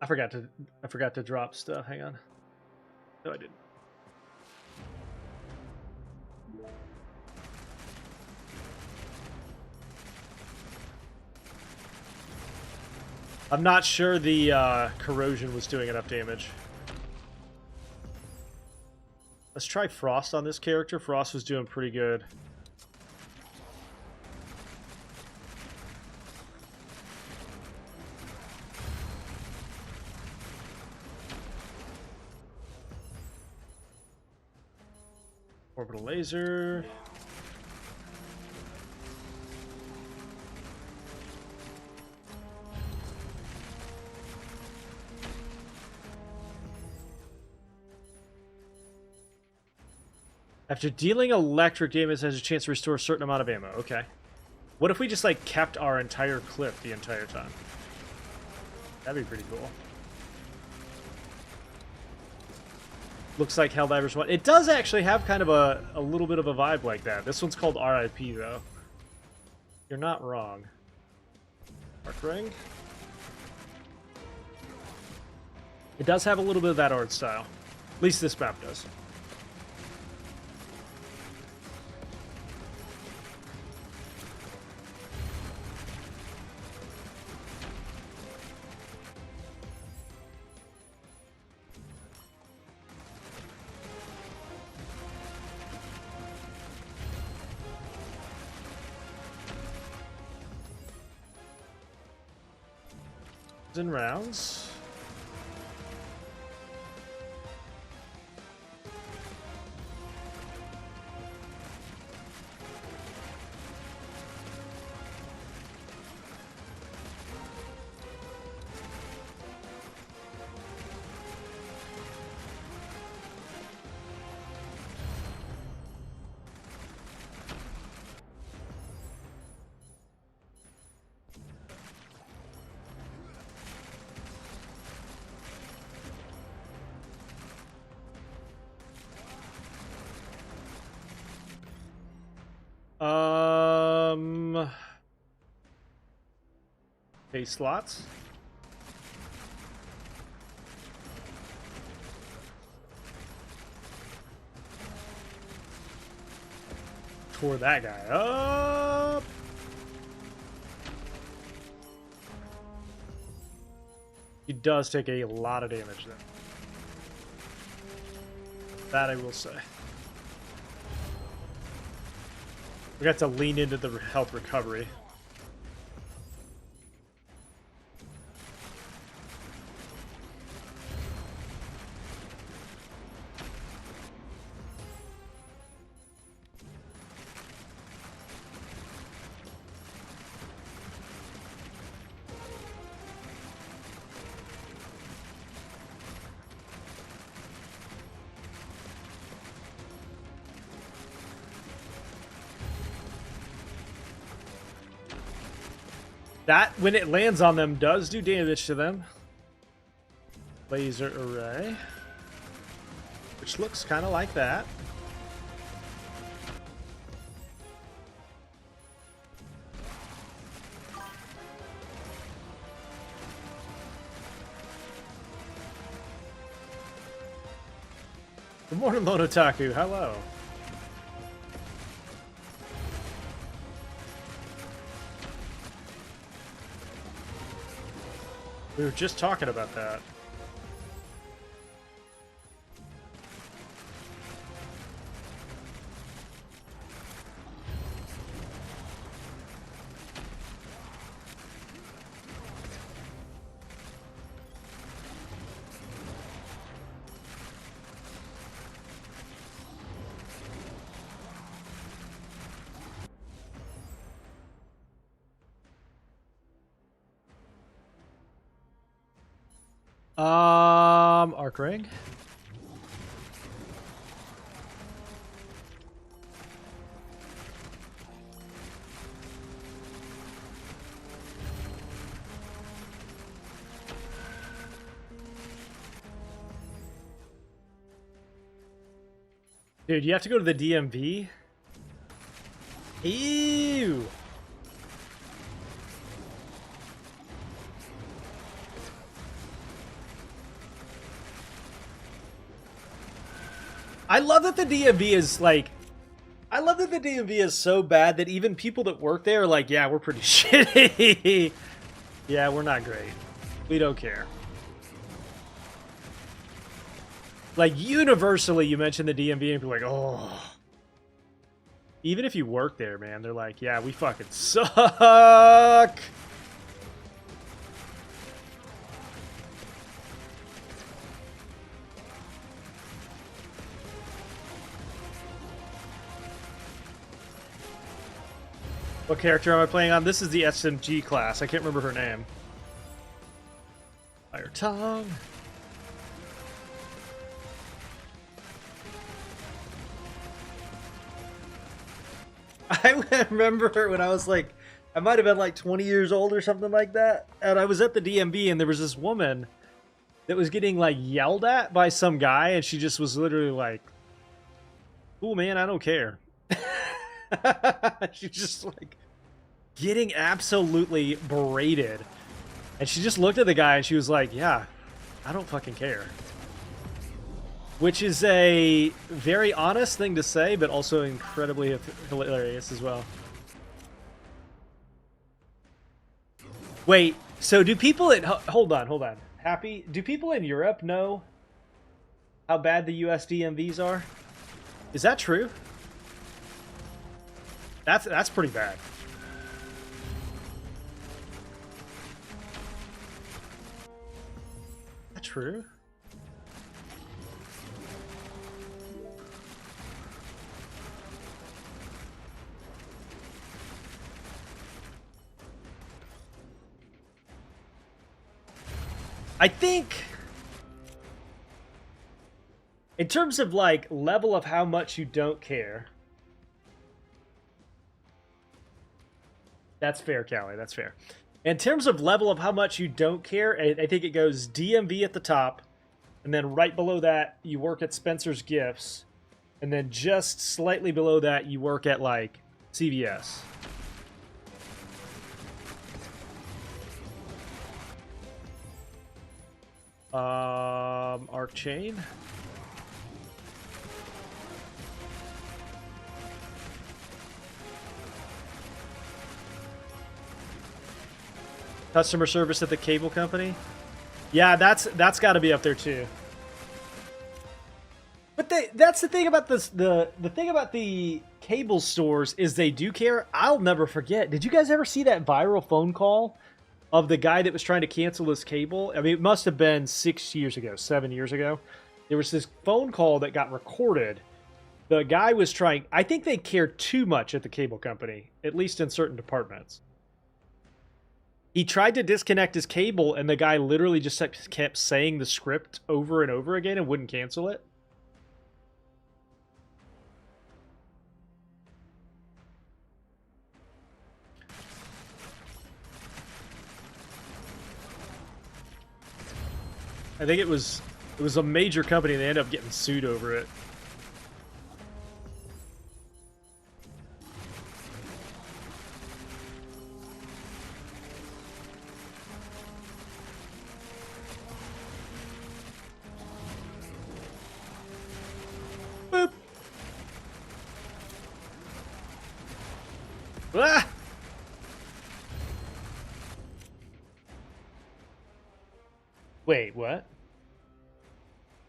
I forgot to drop stuff. Hang on. No, I didn't. I'm not sure the corrosion was doing enough damage. Let's try Frost on this character. Frost was doing pretty good. Orbital laser. After dealing electric damage, has a chance to restore a certain amount of ammo. Okay. What if we just, like, kept our entire clip the entire time? That'd be pretty cool. Looks like Helldivers 1. It does actually have kind of a little bit of a vibe like that. This one's called R.I.P. though. You're not wrong. Arc Ring. It does have a little bit of that art style. At least this map does. In rounds. Okay, slots. Tore that guy up. He does take a lot of damage then. That I will say. We got to lean into the health recovery. That, when it lands on them, does do damage to them. Laser array. Which looks kind of like that. Good morning, Monotaku. Hello. We were just talking about that. Arc Ring. Dude, you have to go to the DMV? Ew! I love that the DMV is like... I love that the DMV is so bad that even people that work there are like, yeah, we're pretty shitty. Yeah, we're not great. We don't care. Like, universally, you mention the DMV and people are like, oh. Even if you work there, man, they're like, yeah, we fucking suck. What character am I playing on? This is the SMG class. I can't remember her name. Fire tongue. I remember when I was like, I might have been like 20 years old or something like that. And I was at the DMV and there was this woman that was getting like yelled at by some guy, and she just was literally like, "Cool, man, I don't care." She's just like getting absolutely berated, and she just looked at the guy and she was like, "Yeah, I don't fucking care." Which is a very honest thing to say, but also incredibly hilarious as well. Wait, so do people in... Hold on. Happy? Do people in Europe know how bad the US DMVs are? Is that true? That's pretty bad. Is that true? I think in terms of like level of how much you don't care. That's fair, Callie. That's fair. In terms of level of how much you don't care, I think it goes DMV at the top, and then right below that you work at Spencer's Gifts, and then just slightly below that you work at like CVS. Arc Chain. Customer service at the cable company. Yeah, that's got to be up there too. But that's the thing about this. The thing about the cable stores is they do care. I'll never forget. Did you guys ever see that viral phone call of the guy that was trying to cancel his cable? I mean, it must have been 6 years ago, 7 years ago. There was this phone call that got recorded. The guy was trying... I think they care too much at the cable company, at least in certain departments. He tried to disconnect his cable, and the guy literally just kept saying the script over and over again and wouldn't cancel it. I think it was a major company, and they ended up getting sued over it. Boop. Ah! Wait, what?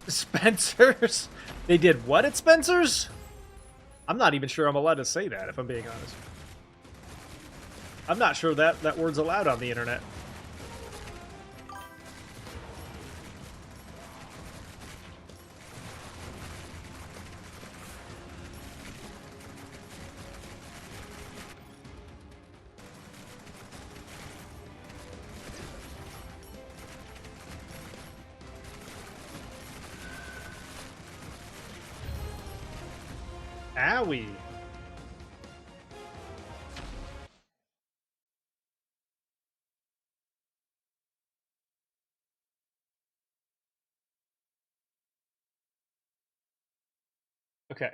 Spencer's? They did what at Spencer's? I'm not even sure I'm allowed to say that, if I'm being honest. I'm not sure that word's allowed on the internet. Owie. Okay.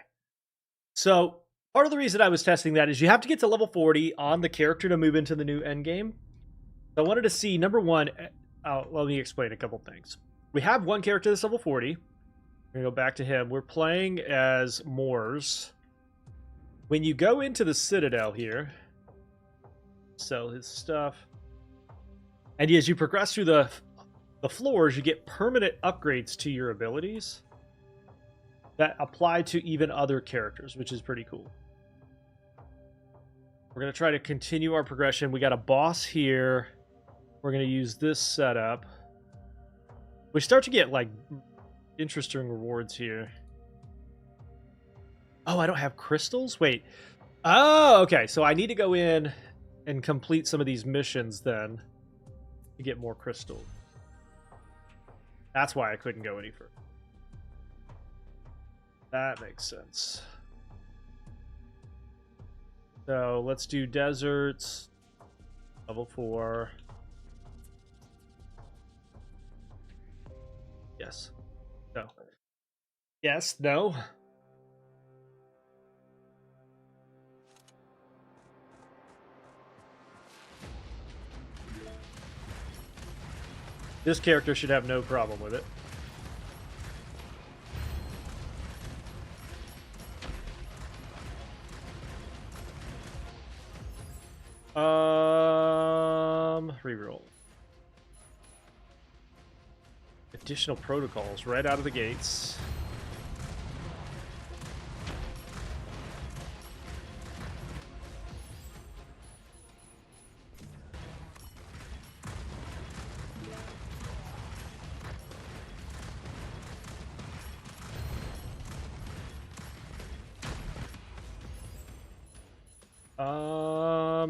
So, part of the reason I was testing that is you have to get to level 40 on the character to move into the new endgame. So I wanted to see, number one, let me explain a couple things. We have one character that's level 40. We're going to go back to him. We're playing as Moors. When you go into the Citadel here, sell his stuff. And as you progress through the floors, you get permanent upgrades to your abilities that apply to even other characters, which is pretty cool. We're going to try to continue our progression. We got a boss here. We're going to use this setup. We start to get, like, interesting rewards here. Oh, I don't have crystals? Wait. Oh, okay. So I need to go in and complete some of these missions then to get more crystal. That's why I couldn't go any further. That makes sense. So let's do deserts. Level 4. Yes. No. Yes. No. This character should have no problem with it. Reroll. Additional protocols right out of the gates.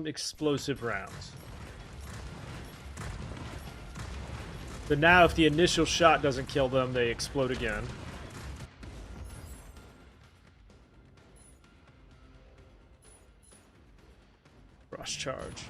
Explosive rounds. But now if the initial shot doesn't kill them, they explode again. Rush charge.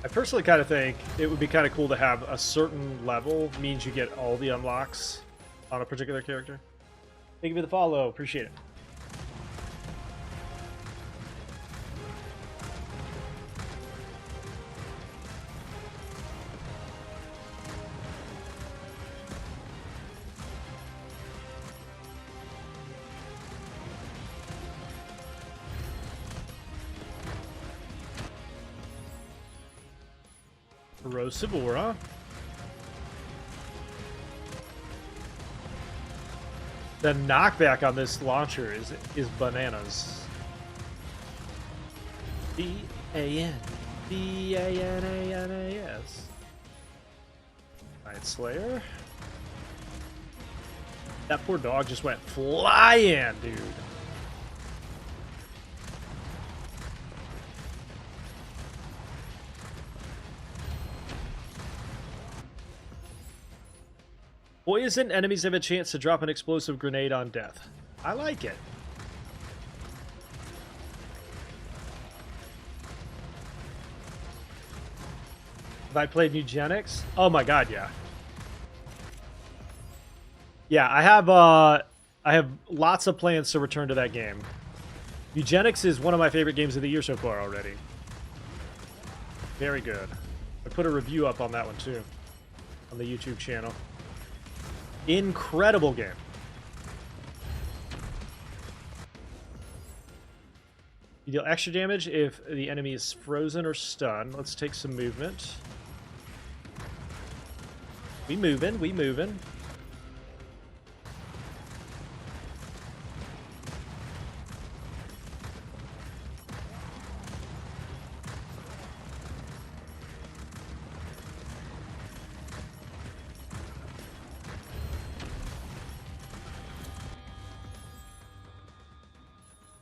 I personally kind of think it would be kind of cool to have a certain level means you get all the unlocks on a particular character. Thank you for the follow. Appreciate it. Corrosive aura. The knockback on this launcher is bananas. B-A-N-B-A-N-A-N-A-S. Night Slayer. That poor dog just went flying, dude. Poison enemies have a chance to drop an explosive grenade on death. I like it. Have I played Eugenics? Oh my god, yeah. Yeah, I have lots of plans to return to that game. Eugenics is one of my favorite games of the year so far already. Very good. I put a review up on that one too, on the YouTube channel. Incredible game. You deal extra damage if the enemy is frozen or stunned. Let's take some movement. We moving, we moving.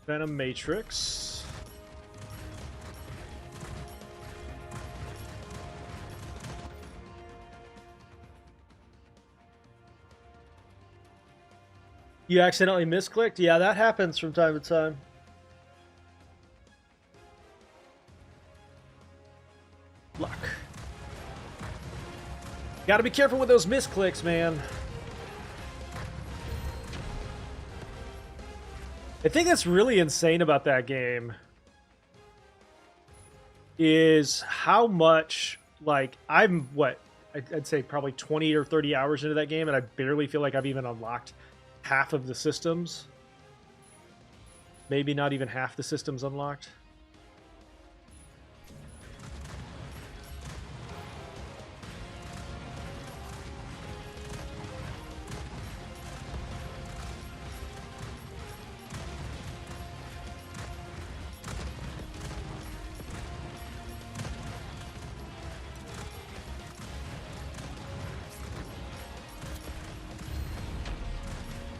Venom Matrix. You accidentally misclicked? Yeah, that happens from time to time. Luck. Gotta be careful with those misclicks, man. I think that's really insane about that game is how much, like, I'm, what, I'd say probably 20 or 30 hours into that game, and I barely feel like I've even unlocked half of the systems. Maybe not even half the systems unlocked.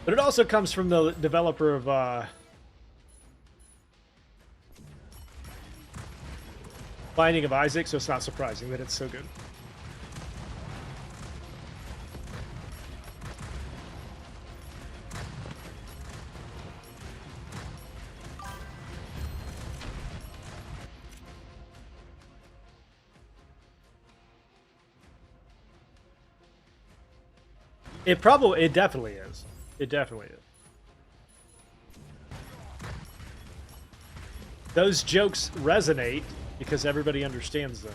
But it also comes from the developer of Binding of Isaac, so it's not surprising that it's so good. It definitely is. It definitely is. Those jokes resonate because everybody understands them.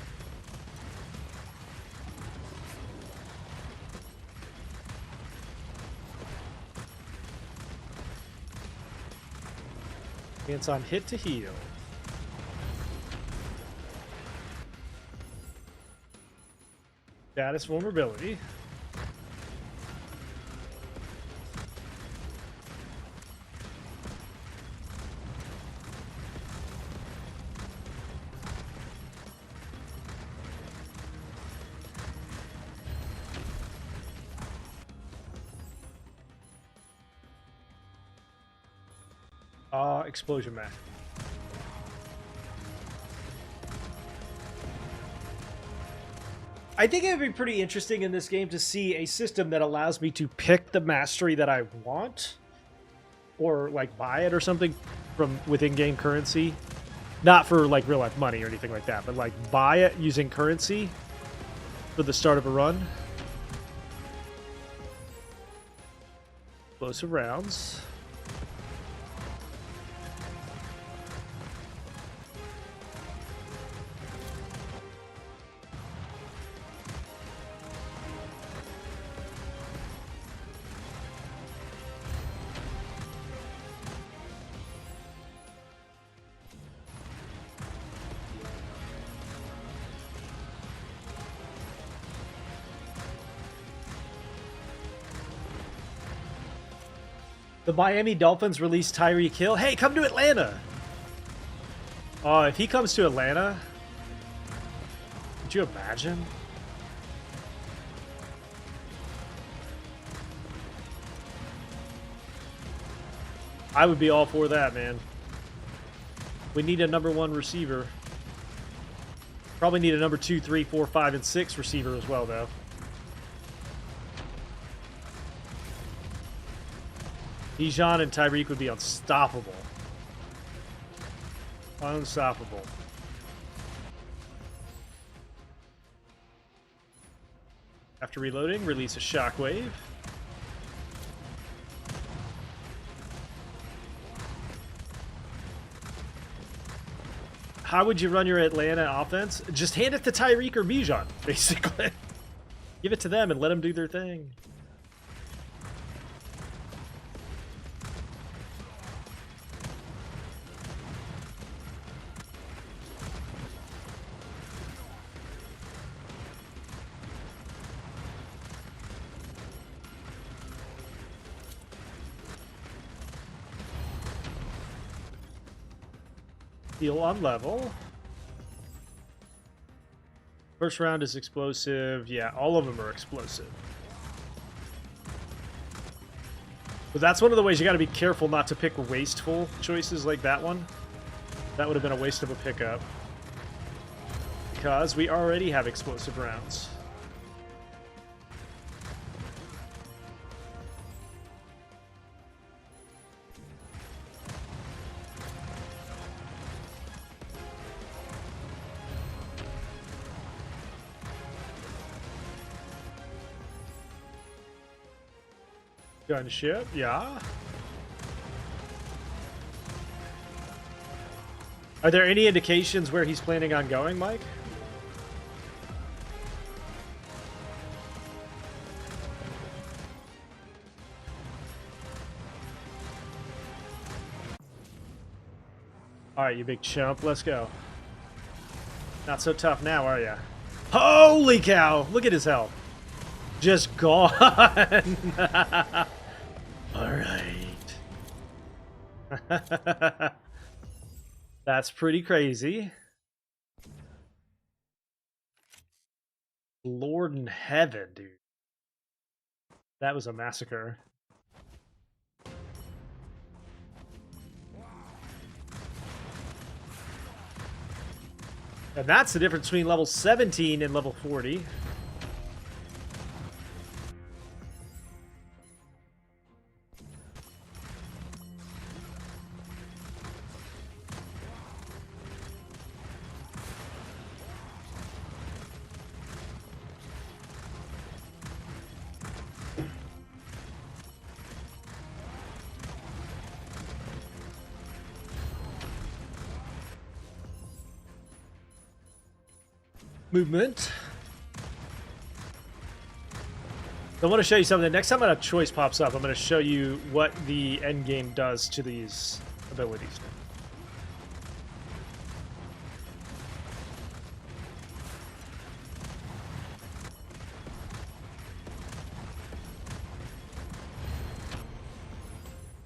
It's on hit to heal. Status vulnerability. Explosion mask. I think it would be pretty interesting in this game to see a system that allows me to pick the mastery that I want, or like buy it or something from within game currency. Not for like real life money or anything like that, but like buy it using currency for the start of a run. Explosive rounds. The Miami Dolphins released Tyreek Hill. Hey, come to Atlanta! Oh, if he comes to Atlanta, could you imagine? I would be all for that, man. We need a #1 receiver. Probably need a number 2, 3, 4, 5, and 6 receiver as well, though. Bijan and Tyreek would be unstoppable. Unstoppable. After reloading, release a shockwave. How would you run your Atlanta offense? Just hand it to Tyreek or Bijan, basically. Give it to them and let them do their thing. Heal on level. First round is explosive. Yeah, all of them are explosive. But that's one of the ways you got to be careful not to pick wasteful choices like that one. That would have been a waste of a pickup. Because we already have explosive rounds. Gunship, yeah. Are there any indications where he's planning on going, Mike? All right, you big chump. Let's go. Not so tough now, are ya? Holy cow! Look at his health. Just gone. All right. That's pretty crazy. Lord in heaven, dude. That was a massacre. And that's the difference between level 17 and level 40. Movement. I want to show you something. Next time a choice pops up, I'm going to show you what the endgame does to these abilities.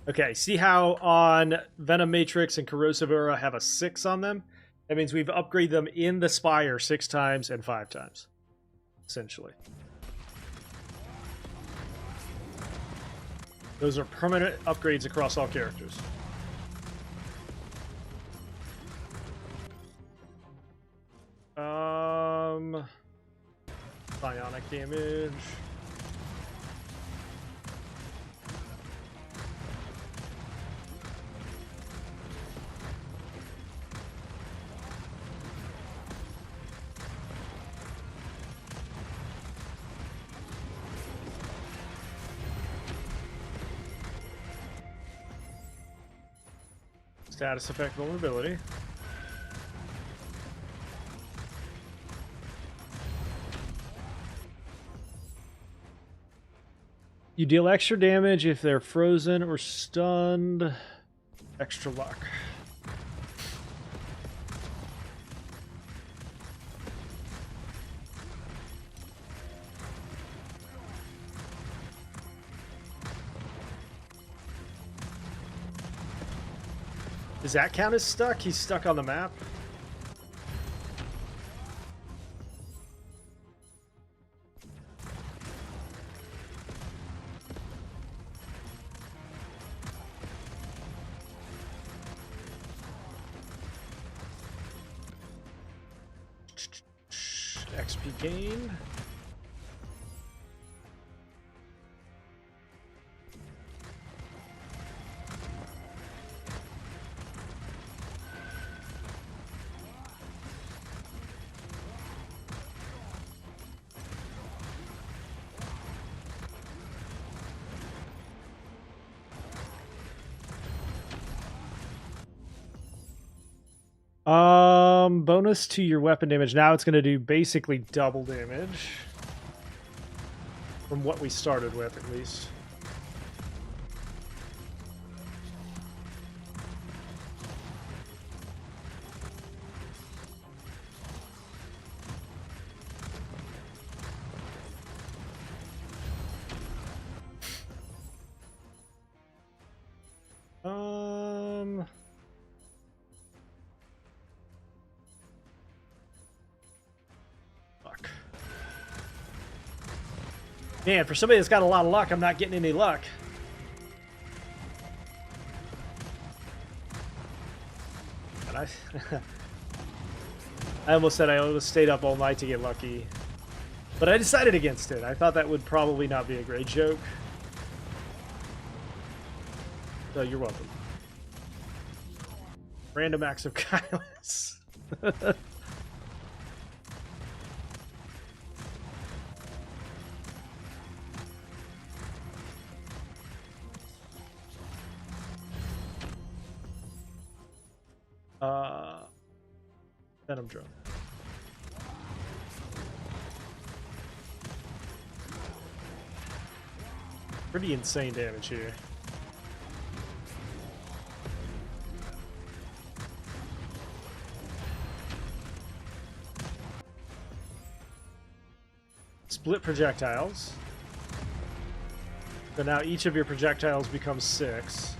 Okay, see how on Venom Matrix and Corrosive Aura have a 6 on them? That means we've upgraded them in the Spire 6 times and 5 times, essentially. Those are permanent upgrades across all characters. Bionic damage. Status effect vulnerability. You deal extra damage if they're frozen or stunned. Extra luck. Does that count as stuck? He's stuck on the map. XP gain. Bonus to your weapon damage. Now it's going to do basically double damage. From what we started with, at least. Man, for somebody that's got a lot of luck, I'm not getting any luck. And I almost said I almost stayed up all night to get lucky. But I decided against it. I thought that would probably not be a great joke. So you're welcome. Random acts of kindness. Venom drone. Pretty insane damage here. Split projectiles. So now each of your projectiles becomes 6.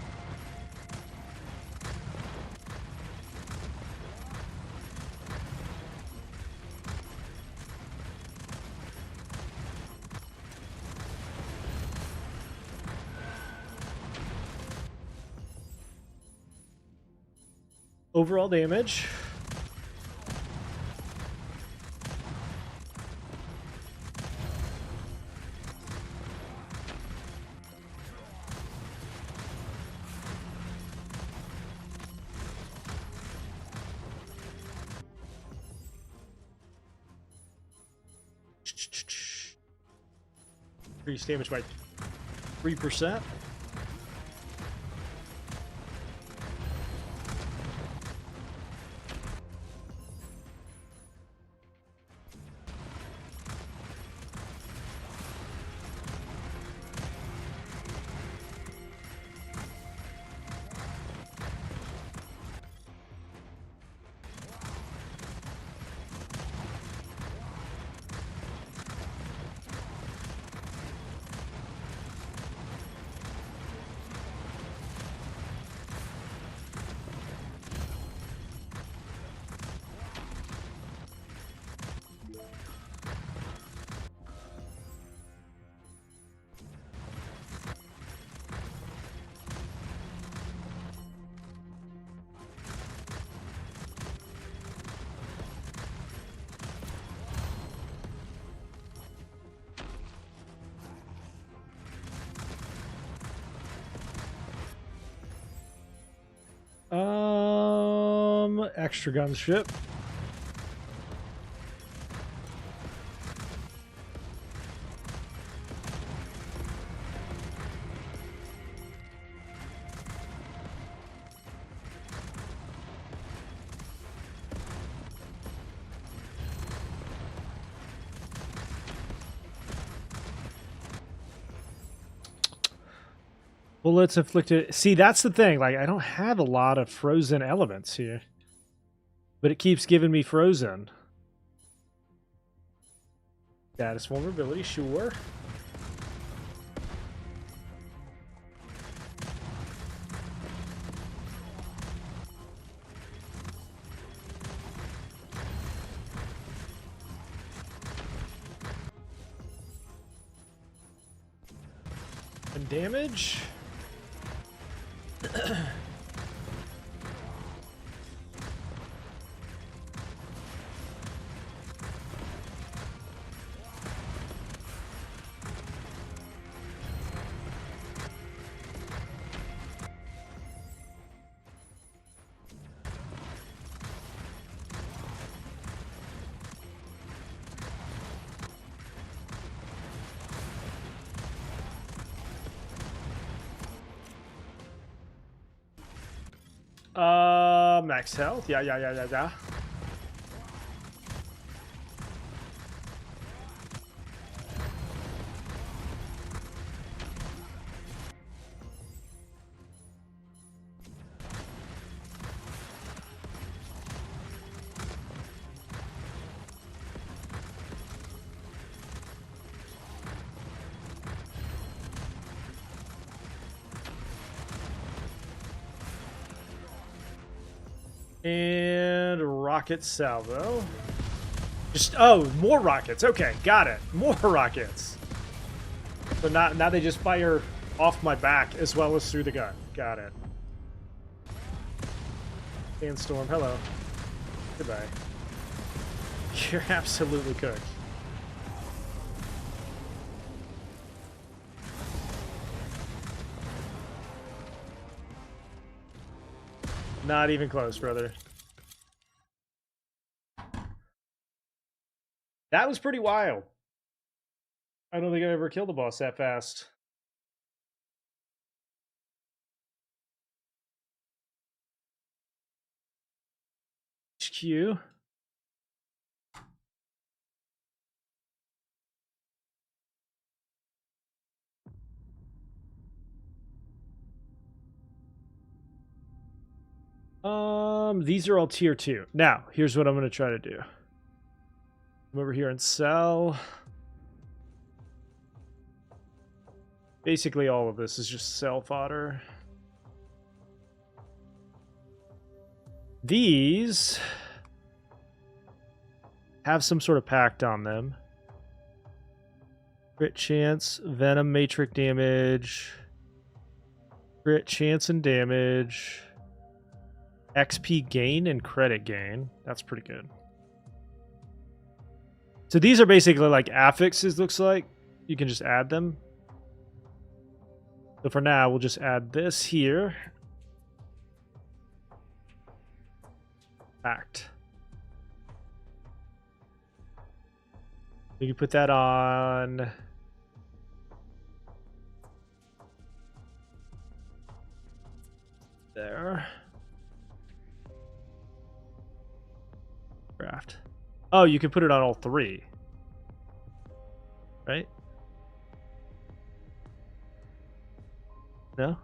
Overall damage. Increase damage by 3%. Extra gunship. Bullets inflicted. See, that's the thing. Like, I don't have a lot of frozen elements here, but it keeps giving me frozen. Status vulnerability, sure. And damage. Max health. Yeah. And rocket salvo. More rockets. Okay, got it. More rockets. So now they just fire off my back as well as through the gun. Got it. Sandstorm, hello. Goodbye. You're absolutely cooked. Not even close, brother. That was pretty wild. I don't think I ever killed a boss that fast. HQ. These are all tier 2. Now, here's what I'm going to try to do. Come over here and sell. Basically, all of this is just sell fodder. These have some sort of pact on them. Crit chance, venom matrix damage, crit chance and damage, XP gain and credit gain. That's pretty good. So these are basically like affixes, looks like. You can just add them. So for now, we'll just add this here. Pact. You can put that on there. Craft. Oh, you can put it on all three. Right? No?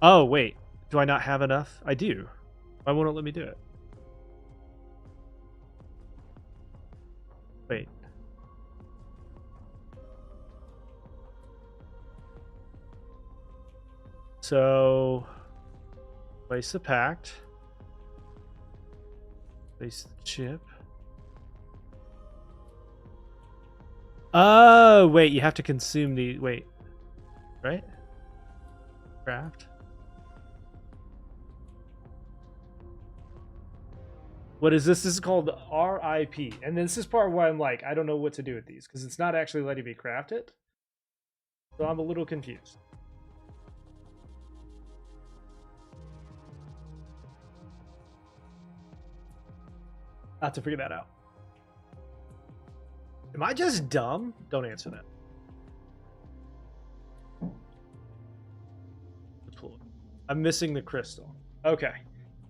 Oh, wait. Do I not have enough? I do. Why won't it let me do it? Wait. So, place the pact. Place the chip. Oh, wait. You have to consume the... Wait. Right? Craft. What is this? This is called R.I.P. And this is part where I'm like, I don't know what to do with these because it's not actually letting me craft it. So I'm a little confused. I have to figure that out. Am I just dumb? Don't answer that. I'm missing the crystal. Okay.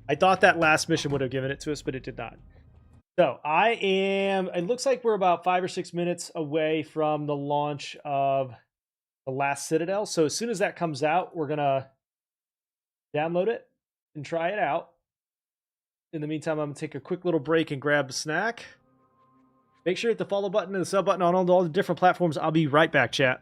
I thought that last mission would have given it to us, but it did not. So I am... It looks like we're about 5 or 6 minutes away from the launch of the last Citadel. So as soon as that comes out, we're going to download it and try it out. In the meantime, I'm going to take a quick little break and grab a snack. Make sure you hit the follow button and the sub button on all the different platforms. I'll be right back, chat.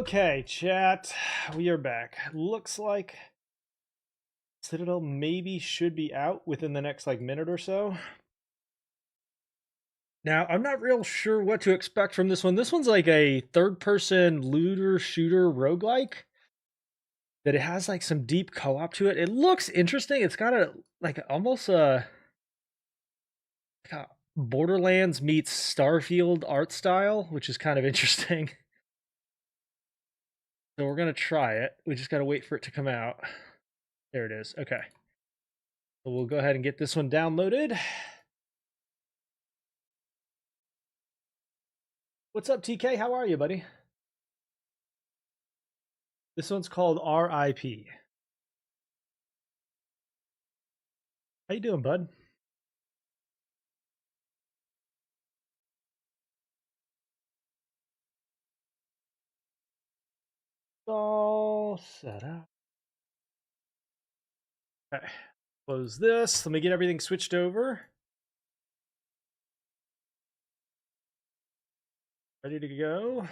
Okay, chat, we are back. Looks like Citadel maybe should be out within the next like minute or so. Now, I'm not real sure what to expect from this one. This one's like a third-person looter shooter roguelike that it has like some deep co-op to it. It looks interesting. It's got a like almost a Borderlands meets Starfield art style, which is kind of interesting. So we're gonna try it. We just gotta wait for it to come out. There it is. Okay. So we'll go ahead and get this one downloaded. What's up, TK? How are you, buddy? This one's called R.I.P. How you doing, bud? All set up. Okay. Close this. Let me get everything switched over. Ready to go.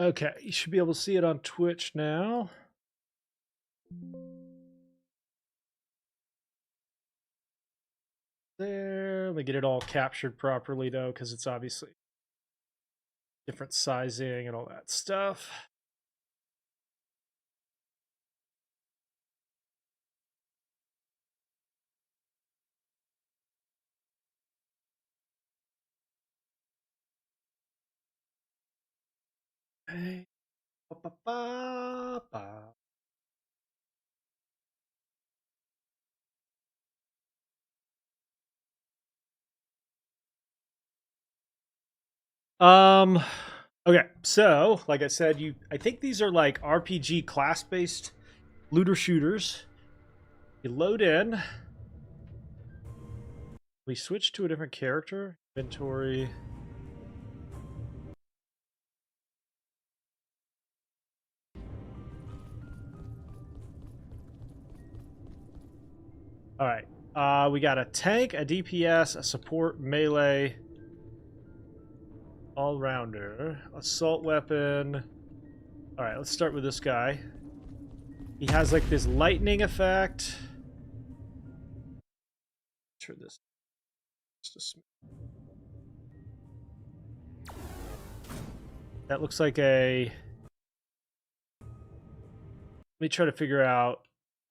Okay, you should be able to see it on Twitch now. There. Let me get it all captured properly, though, because it's obviously different sizing and all that stuff. Okay. Ba-ba-ba-ba. Um, okay, so like I said, I think these are like RPG class-based looter shooters. You load in. We switch to a different character. Inventory. All right. We got a tank, a DPS, a support, melee, all-rounder, assault weapon. All right, let's start with this guy. He has like this lightning effect. Turn this just a that looks like a. Let me try to figure out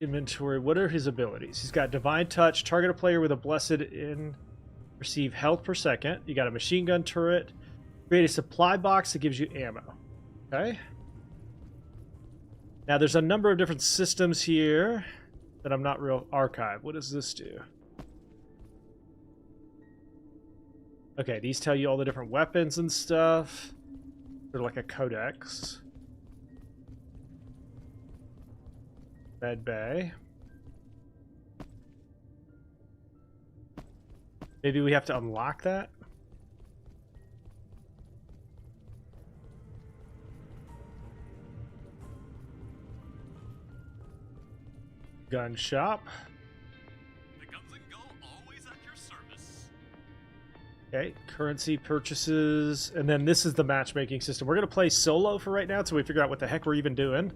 inventory. What are his abilities? He's got divine touch. Target a player with a blessed in. Receive health per second. You got a machine gun turret. Create a supply box that gives you ammo. Okay. Now there's a number of different systems here that I'm not real. Archive. What does this do? Okay, these tell you all the different weapons and stuff. They're like a codex. Med bay. Maybe we have to unlock that? Gun shop. The guns and go always at your service. Okay, currency purchases, and then this is the matchmaking system. We're gonna play solo for right now until we figure out what the heck we're even doing.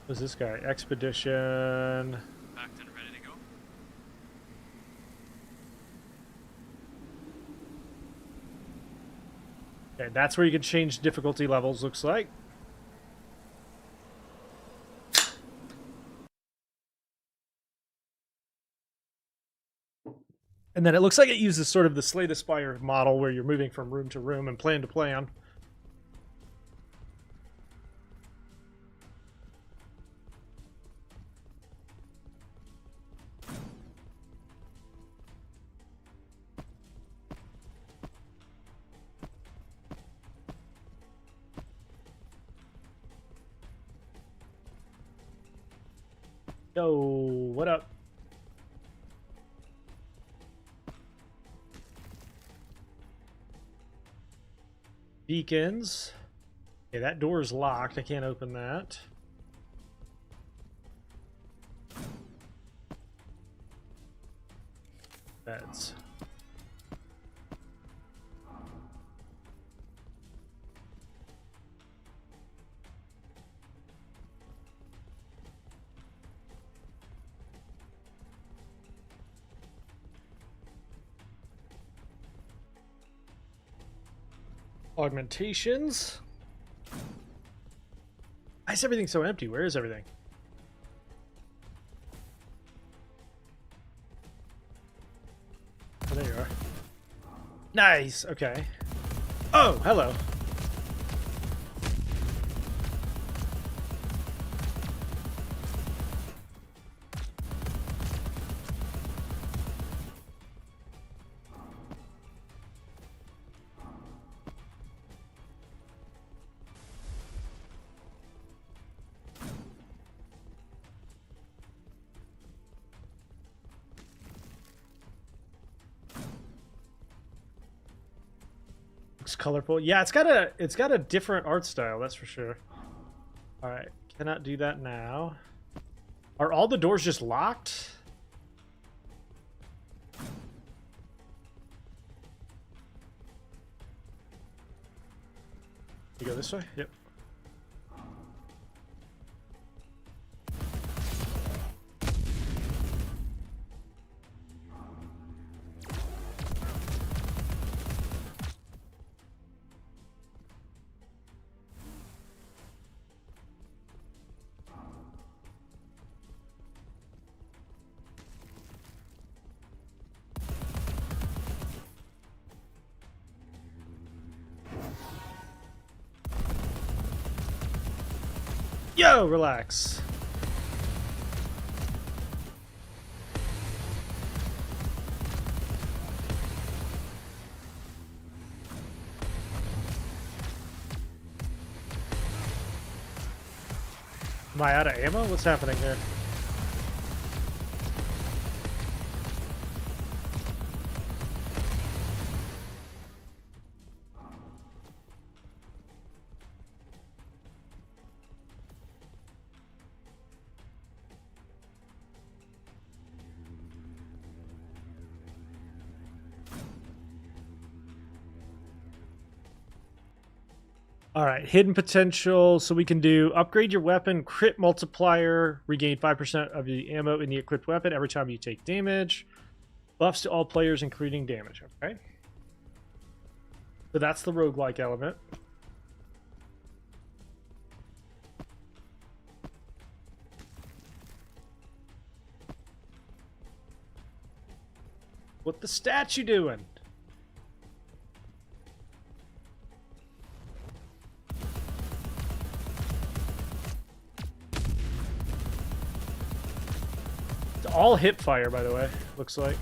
Who's this guy? Expedition. Packed and ready to go. Okay, that's where you can change difficulty levels, looks like. And then it looks like it uses sort of the Slay the Spire model where you're moving from room to room and plan to plan. Yo, what up? Beacons. Okay, that door is locked. I can't open that. Beds. Augmentations. Why is everything so empty? Where is everything? Oh, there you are. Nice. Okay. Oh, hello. Looks colorful. Yeah, it's got a different art style, that's for sure. All right, cannot do that now. Are all the doors just locked? You go this way? Yep. Yo, relax. Am I out of ammo? What's happening here? All right, hidden potential. So we can do upgrade your weapon, crit multiplier, regain 5% of the ammo in the equipped weapon every time you take damage. Buffs to all players, including damage. Okay. So that's the roguelike element. What the statue doing? It's all hip fire, by the way, looks like.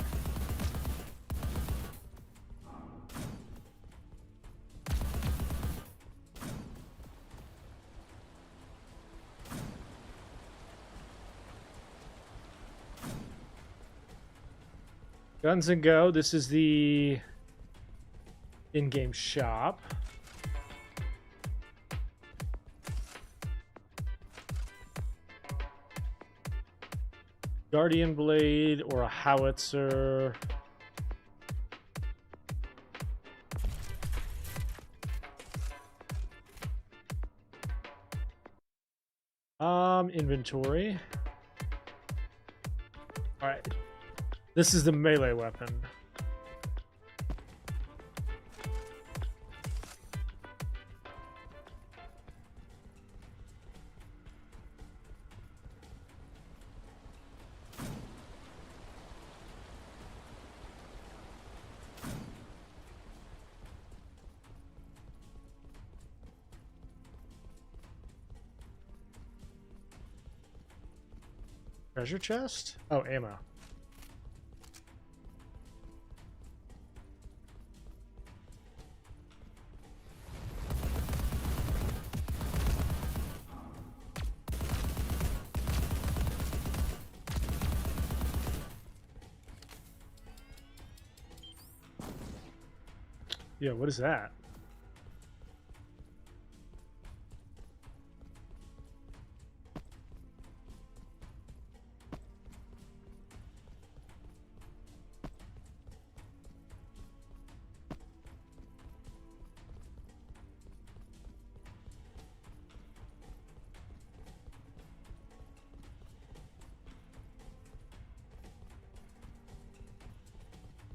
Guns and Go. This is the in-game shop. Guardian Blade or a howitzer. Inventory. All right. This is the melee weapon. Treasure chest? Oh, ammo. Yeah, what is that?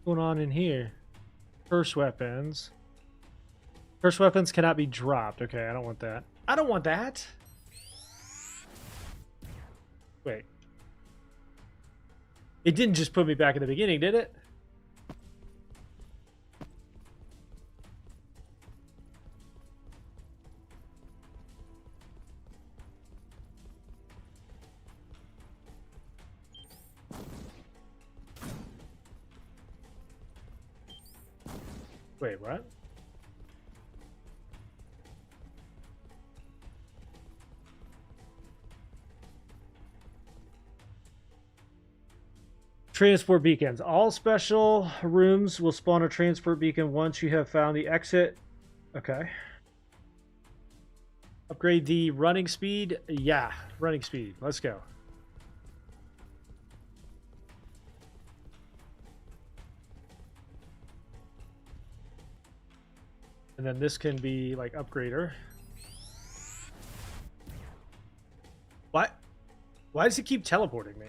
What's going on in here? Curse weapons. Curse weapons cannot be dropped. Okay, I don't want that. I don't want that. Wait. It didn't just put me back in the beginning, did it? Wait, what? Transport beacons. All special rooms will spawn a transport beacon once you have found the exit. Okay. Upgrade the running speed. Yeah, running speed. Let's go. And then this can be like upgrader. What? Why does it keep teleporting me?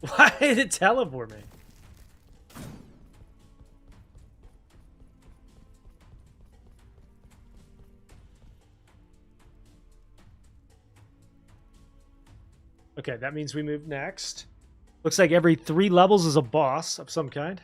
Why did it teleport me? Okay, that means we move next. Looks like every 3 levels is a boss of some kind.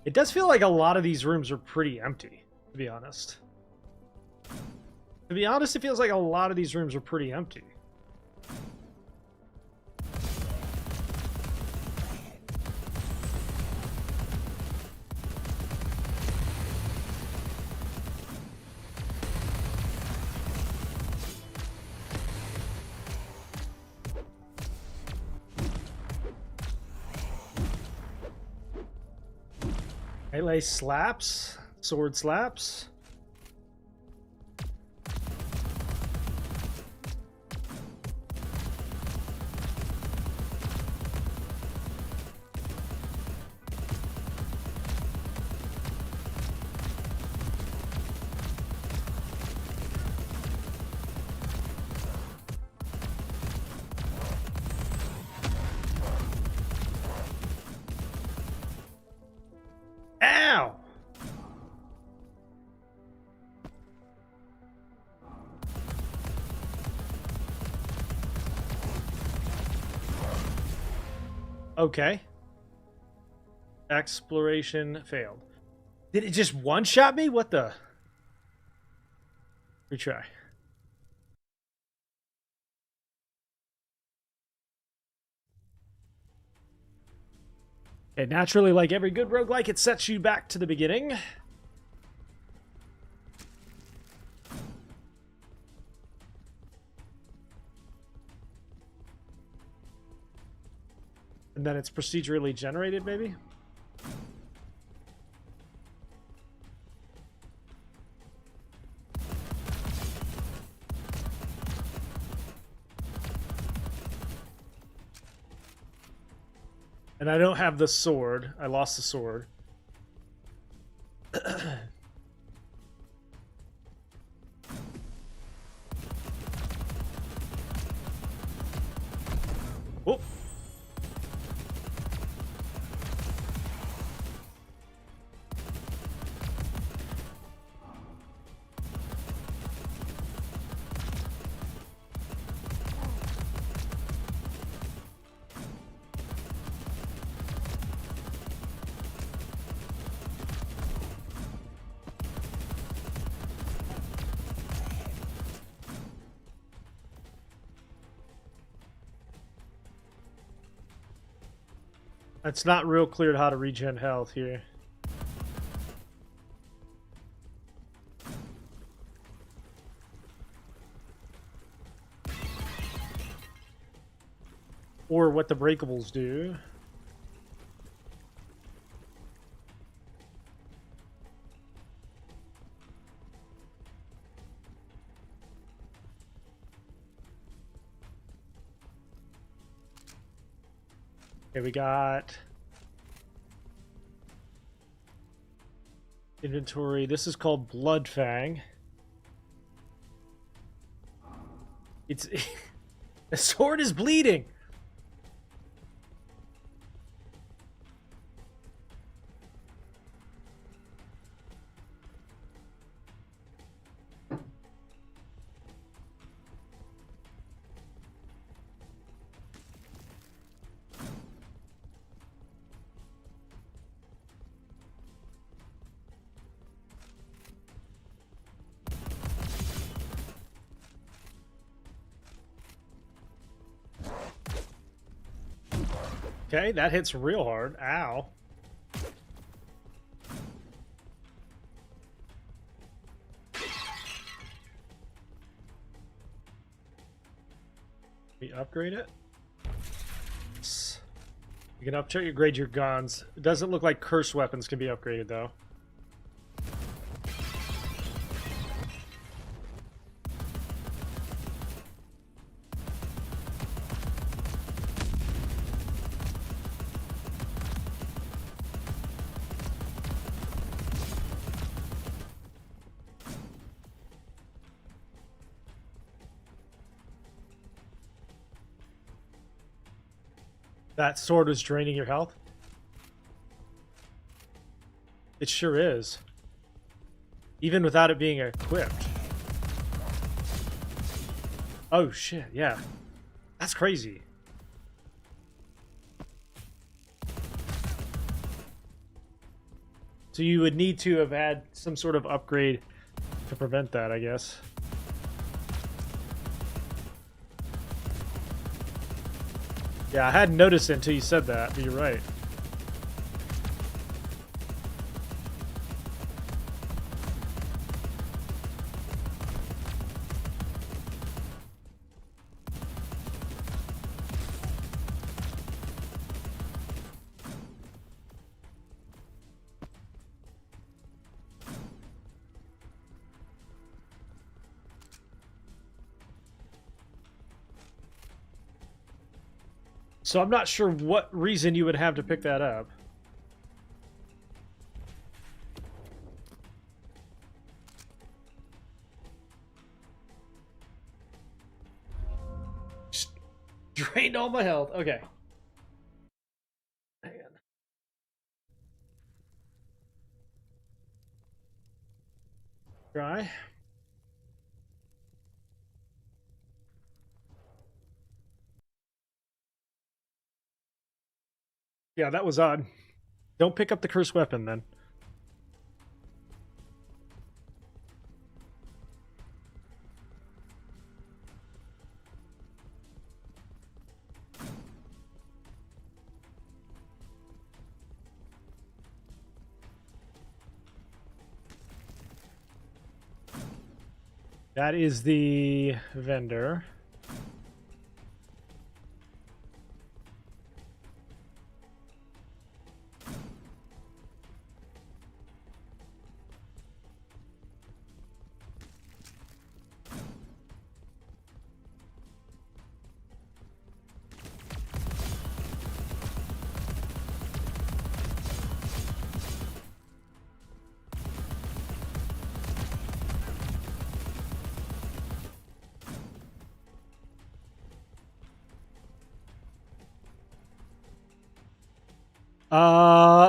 It does feel like a lot of these rooms are pretty empty, to be honest. To be honest, it feels like a lot of these rooms are pretty empty. Melee slaps, sword slaps. Ow! Okay. Exploration failed. Did it just one-shot me? What the? Retry. And naturally, like every good roguelike, it sets you back to the beginning. And then it's procedurally generated, maybe? And I don't have the sword. I lost the sword. Oh. It's not real clear how to regen health here. Or what the breakables do. Okay, we got inventory. This is called Blood Fang. It's the sword is bleeding. Okay, that hits real hard. Ow. We upgrade it. You can upgrade your guns. It doesn't look like cursed weapons can be upgraded though. That sword is draining your health? It sure is. Even without it being equipped. Oh shit, yeah. That's crazy. So you would need to have had some sort of upgrade to prevent that, I guess. Yeah, I hadn't noticed it until you said that, but you're right. So I'm not sure what reason you would have to pick that up. Just drained all my health. Okay. Hang on. Try. Yeah, that was odd. Don't pick up the cursed weapon then. That is the vendor.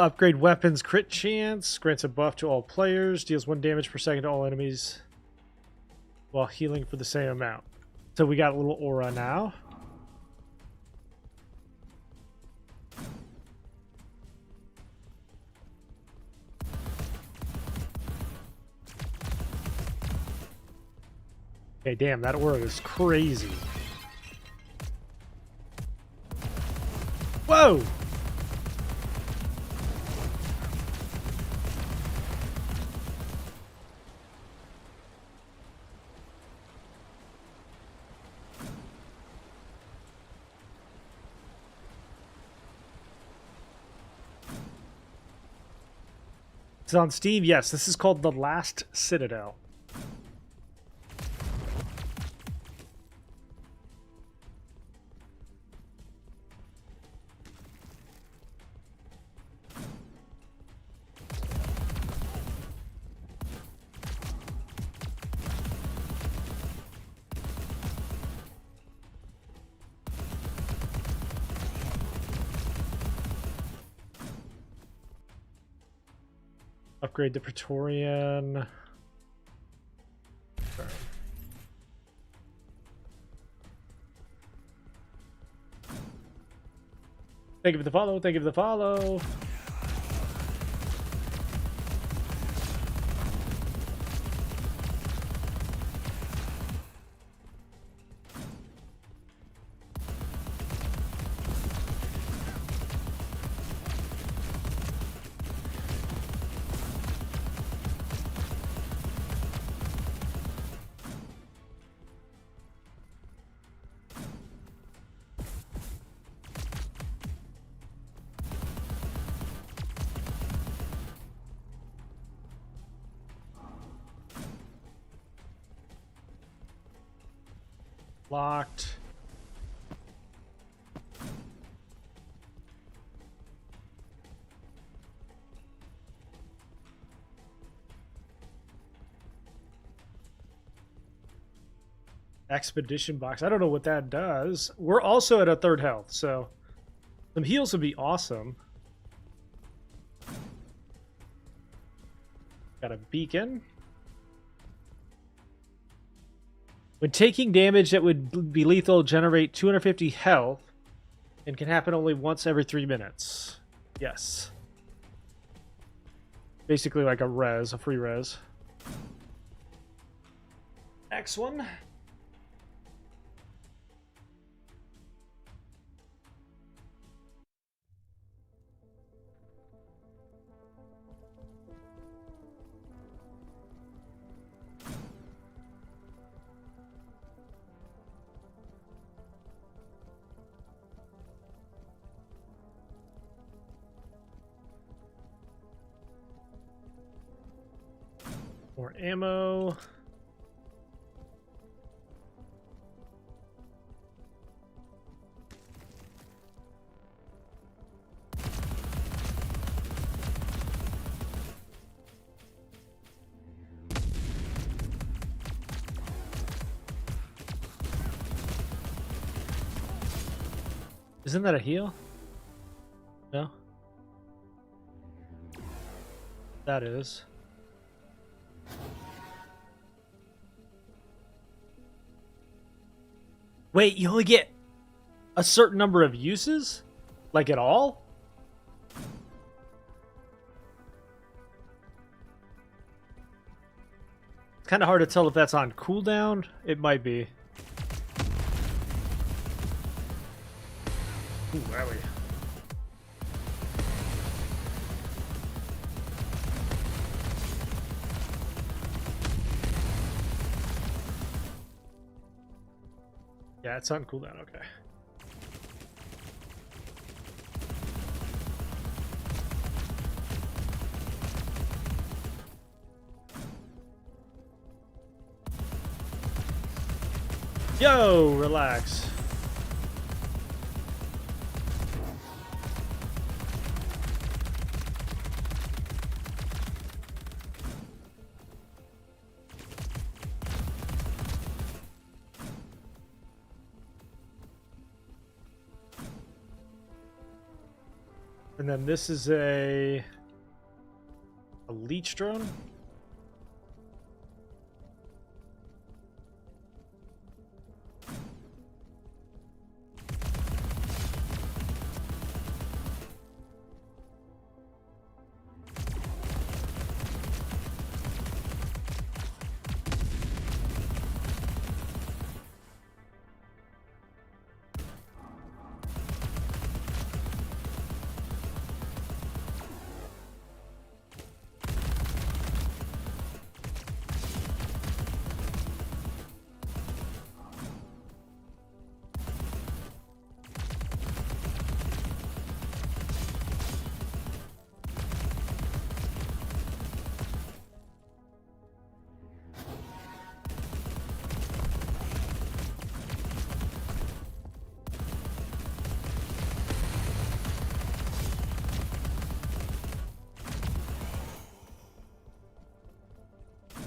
Upgrade weapons crit chance, grants a buff to all players, deals 1 damage per second to all enemies while healing for the same amount. So we got a little aura now. Okay, damn, that aura is crazy. Whoa! It's on Steam. Yes, this is called The Last Citadel. Upgrade the Praetorian. Sorry. Thank you for the follow. Thank you for the follow. Locked. Expedition box. I don't know what that does. We're also at a third health, so some heals would be awesome. Got a beacon. When taking damage that would be lethal, generate 250 health and can happen only once every 3 minutes. Yes. Basically like a res, a free res. Next one. More ammo. Isn't that a heal? No? That is. Wait, you only get a certain number of uses? Like at all? It's kind of hard to tell if that's on cooldown. It might be. Ooh, wowie. Yeah, it's on cooldown, okay. Yo, relax. And then this is a leech drone.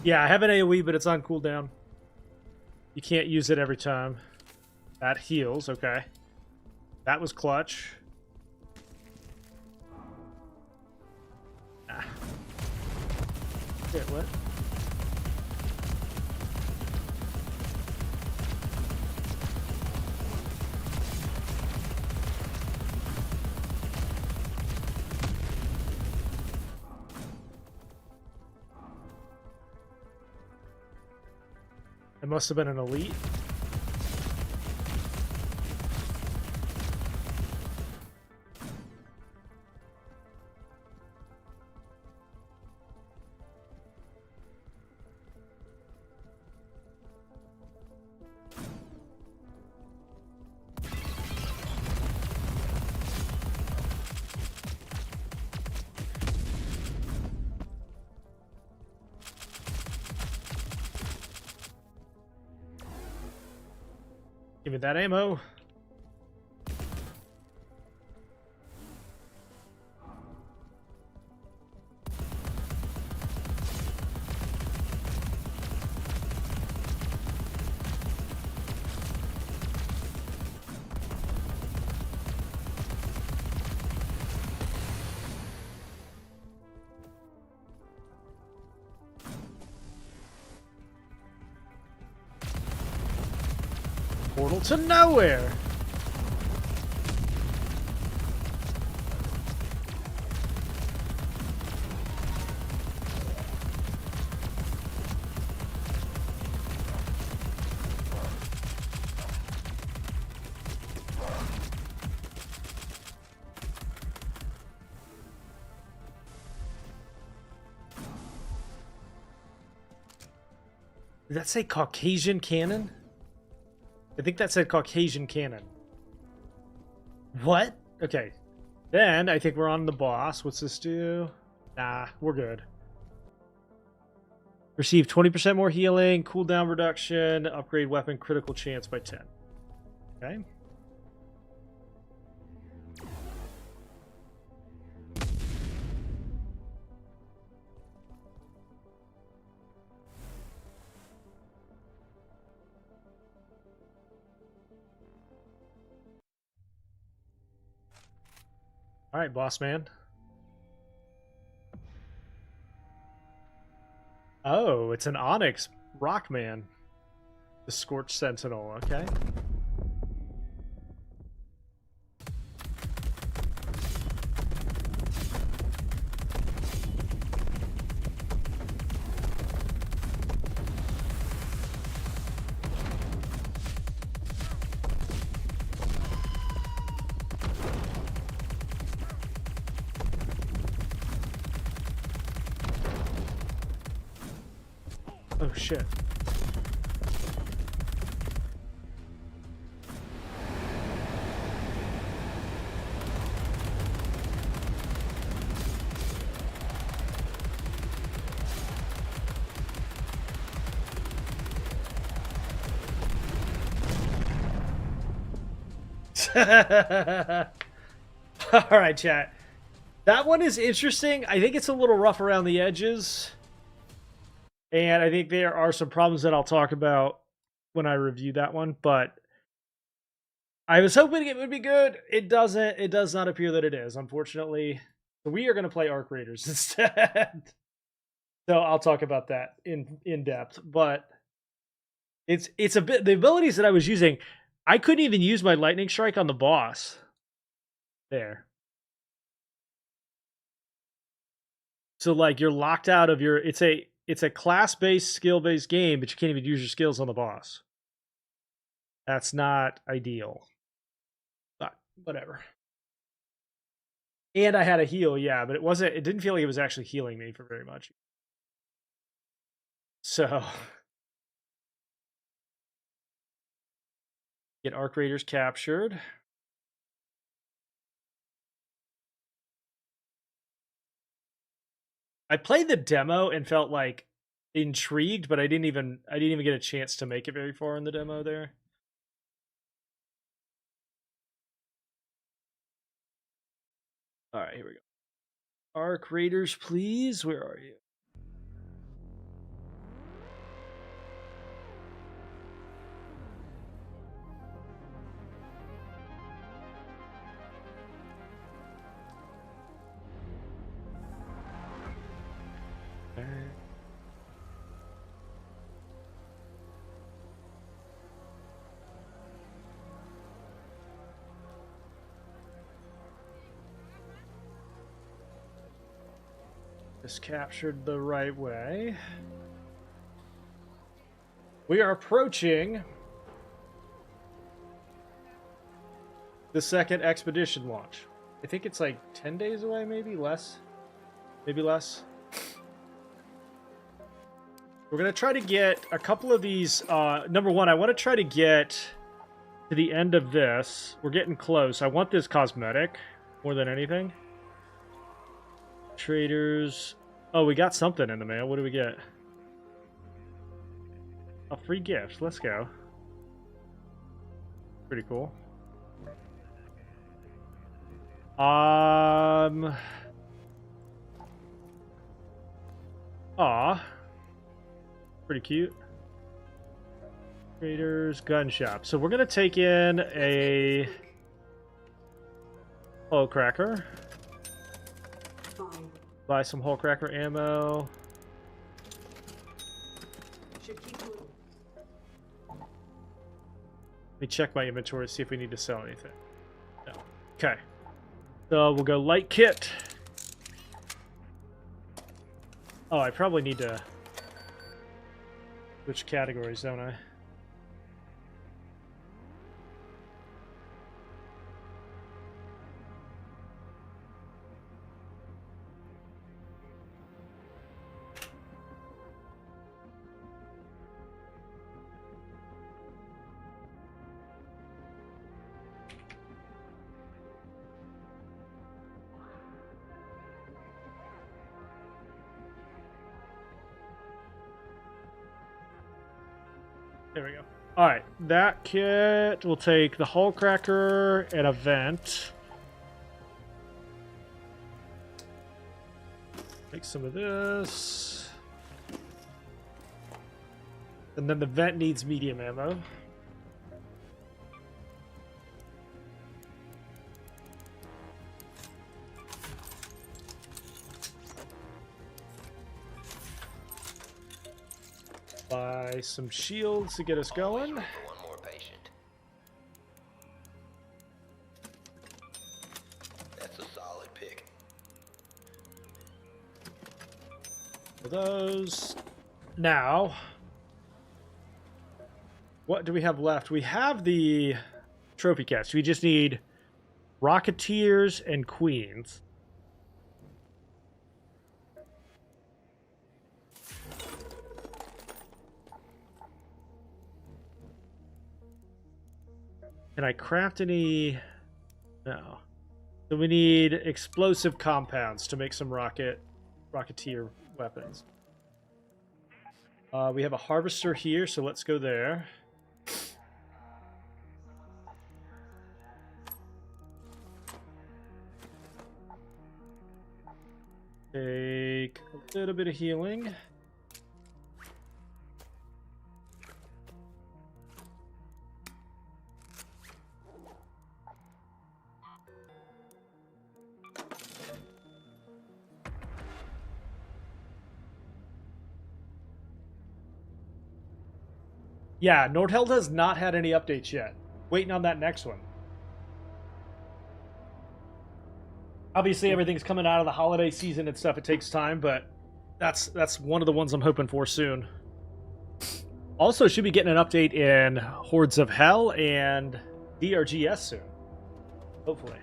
Yeah, I have an AoE, but it's on cooldown. You can't use it every time. That heals, okay. That was clutch. Ah. Shit, what? It must have been an elite. Give me that ammo. Portal to nowhere. Did that say Caucasian cannon? I think that said Caucasian cannon. What? Okay. Then I think we're on the boss. What's this do? Nah, we're good. Receive 20% more healing, cooldown reduction, upgrade weapon critical chance by 10. Okay. All right, boss man. Oh, it's an Onyx Rockman. The Scorched Sentinel, okay. Oh shit. All right, chat. That one is interesting. I think it's a little rough around the edges. And I think there are some problems that I'll talk about when I review that one, but I was hoping it would be good. It doesn't. It does not appear that it is, unfortunately. So we are going to play Arc Raiders instead. So I'll talk about that in depth, but it's a bit the abilities that I was using, I couldn't even use my lightning strike on the boss. There. So like you're locked out of your it's a class-based, skill-based game, but you can't even use your skills on the boss. That's not ideal. But whatever. And I had a heal, yeah, but it didn't feel like it was actually healing me for very much. So get Arc Raiders captured. I played the demo and felt like intrigued, but I didn't even get a chance to make it very far in the demo there. All right, here we go. Arc Raiders, please. Where are you? this captured the right way. We are approaching the second expedition launch. I think it's like 10 days away, maybe less. Maybe less. We're going to try to get a couple of these. Number one, I want to try to get to the end of this. We're getting close. I want this cosmetic more than anything. Traders. Oh, we got something in the mail. What do we get? A free gift. Let's go. Pretty cool. Aw. Pretty cute. Traders gun shop. So we're gonna take in a hull cracker. Fine. Buy some hull cracker ammo. Should keep moving. Let me check my inventory to see if we need to sell anything. No. Okay. So we'll go light kit. Oh, I probably need to switch categories, don't I? There we go. Alright, that kit will take the hull cracker and a vent. Take some of this. And then the vent needs medium ammo. Buy some shields to get us going. One more patient. That's a solid pick. For those. Now, what do we have left? We have the trophy cats. We just need Rocketeers and Queens. Can I craft any? No. So we need explosive compounds to make some Rocketeer weapons. We have a harvester here, so let's go there. Take a little bit of healing. Yeah, Nordheld has not had any updates yet. Waiting on that next one. Obviously, everything's coming out of the holiday season and stuff. It takes time, but that's one of the ones I'm hoping for soon. Also, should be getting an update in Hordes of Hell and DRGS soon. Hopefully.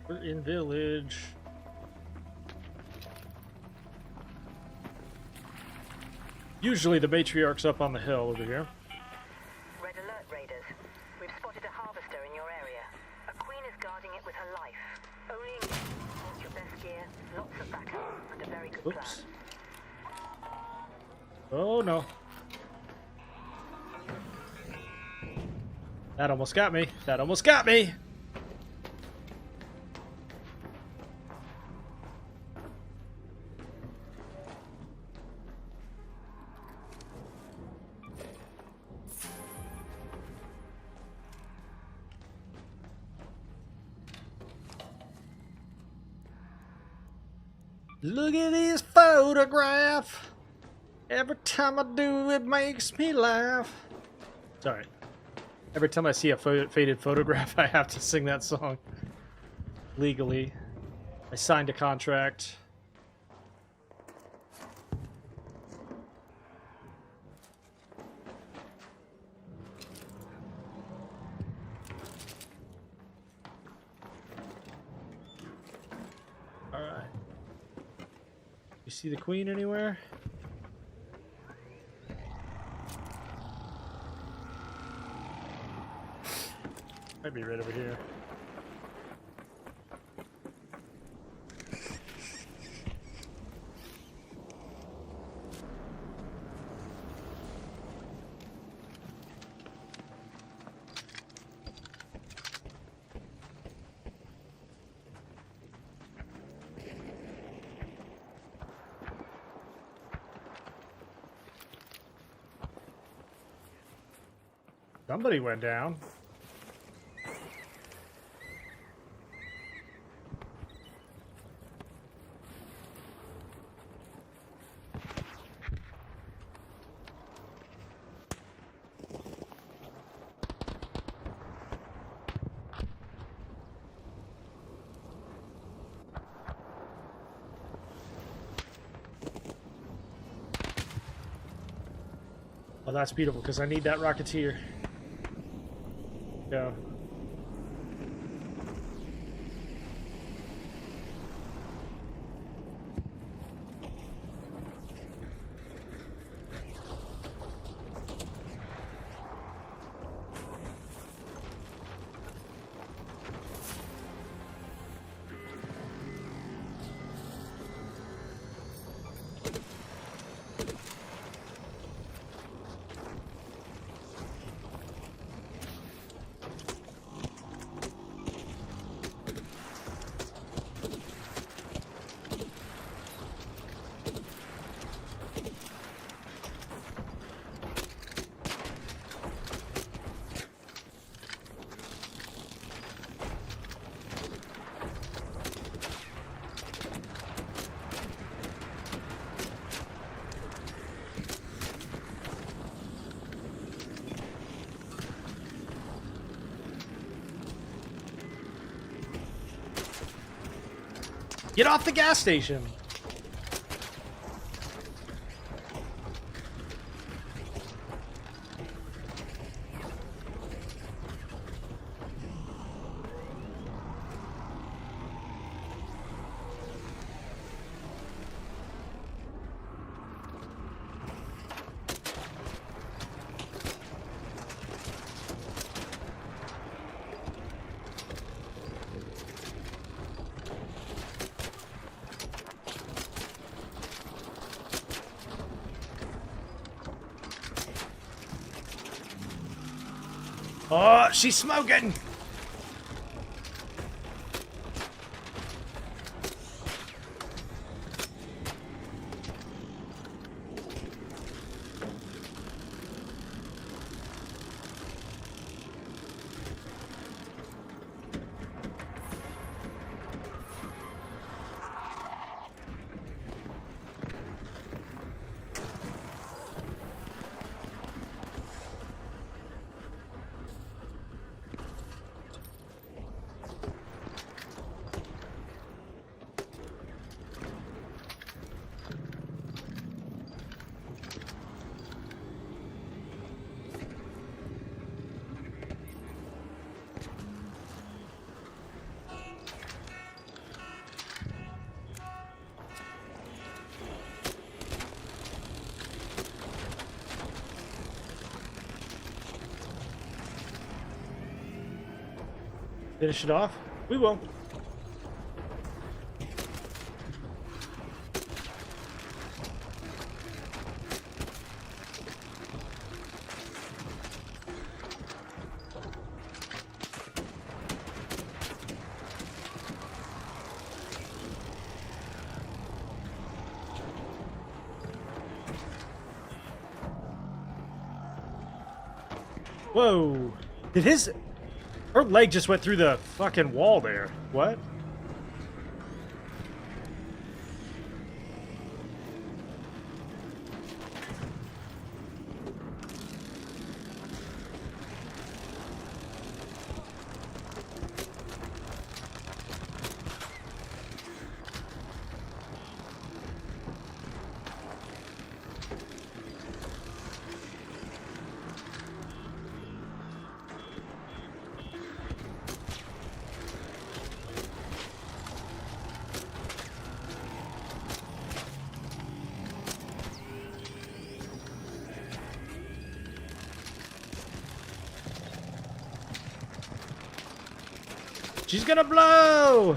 We're in village. Usually the matriarch's up on the hill over here. Red alert, Raiders. We've spotted a harvester in your area. A queen is guarding it with her life. Only in case your best gear, lots of backup, and a very good Oops. plan. Oh no. That almost got me. That almost got me. Look at this photograph. Every time I do, it makes me laugh. Sorry. Every time I see a faded photograph, I have to sing that song. Legally. I signed a contract. Alright. You see the queen anywhere? Might be right over here. Somebody went down. Oh, that's beautiful, because I need that Rocketeer. Go. Get off the gas station! Oh, she's smoking! Finish it off? We will. Whoa. Did his... Her leg just went through the fucking wall there. What? She's gonna blow!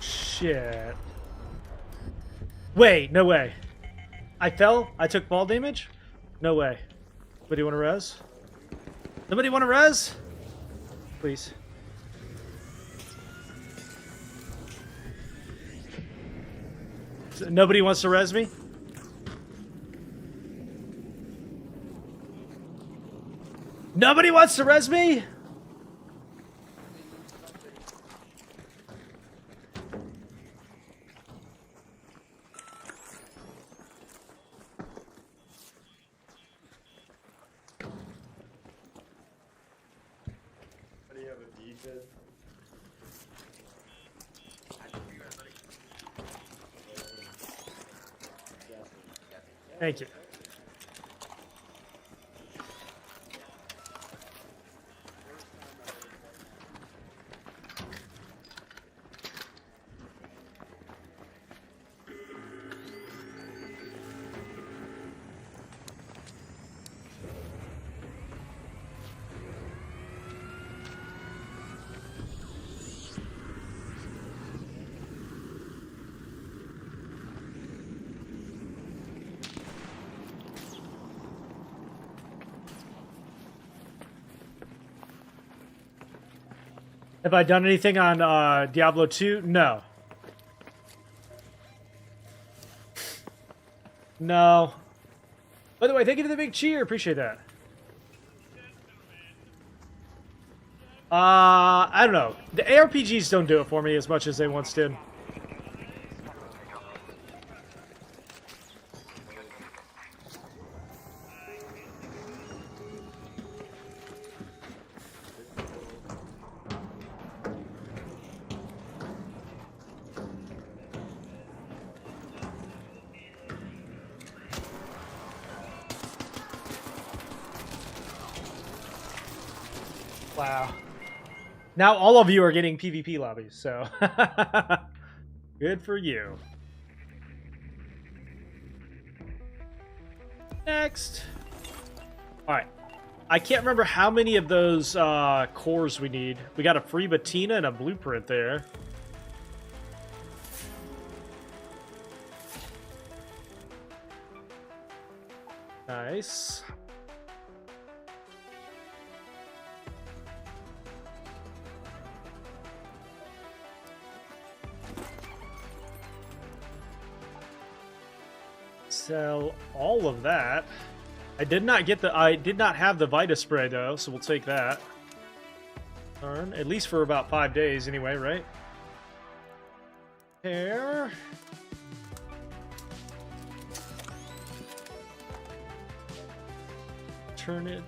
Shit. Wait, no way. I fell? I took ball damage? No way. Somebody want to res? Somebody want to res? Please. Nobody wants to res me? Nobody wants to res me? Thank you. Have I done anything on Diablo 2? No. No. By the way, thank you for the big cheer. Appreciate that. I don't know. The ARPGs don't do it for me as much as they once did. Wow. Now all of you are getting PvP lobbies, so good for you. Next. All right. I can't remember how many of those cores we need. We got a free Batina and a blueprint there. Nice. Sell all of that. I did not have the Vita spray though, so we'll take that. Turn, at least for about 5 days anyway, right? Hair. Turn it.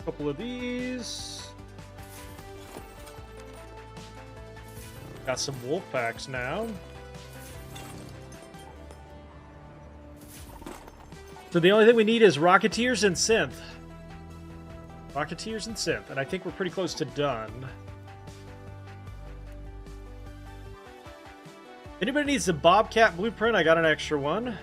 A couple of these. Got some wolf packs now. So the only thing we need is Rocketeers and Synth. Rocketeers and Synth, and I think we're pretty close to done. Anybody needs the Bobcat blueprint? I got an extra one.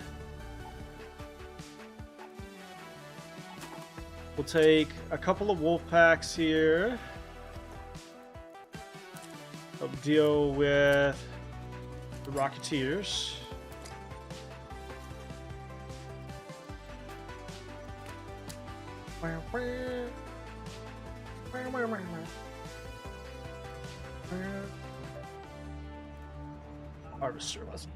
We'll take a couple of wolf packs here. I'll deal with the Rocketeers. Harvester lesson.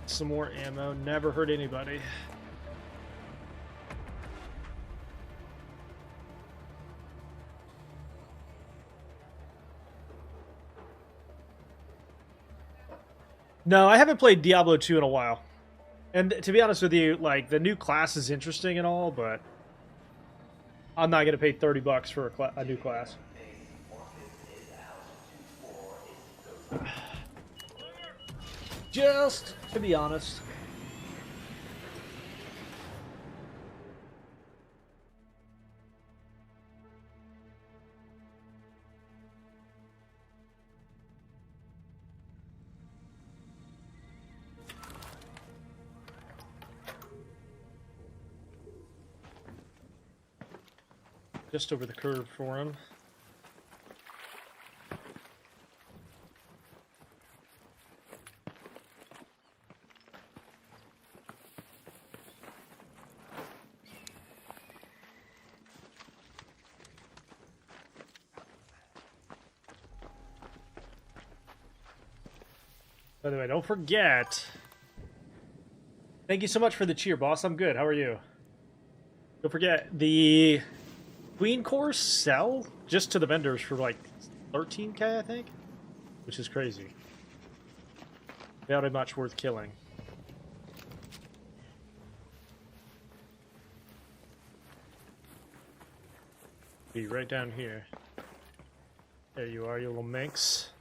Some more ammo. Never hurt anybody. No, I haven't played Diablo 2 in a while. And to be honest with you, like, the new class is interesting and all, but I'm not gonna pay $30 for a new class. Just to be honest. Just over the curve for him. By the way, don't forget. Thank you so much for the cheer, boss. I'm good. How are you? Don't forget, the Queen cores sell just to the vendors for like 13K, I think, which is crazy. Very much worth killing. Be right down here. There you are, you little minx.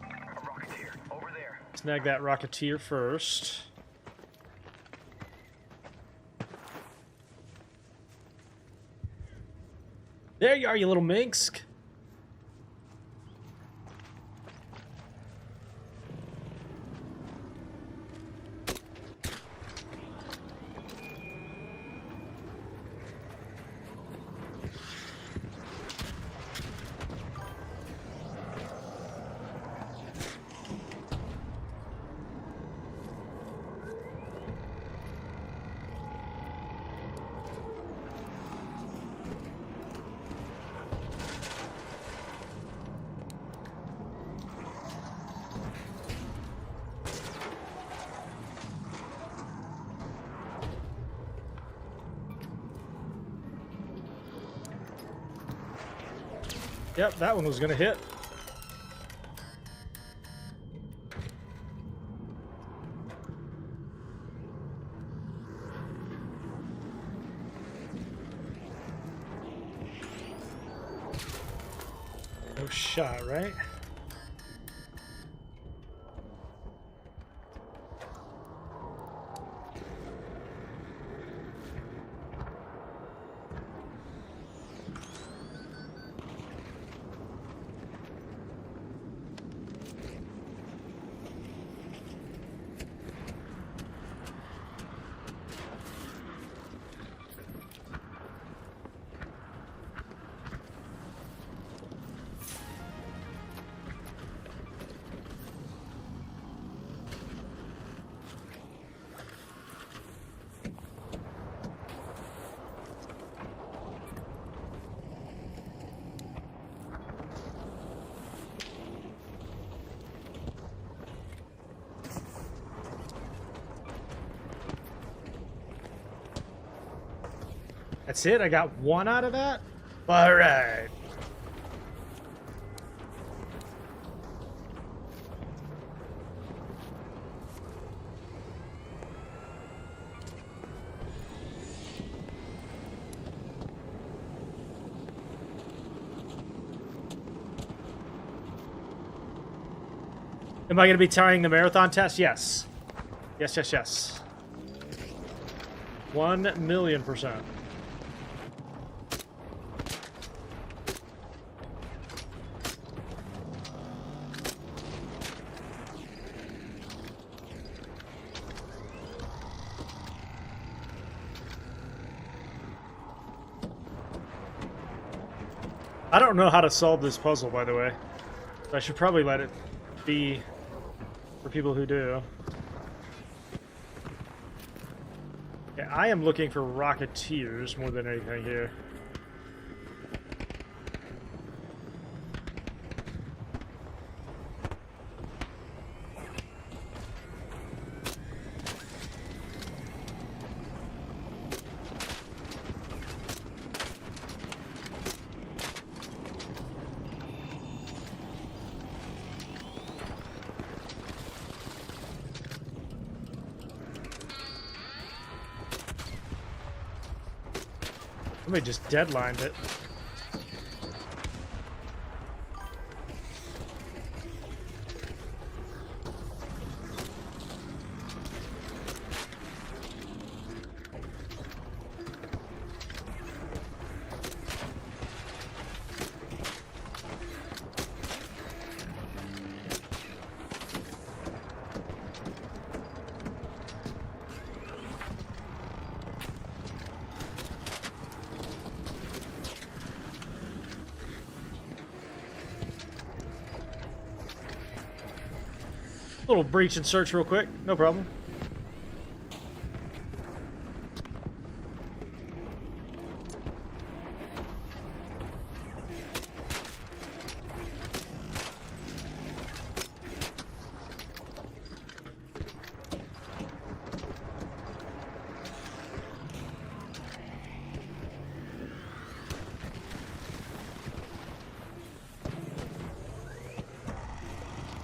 A Rocketeer, over there. Snag that Rocketeer first. There you are, you little minx. Yep, that one was gonna hit. No shot, right? That's it? I got one out of that? Alright. Am I going to be tying the marathon test? Yes. Yes, yes, yes. 1,000,000%. I don't know how to solve this puzzle, by the way. I should probably let it be for people who do. Yeah, I am looking for Rocketeers more than anything here. Somebody just deadlined it. Little breach and search real quick, no problem.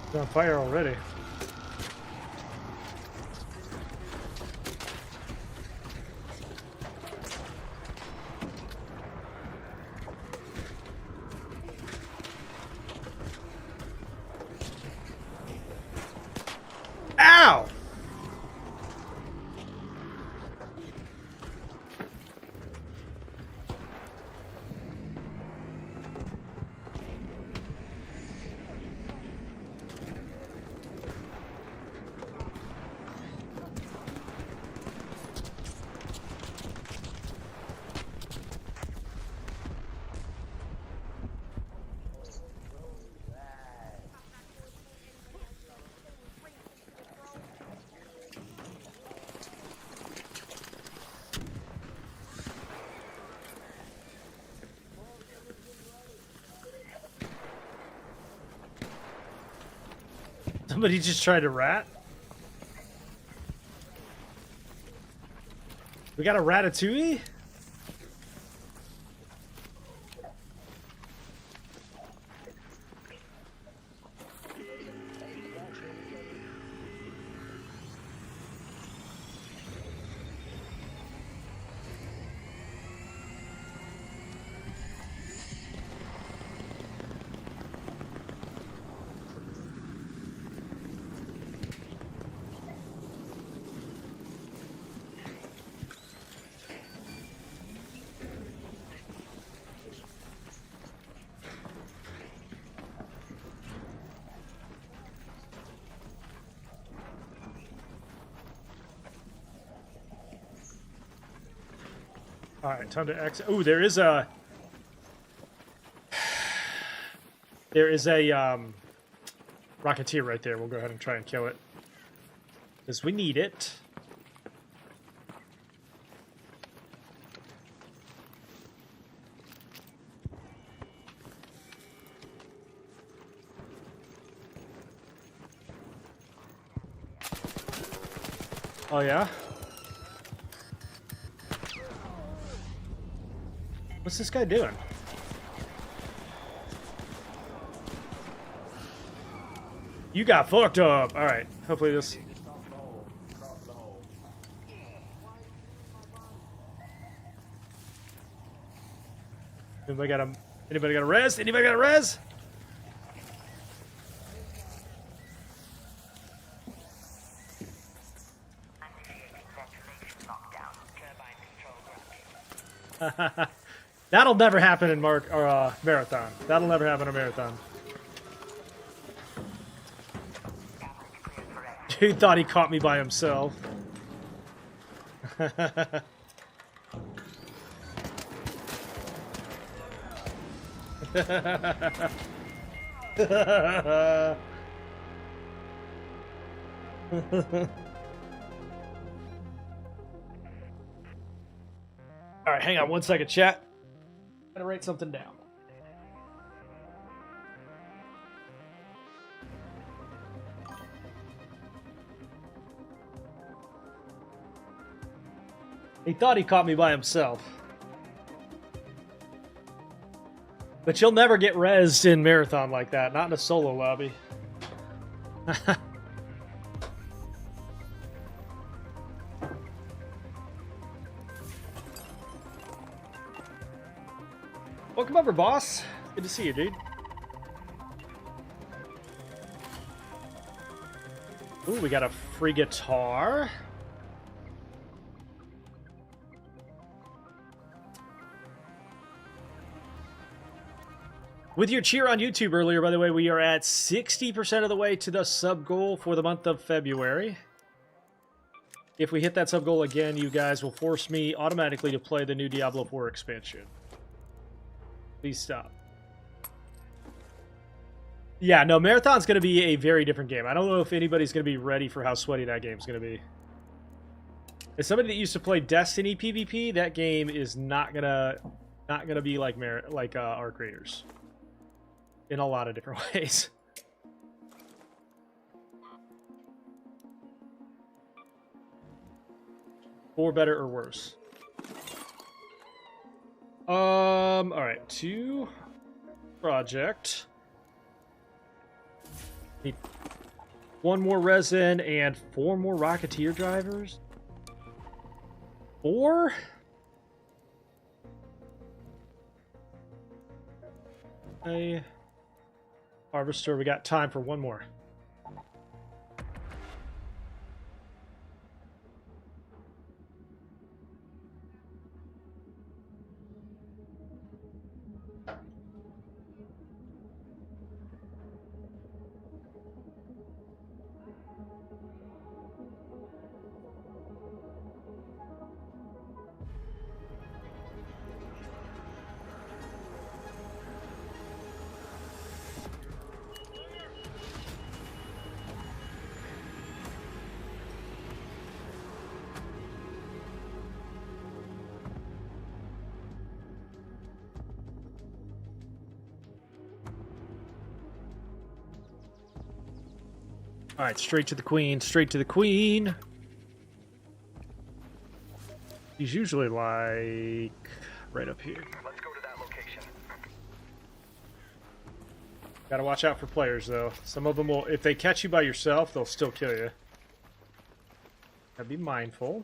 It's on fire already. Ow! Somebody just tried to rat? We got a ratatouille? Alright, time to exit. Oh, there is a Rocketeer right there. We'll go ahead and try and kill it. Because we need it. Oh, yeah? What's this guy doing? You got fucked up. All right. Hopefully this. Anybody got a? Anybody got a res? Anybody got a res? That'll never happen in Marathon. That'll never happen in Marathon. Dude thought he caught me by himself. All right, hang on one second, chat. Gotta write something down. He thought he caught me by himself. But you'll never get rezzed in Marathon like that. Not in a solo lobby. welcome over, boss. Good to see you, dude. Ooh, we got a free guitar. With your cheer on YouTube earlier, by the way, we are at 60% of the way to the sub goal for the month of February. If we hit that sub goal again, you guys will force me automatically to play the new Diablo 4 expansion. Please stop. Yeah, no, Marathon's going to be a very different game. I don't know if anybody's going to be ready for how sweaty that game's going to be. As somebody that used to play Destiny PvP, that game is not gonna be like Arc Raiders in a lot of different ways. For better or worse. All right, 2 project. Need 1 more resin and 4 more Rocketeer drivers. 4? A harvester. We got time for 1 more. All right, straight to the queen, straight to the queen. He's usually like right up here. Let's go to that location. Gotta watch out for players, though. Some of them will, if they catch you by yourself, they'll still kill you. Gotta be mindful.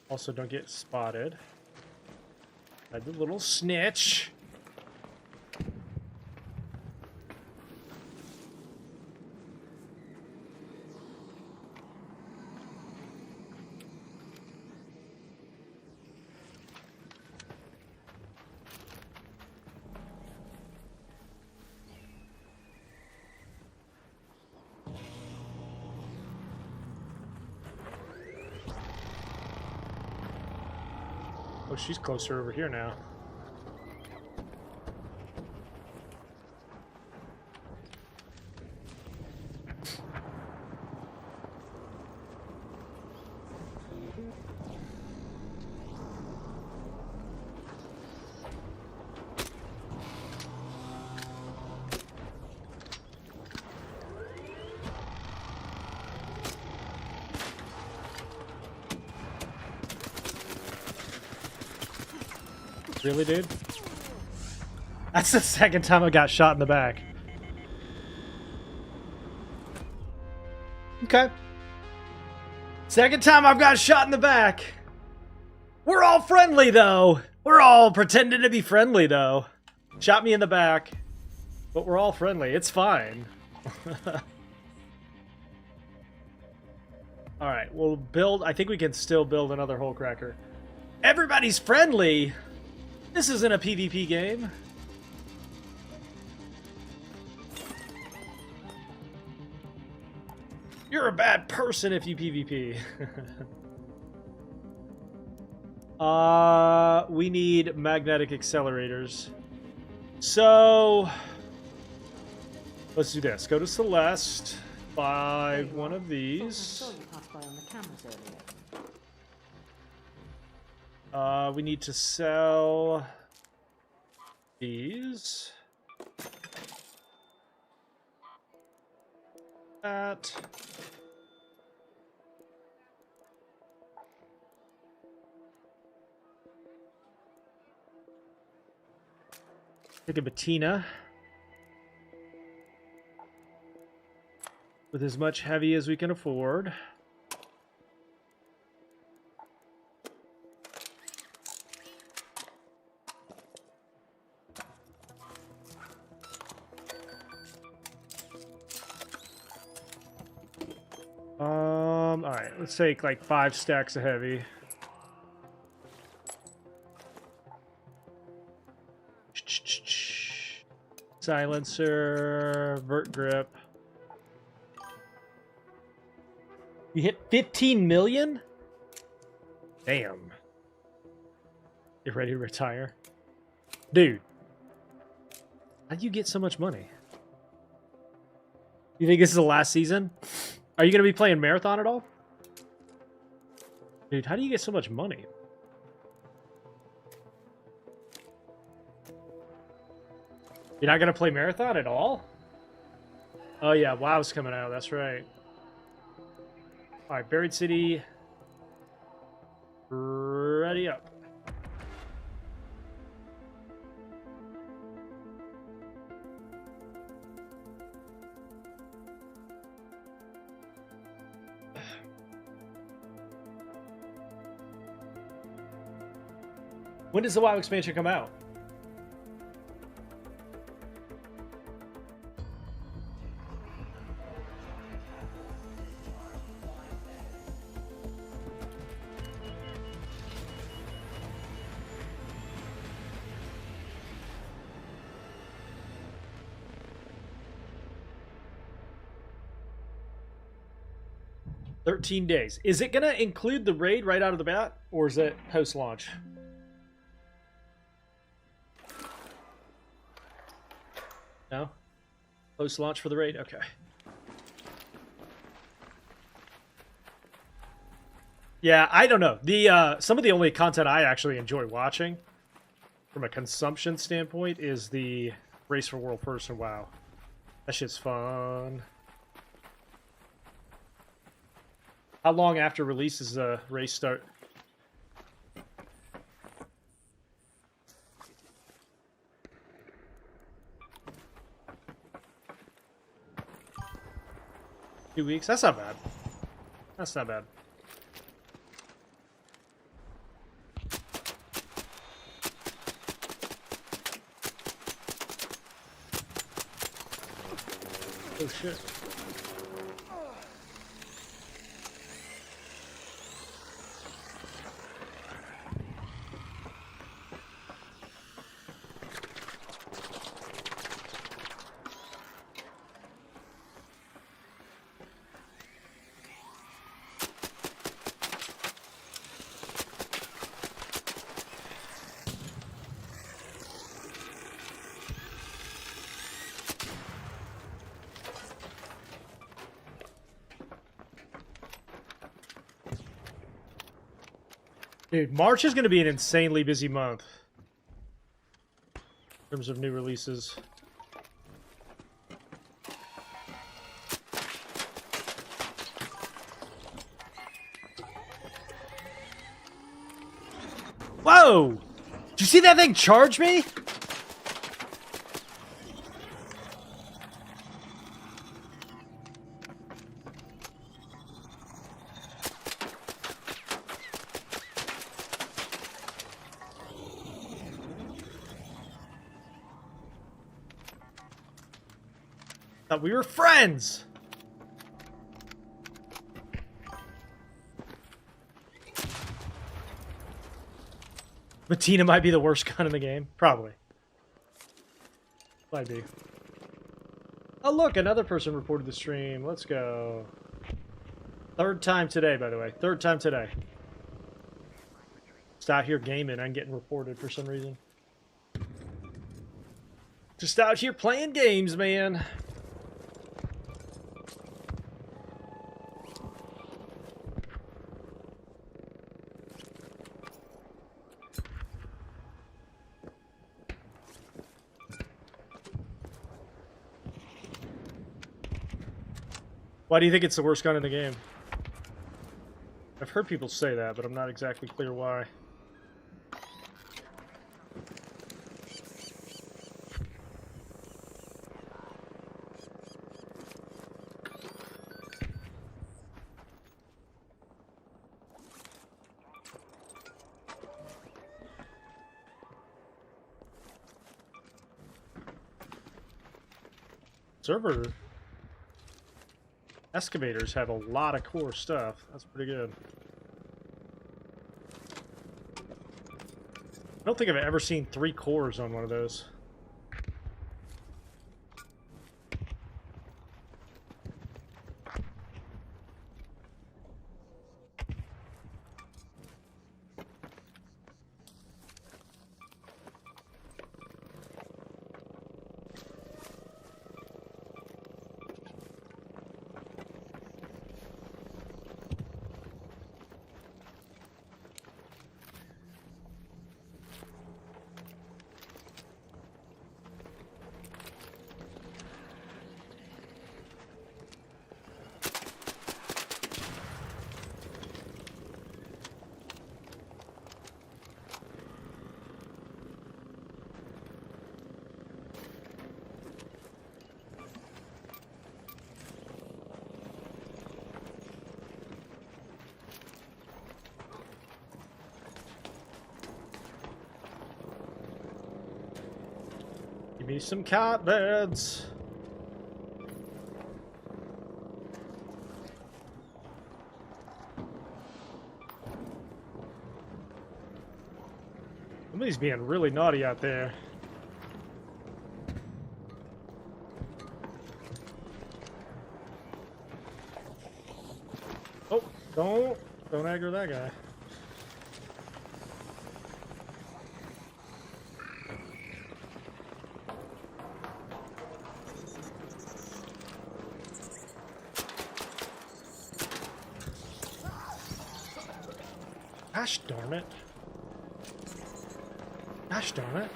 Also, don't get spotted. Like the little snitch. Oh, she's closer over here now. Really, dude? That's the second time I got shot in the back. Okay. Second time I've got shot in the back. We're all friendly, though. We're all pretending to be friendly, though. Shot me in the back. But we're all friendly. It's fine. Alright, we'll build... I think we can still build another hole cracker. Everybody's friendly! This isn't a PvP game. You're a bad person if you PvP. We need magnetic accelerators. So, let's do this. Go to Celeste, buy one of these. We need to sell these. That. Take a Bettina. With as much heavy as we can afford. All right, let's take like 5 stacks of heavy. Silencer, vert grip. You hit 15 million? Damn. You ready to retire? Dude. How do you get so much money? You think this is the last season? Are you going to be playing Marathon at all? Dude, how do you get so much money? You're not going to play Marathon at all? Oh, yeah. WoW's coming out. That's right. All right. Buried City. Ready up. When does the WoW expansion come out? $13 days. Is it going to include the raid right out of the bat, or is it post-launch? No? Post-launch for the raid? Okay. Yeah, I don't know. The some of the only content I actually enjoy watching from a consumption standpoint is the Race for World First and WoW. That shit's fun. How long after release does the race start? Two weeks? That's not bad. That's not bad. Oh shit. Dude, March is going to be an insanely busy month in terms of new releases. Whoa! Did you see that thing charge me? Thought we were friends. Matina might be the worst gun in the game. Probably. Might be. Oh, look, another person reported the stream. Let's go. Third time today, by the way. Third time today. Just out here gaming. I'm getting reported for some reason. Just out here playing games, man. Why do you think it's the worst gun in the game? I've heard people say that, but I'm not exactly clear why. Server. Excavators have a lot of core stuff. That's pretty good. I don't think I've ever seen 3 cores on one of those. Give me some cot beds. Somebody's being really naughty out there. Oh, don't aggro that guy. Gosh darn it. Gosh darn it.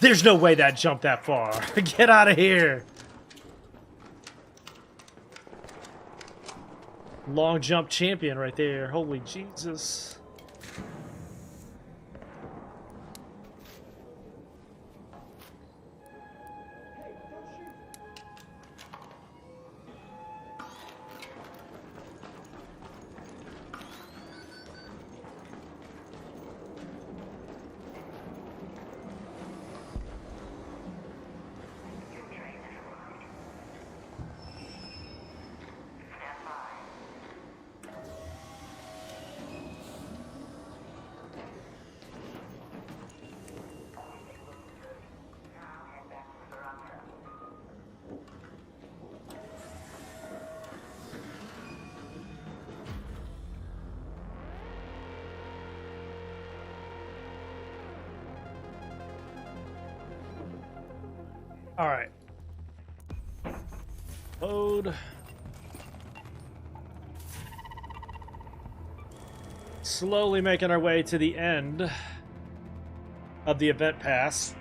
There's no way that jumped that far. Get out of here. Long jump champion right there. Holy Jesus. All right. Load. Slowly making our way to the end of the event pass.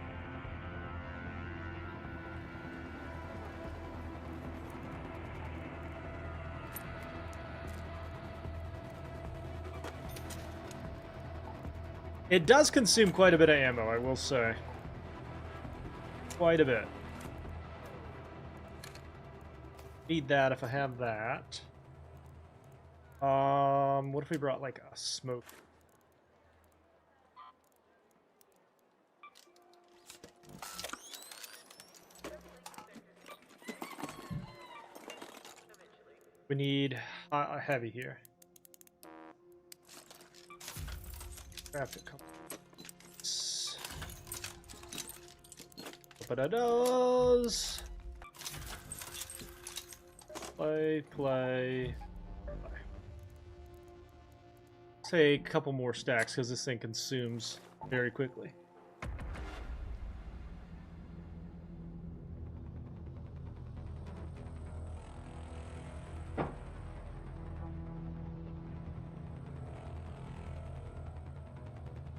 It does consume quite a bit of ammo, I will say. Quite a bit. Need that if I have that. What if we brought like a smoke? We need a heavy here. Craft a couple. But it does. Play. Say a couple more stacks because this thing consumes very quickly.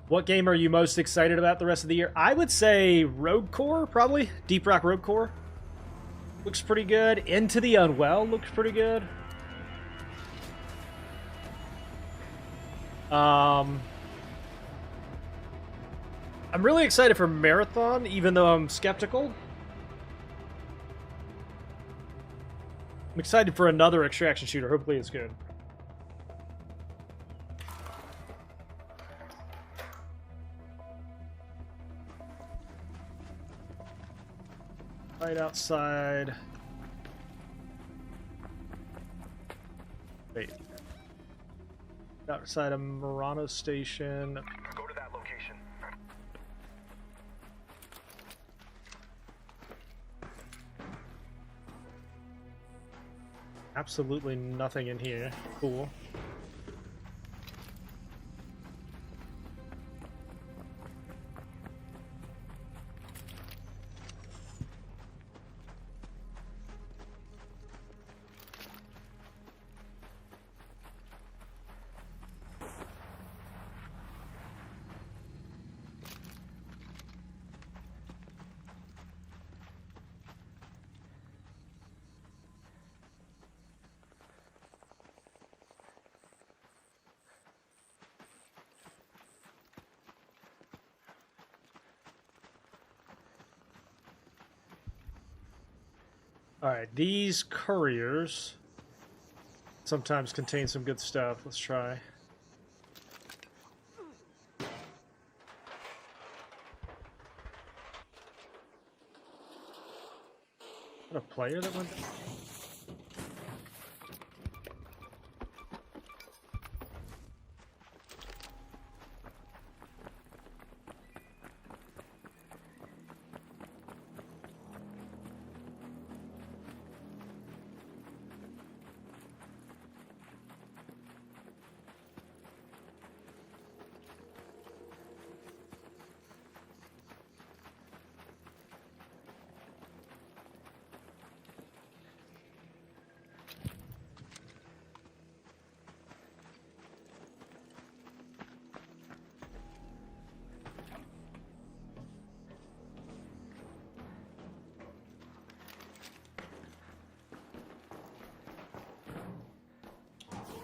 What game are you most excited about the rest of the year? I would say Rogue Core, probably. Deep Rock Rogue Core. Looks pretty good. Into the Unwell looks pretty good. I'm really excited for Marathon, even though I'm skeptical. I'm excited for another extraction shooter. Hopefully it's good. Right outside. Wait. Outside of Murano Station. Go to that location. Absolutely nothing in here. Cool. Alright, these couriers sometimes contain some good stuff. Let's try. What a player that went down?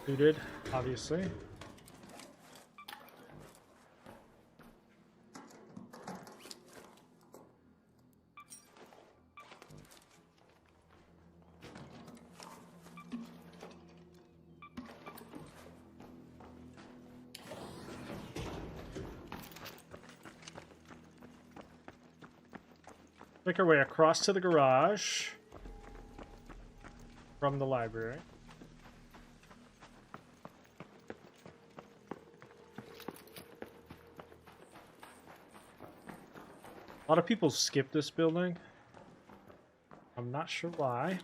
Looted, obviously. Make our way across to the garage from the library. A lot of people skip this building. I'm not sure why.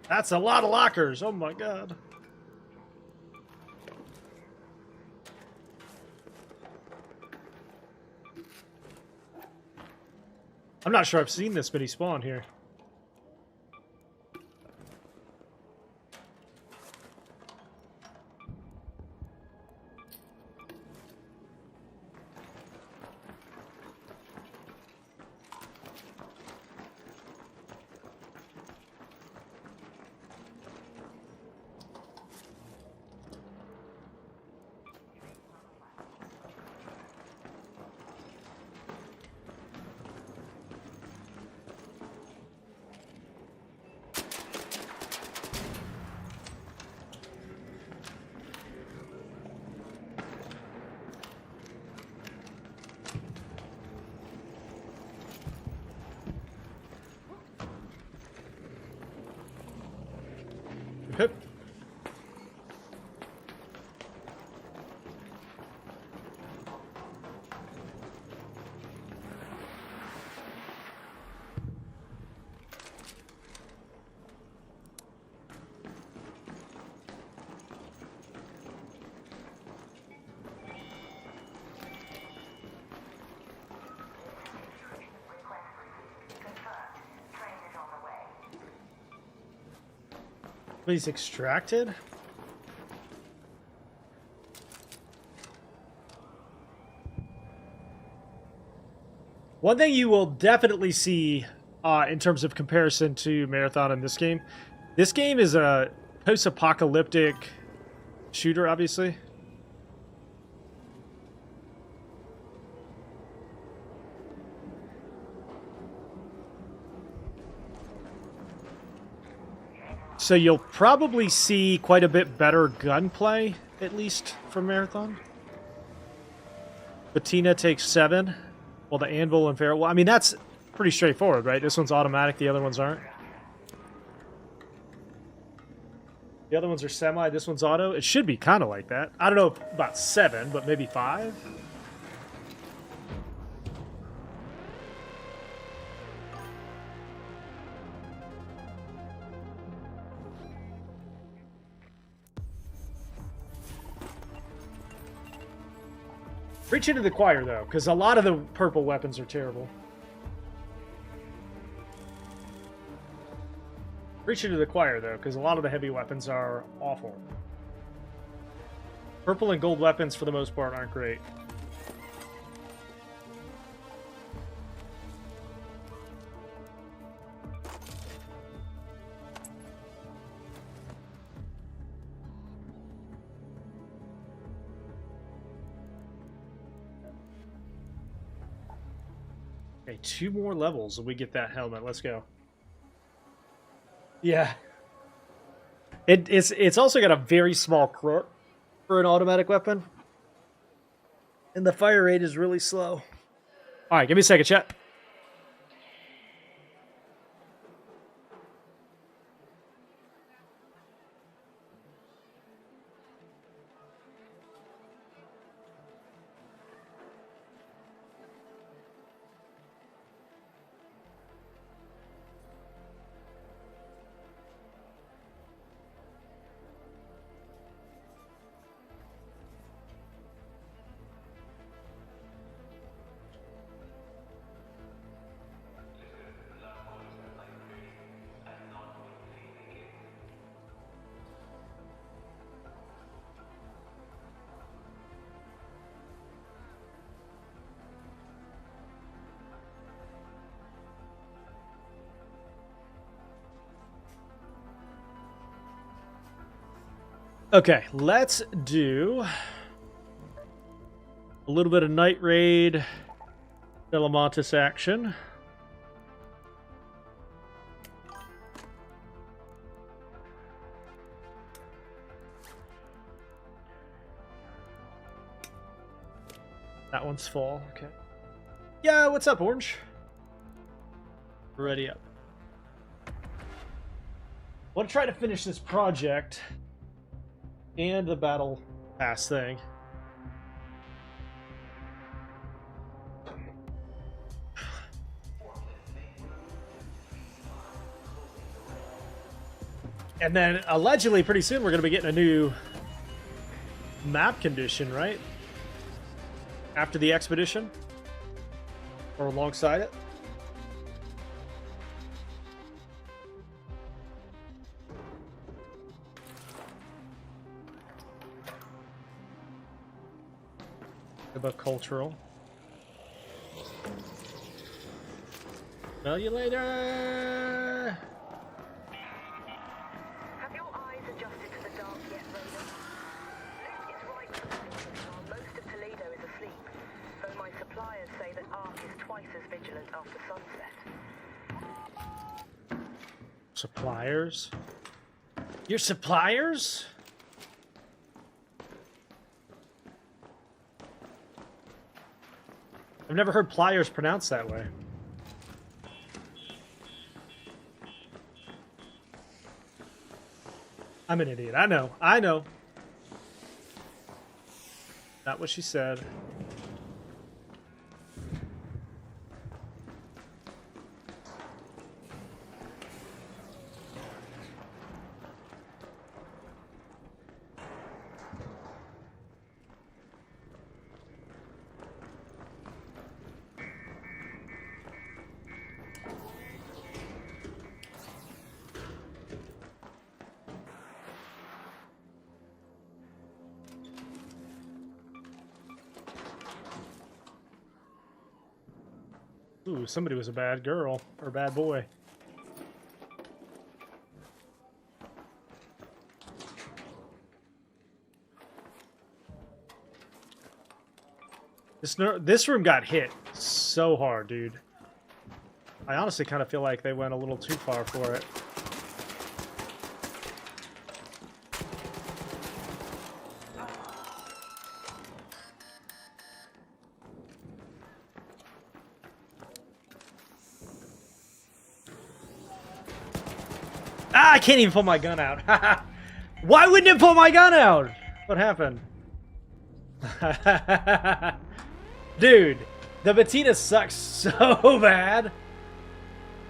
That's a lot of lockers. Oh my god. I'm not sure I've seen this many spawn here. But he's extracted? One thing you will definitely see in terms of comparison to Marathon in this game is a post-apocalyptic shooter, obviously. So you'll probably see quite a bit better gunplay, at least, from Marathon. Patina takes 7. Well, the Anvil and Feral... Well, I mean, that's pretty straightforward, right? This one's automatic, the other ones aren't. The other ones are semi, this one's auto. It should be kind of like that. I don't know about 7, but maybe 5? Reach into the choir, though, because a lot of the purple weapons are terrible. Reach into the choir, though, because a lot of the heavy weapons are awful. Purple and gold weapons, for the most part, aren't great. Okay, 2 more levels and we get that helmet. Let's go. Yeah. It's also got a very small clip for an automatic weapon. And the fire rate is really slow. Alright, give me a second, chat. Okay, let's do a little bit of Night Raid Delamontis action. That one's full, okay. Yeah, what's up, Orange? Ready up. Want to try to finish this project and the battle pass thing. And then allegedly pretty soon we're going to be getting a new map condition, right? After the expedition? Or alongside it? About cultural. Smell you later! Have your eyes adjusted to the dark yet, Raider? Luke is right for thinking while most of Toledo is asleep, though my suppliers say that R.I.P is twice as vigilant after sunset. Suppliers? Your suppliers? I've never heard pliers pronounced that way. I'm an idiot. I know. I know. Not what she said. Ooh, somebody was a bad girl or bad boy. This room got hit so hard, dude. I honestly kind of feel like they went a little too far for it. Ah, I can't even pull my gun out. Why wouldn't it pull my gun out? What happened? Dude, the Bettina sucks so bad.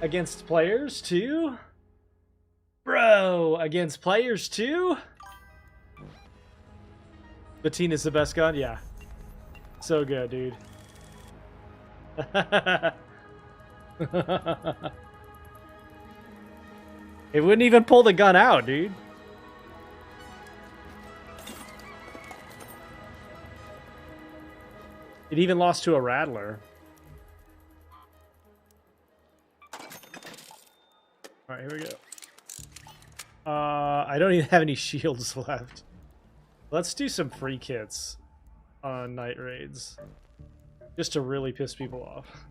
Against players, too? Bro, against players, too? Bettina's the best gun? Yeah. So good, dude. It wouldn't even pull the gun out, dude. It even lost to a Rattler. Alright, here we go. I don't even have any shields left. Let's do some free kits on night raids. Just to really piss people off.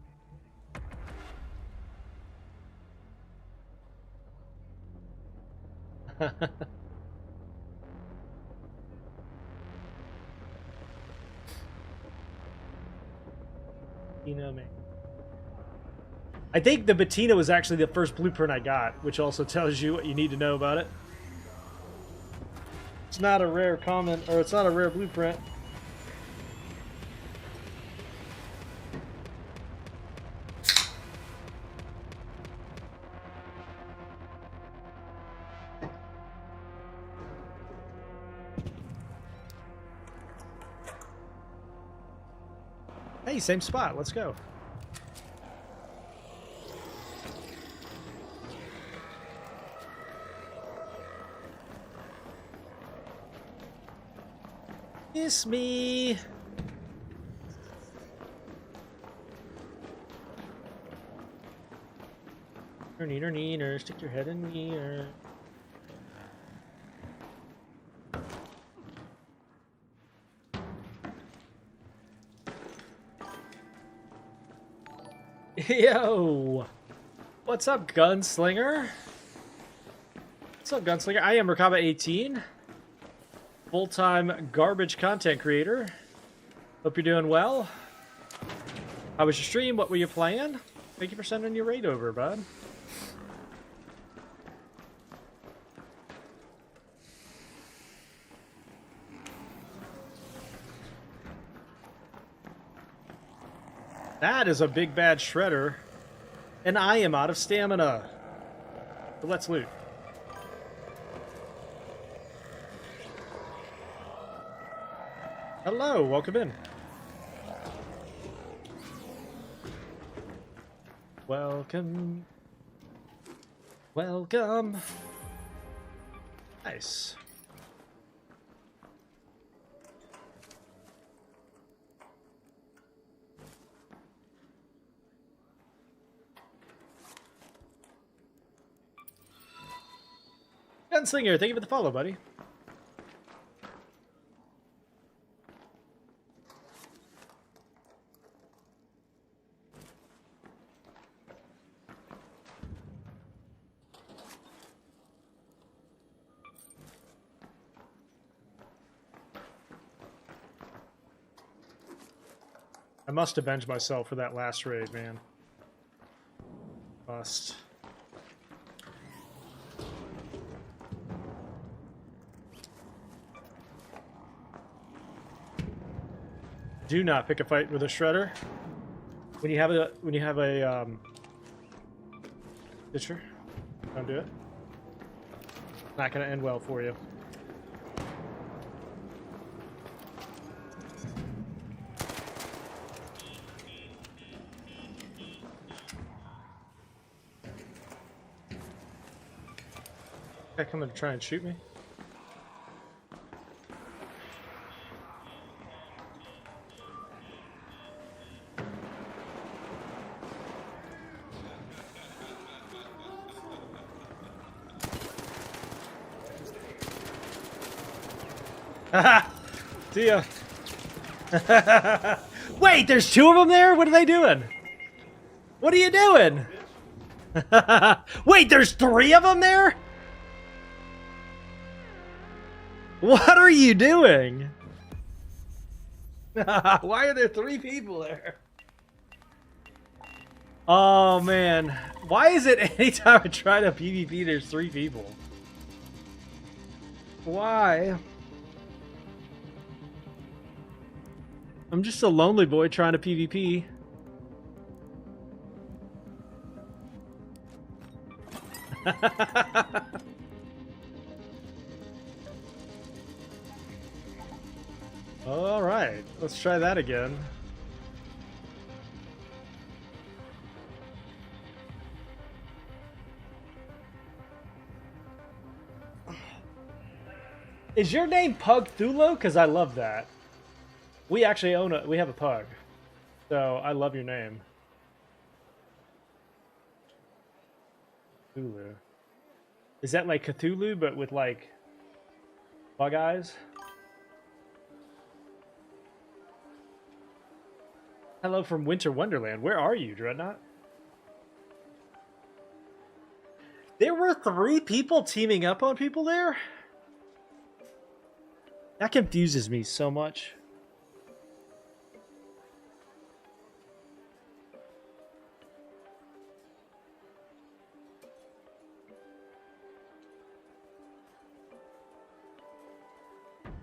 You know me. I think the Bettina was actually the first blueprint I got, which also tells you what you need to know about it. It's not a rare comment, or it's not a rare blueprint. Hey, same spot. Let's go. Kiss me. Neener, neener, stick your head in neener. Yo! What's up, Gunslinger? What's up, Gunslinger? I am Rakaba18. Full-time garbage content creator. Hope you're doing well. How was your stream? What were you playing? Thank you for sending your raid over, bud. That is a big bad shredder. And I am out of stamina. So let's loot. Hello, welcome in. Welcome. Welcome. Nice. Gunslinger, thank you for the follow, buddy. I must avenge myself for that last raid, man. Must. Do not pick a fight with a shredder. When you have a ditcher, don't do it. Not gonna end well for you. Guy coming to try and shoot me. See ya. Wait, there's two of them there? What are they doing? What are you doing? Wait, there's three of them there? What are you doing? Why are there three people there? Oh man, why is it anytime I try to PvP there's three people? Why? I'm just a lonely boy trying to PvP. All right, let's try that again. Is your name Pug Thulo? Because I love that. We actually we have a pug. So I love your name. Cthulhu. Is that like Cthulhu, but with like bug eyes? Hello from Winter Wonderland. Where are you, Dreadnought? There were three people teaming up on people there? That confuses me so much.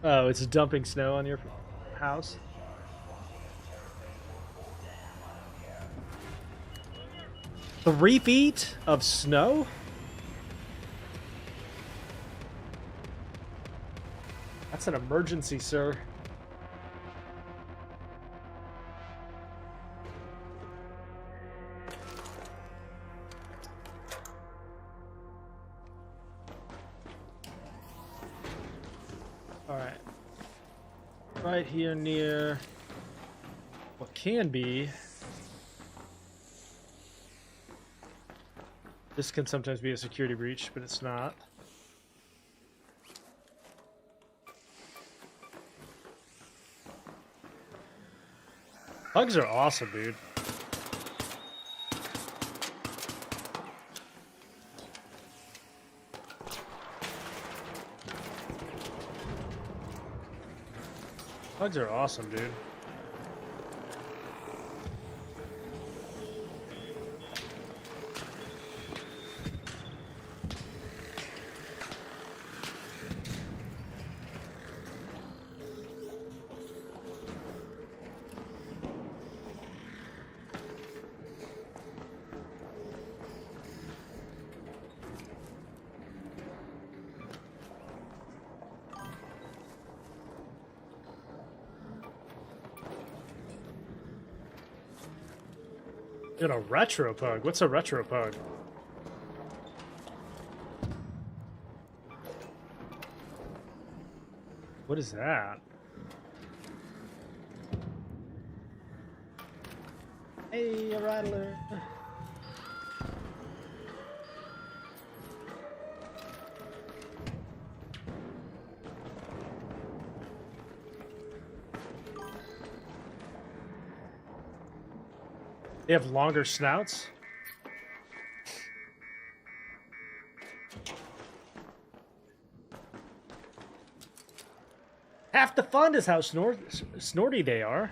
Oh, it's dumping snow on your house? 3 feet of snow? That's an emergency, sir. Alright. Right here near what can be. This can sometimes be a security breach, but it's not. Pugs are awesome, dude. Pugs are awesome, dude. Got a retro pug. What's a retro pug? What is that? Hey, a rattler. They have longer snouts? Half the fun is how snorty they are.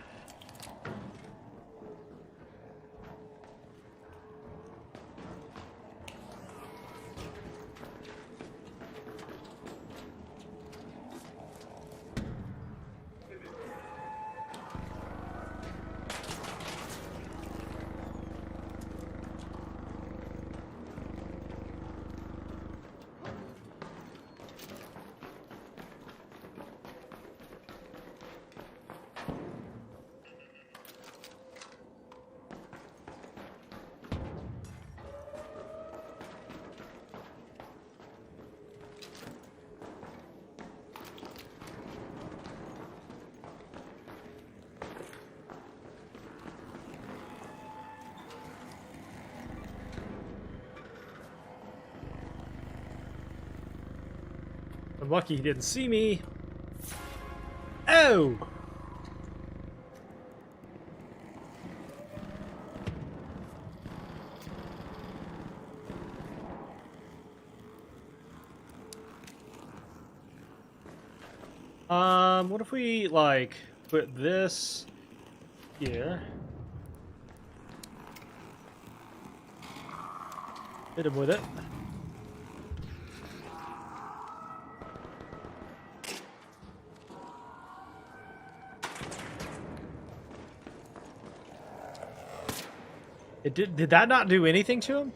I'm lucky he didn't see me. Oh! What if we, like, put this here? Hit him with it. It did that not do anything to him?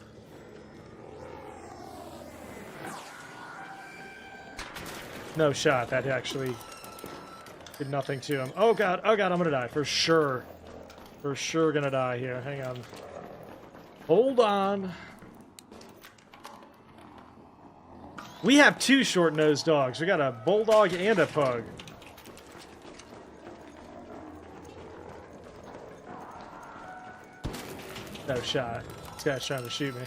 No shot. That actually did nothing to him. Oh god, I'm gonna die. For sure. For sure gonna die here. Hang on. Hold on. We have two short-nosed dogs. We got a bulldog and a pug. No shot. This guy's trying to shoot me.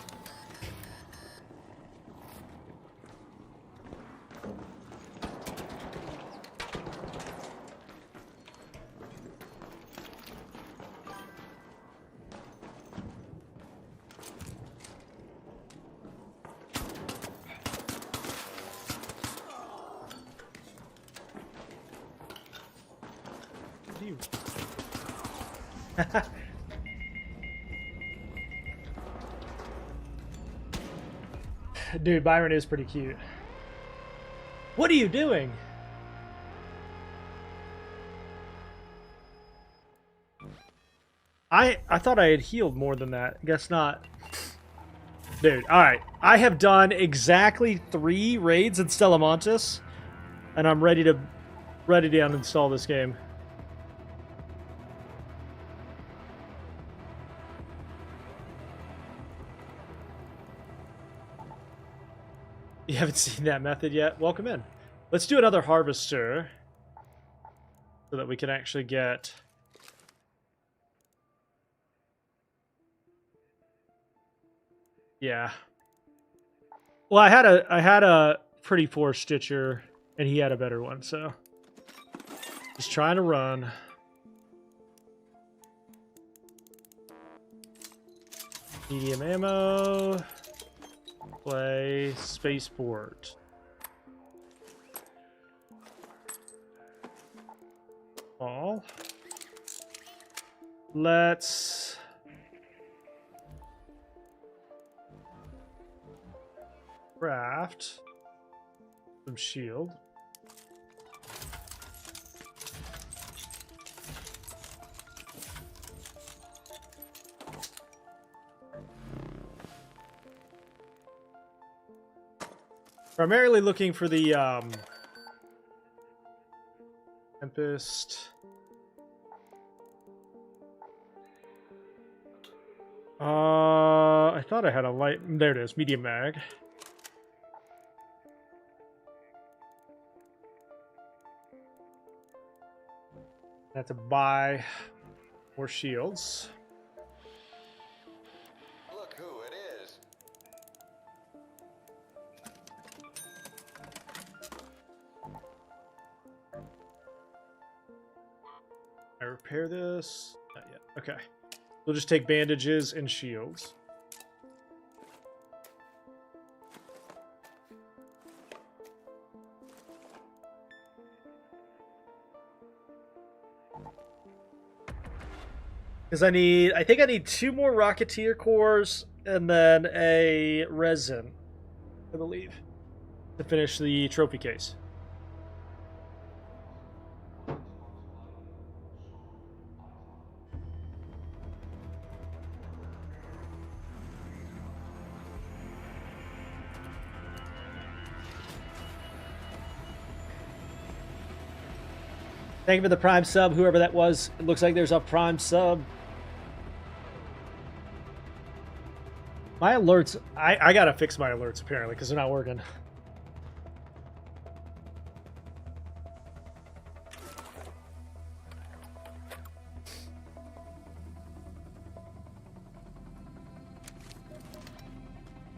Dude, Byron is pretty cute. What are you doing? I thought I had healed more than that. Guess not. Dude, alright. I have done exactly 3 raids in Stellamontis, and I'm ready to uninstall this game. You haven't seen that method yet? Welcome in. Let's do another harvester so that we can actually get... Yeah. Well, I had a pretty poor stitcher and he had a better one, so just trying to run. Medium ammo. Play spaceport. All. Let's craft some shield. Primarily looking for the Tempest. I thought I had a light. There it is, medium mag. I have to buy more shields. Look who it is. I repair this? Not yet. Okay. We'll just take bandages and shields. Because I think I need 2 more Rocketeer cores and then a resin, I believe, to finish the trophy case. Thank you for the Prime sub, whoever that was. It looks like there's a Prime sub. My alerts, I gotta fix my alerts apparently because they're not working.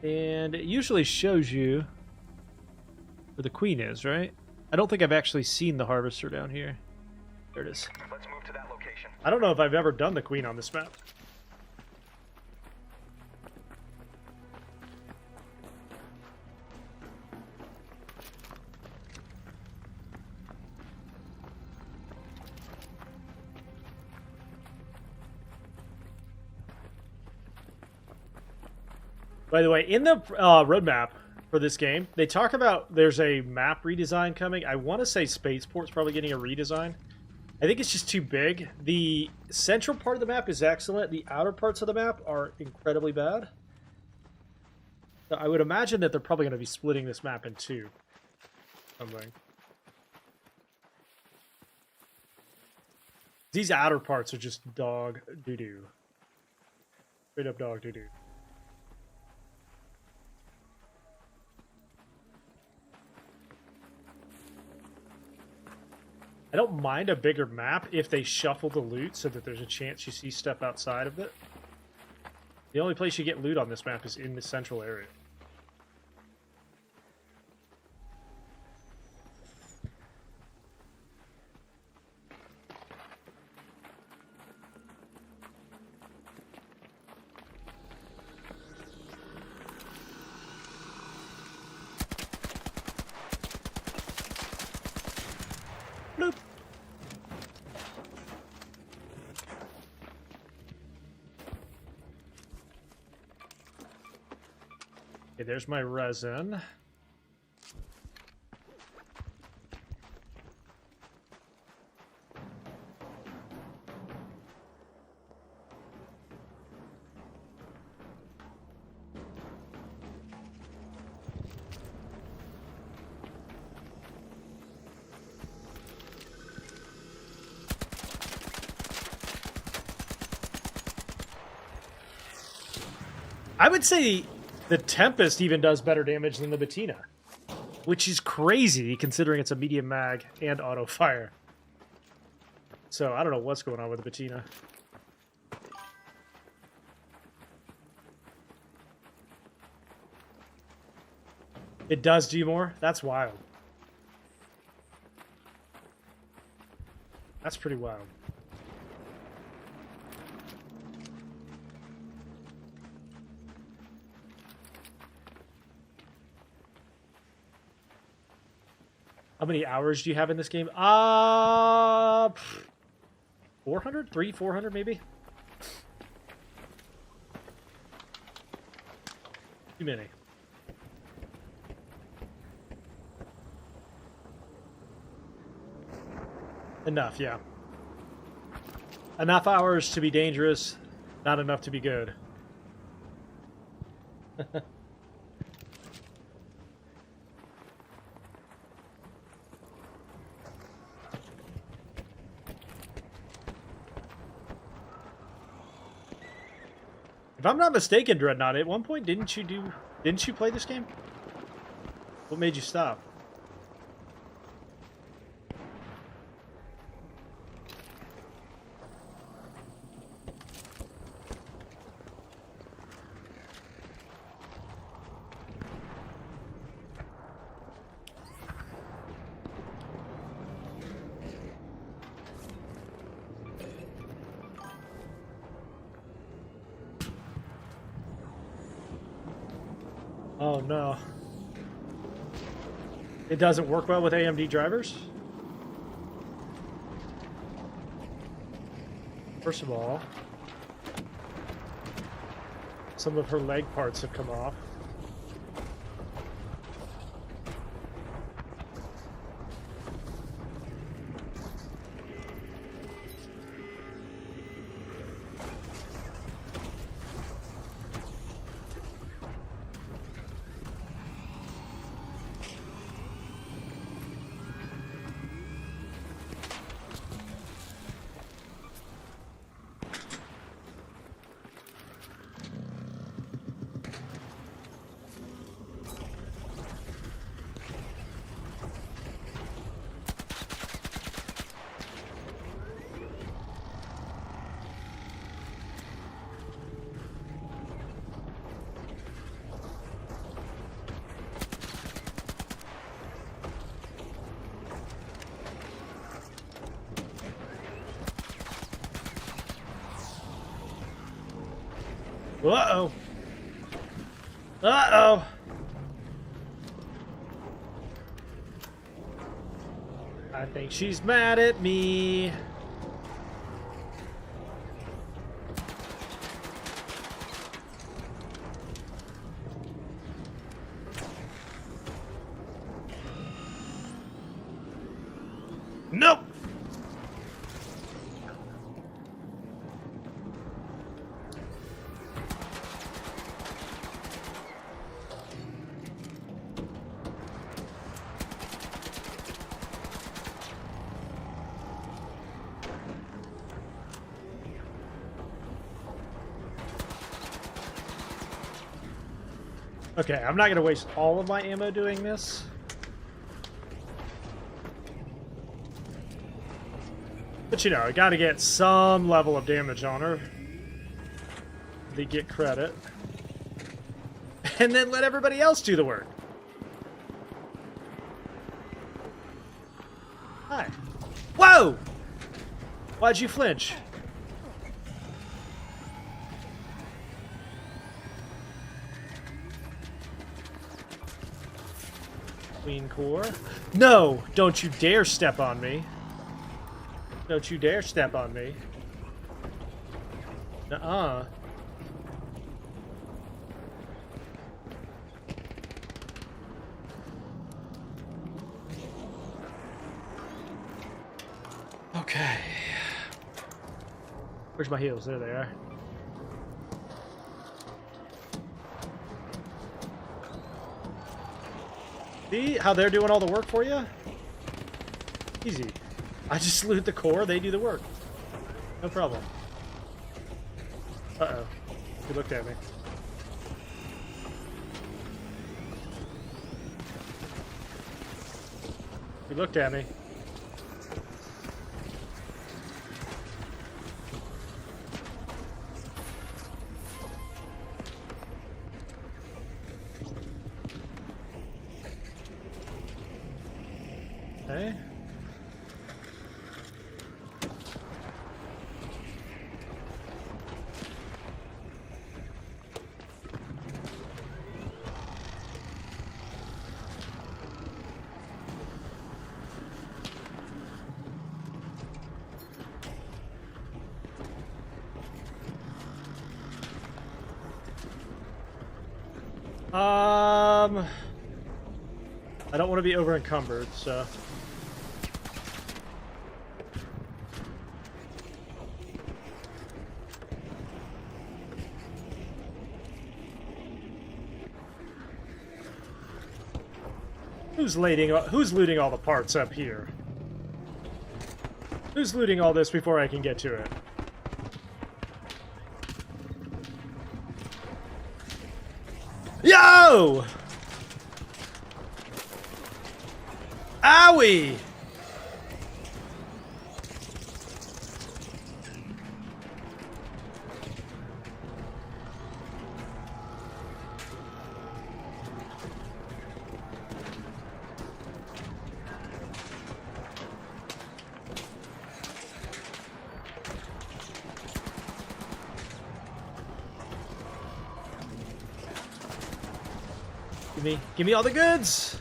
And it usually shows you where the queen is, right? I don't think I've actually seen the harvester down here. There it is. Let's move to that location. I don't know if I've ever done the queen on this map. By the way, in the roadmap for this game, they talk about there's a map redesign coming. I want to say Spaceport's probably getting a redesign. I think it's just too big. The central part of the map is excellent. The outer parts of the map are incredibly bad. So I would imagine that they're probably going to be splitting this map in two. Something. These outer parts are just dog doo-doo. Straight up dog doo-doo. I don't mind a bigger map if they shuffle the loot so that there's a chance you see stuff outside of it. The only place you get loot on this map is in the central area. Bloop. Okay, there's my resin. I would say the Tempest even does better damage than the Bettina, which is crazy considering it's a medium mag and auto fire. So I don't know what's going on with the Bettina. It does do more? That's wild. That's pretty wild. How many hours do you have in this game? 400? 400 maybe? Too many. Enough, yeah. Enough hours to be dangerous, not enough to be good. If I'm not mistaken, Dreadnought, at one point didn't you play this game? What made you stop? Oh no. It doesn't work well with AMD drivers? First of all, some of her leg parts have come off. Uh-oh. Uh-oh. I think she's mad at me. Nope. Okay, I'm not going to waste all of my ammo doing this. But you know, I got to get some level of damage on her. They get credit. And then let everybody else do the work. Hi. Whoa! Why'd you flinch? Queen core. No! Don't you dare step on me. Don't you dare step on me. Nuh-uh. Okay. Where's my heels? There they are. See how they're doing all the work for you? Easy. I just loot the core, they do the work. No problem. Uh-oh. He looked at me. He looked at me. Okay. I don't want to be over encumbered, so. Who's looting all the parts up here? Who's looting all this before I can get to it? Yo! Owie! Give me all the goods!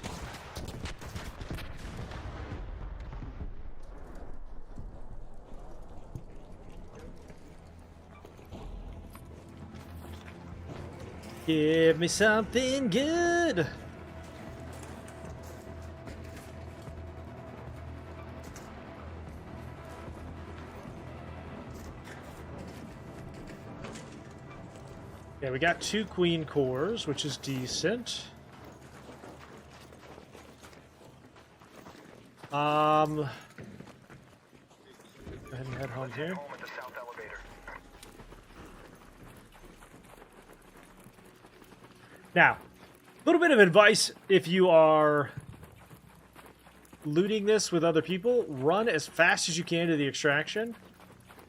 Give me something good! Okay, we got 2 queen cores, which is decent. Go ahead and head home here. Now, a little bit of advice if you are looting this with other people, run as fast as you can to the extraction.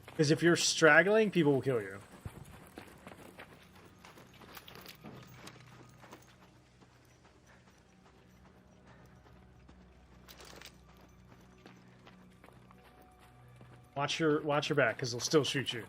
Because if you're straggling, people will kill you. Watch your back, because they'll still shoot you.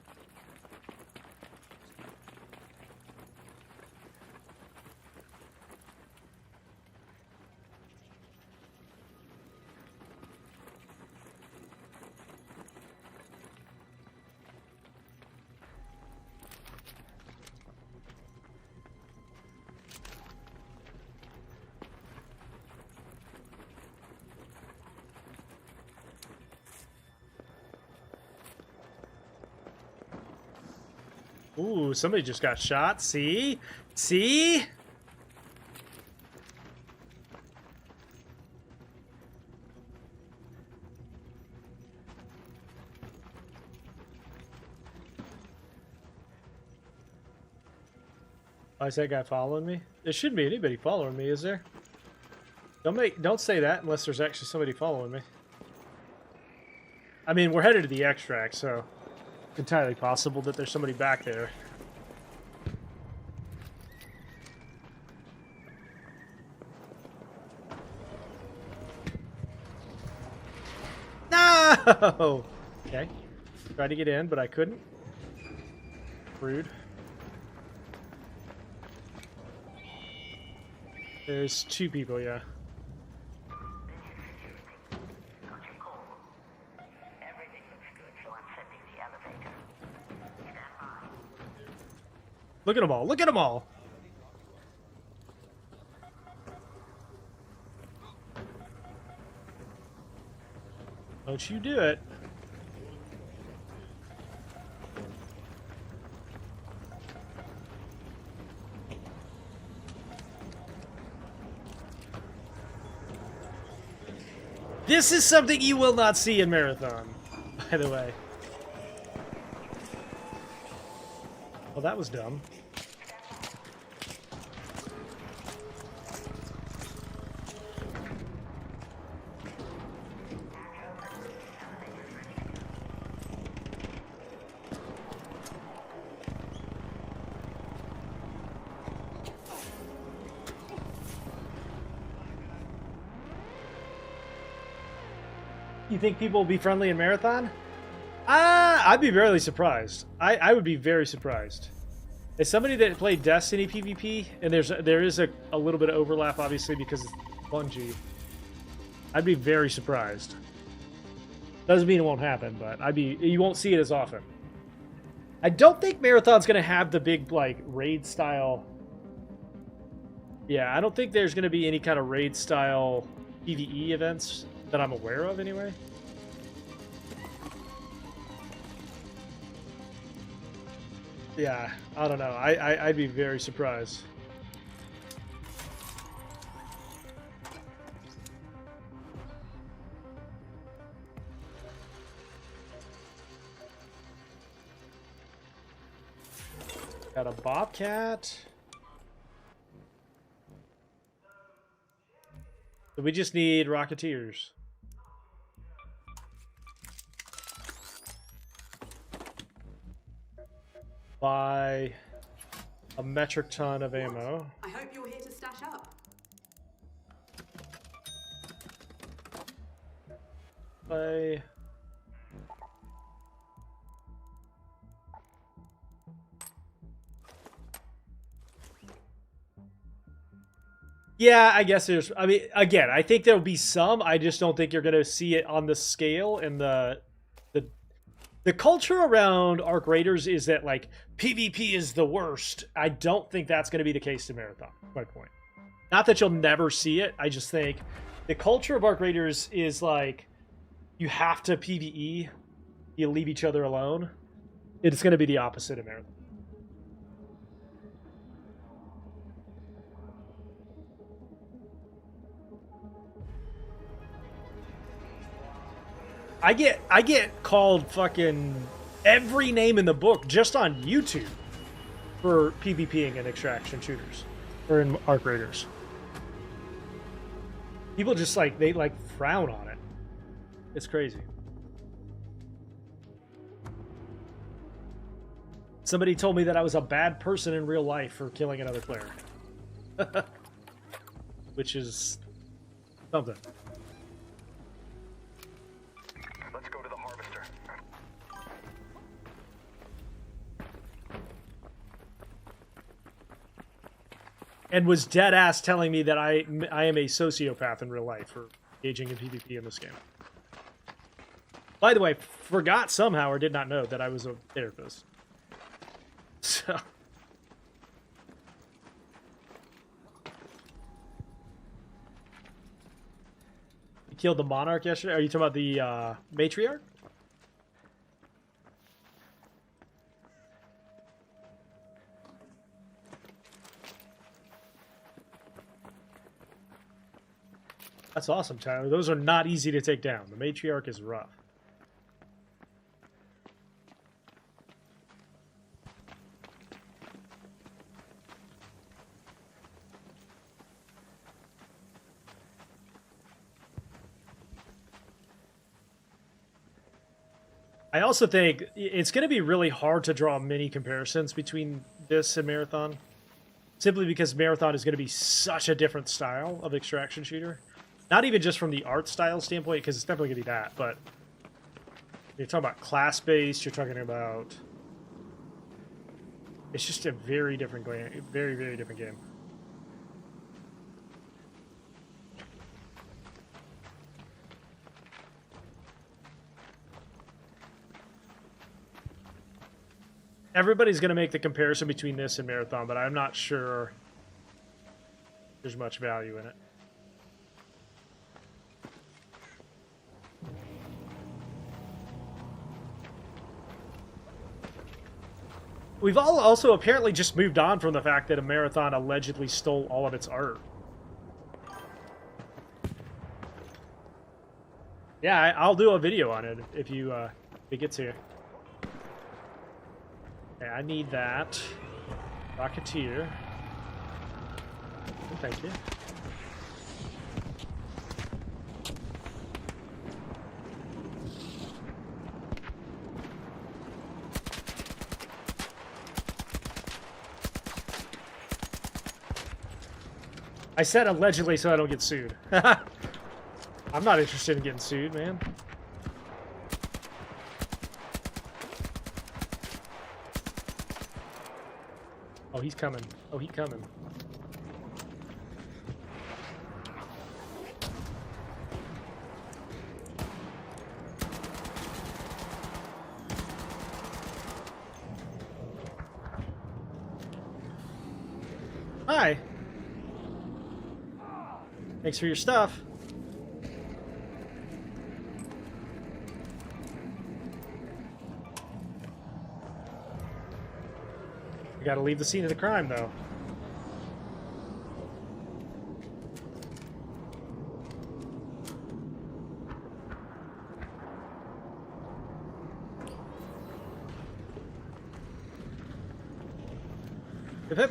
Ooh, somebody just got shot. See? See? Why is that guy following me? There shouldn't be anybody following me, is there? Don't say that unless there's actually somebody following me. I mean, we're headed to the extract, so it's entirely possible that there's somebody back there. No! Okay. Tried to get in, but I couldn't. Rude. There's two people, yeah. Look at them all. Look at them all. Don't you do it. This is something you will not see in Marathon, by the way. Well, that was dumb. You think people will be friendly in Marathon? I'd be very surprised. I would be very surprised. As somebody that played Destiny PvP, and there is a little bit of overlap, obviously, because it's Bungie, I'd be very surprised. Doesn't mean it won't happen, but you won't see it as often. I don't think Marathon's going to have the big, like, raid-style... Yeah, I don't think there's going to be any kind of raid-style PvE events that I'm aware of, anyway. Yeah, I don't know. I'd be very surprised. Got a Bobcat. So we just need Rocketeers. Buy a metric ton of ammo. I hope you're here to stash up. Buy... Yeah, I guess there's... I mean, again, I think there'll be some. I just don't think you're going to see it on the scale and the culture around Arc Raiders is that, like, PvP is the worst. I don't think that's going to be the case to Marathon, my point. Not that you'll never see it. I just think the culture of Arc Raiders is, like, you have to PvE. You leave each other alone. It's going to be the opposite of Marathon. I get called fucking every name in the book just on YouTube for PvPing in extraction shooters or in Arc Raiders. People just they frown on it. It's crazy. Somebody told me that I was a bad person in real life for killing another player. Which is something. Let's go to the harvester. And was dead ass telling me that I am a sociopath in real life for engaging in PvP in this game. By the way, forgot somehow or did not know that I was a therapist. So... You killed the Monarch yesterday? Are you talking about the Matriarch? That's awesome, Tyler. Those are not easy to take down. The matriarch is rough. I also think it's going to be really hard to draw many comparisons between this and Marathon. Simply because Marathon is going to be such a different style of extraction shooter. Not even just from the art style standpoint, because it's definitely going to be that, but you're talking about class-based, you're talking about... It's just a very different game. Very, very different game. Everybody's going to make the comparison between this and Marathon, but I'm not sure there's much value in it. We've all also apparently just moved on from the fact that a Marathon allegedly stole all of its art. Yeah, I'll do a video on it if you if it gets here. Okay, I need that. Rocketeer. Oh, thank you. I said allegedly so I don't get sued. I'm not interested in getting sued, man. Oh, he's coming. Oh, he's coming. Hi. Thanks for your stuff. We gotta leave the scene of the crime, though. Hip hip.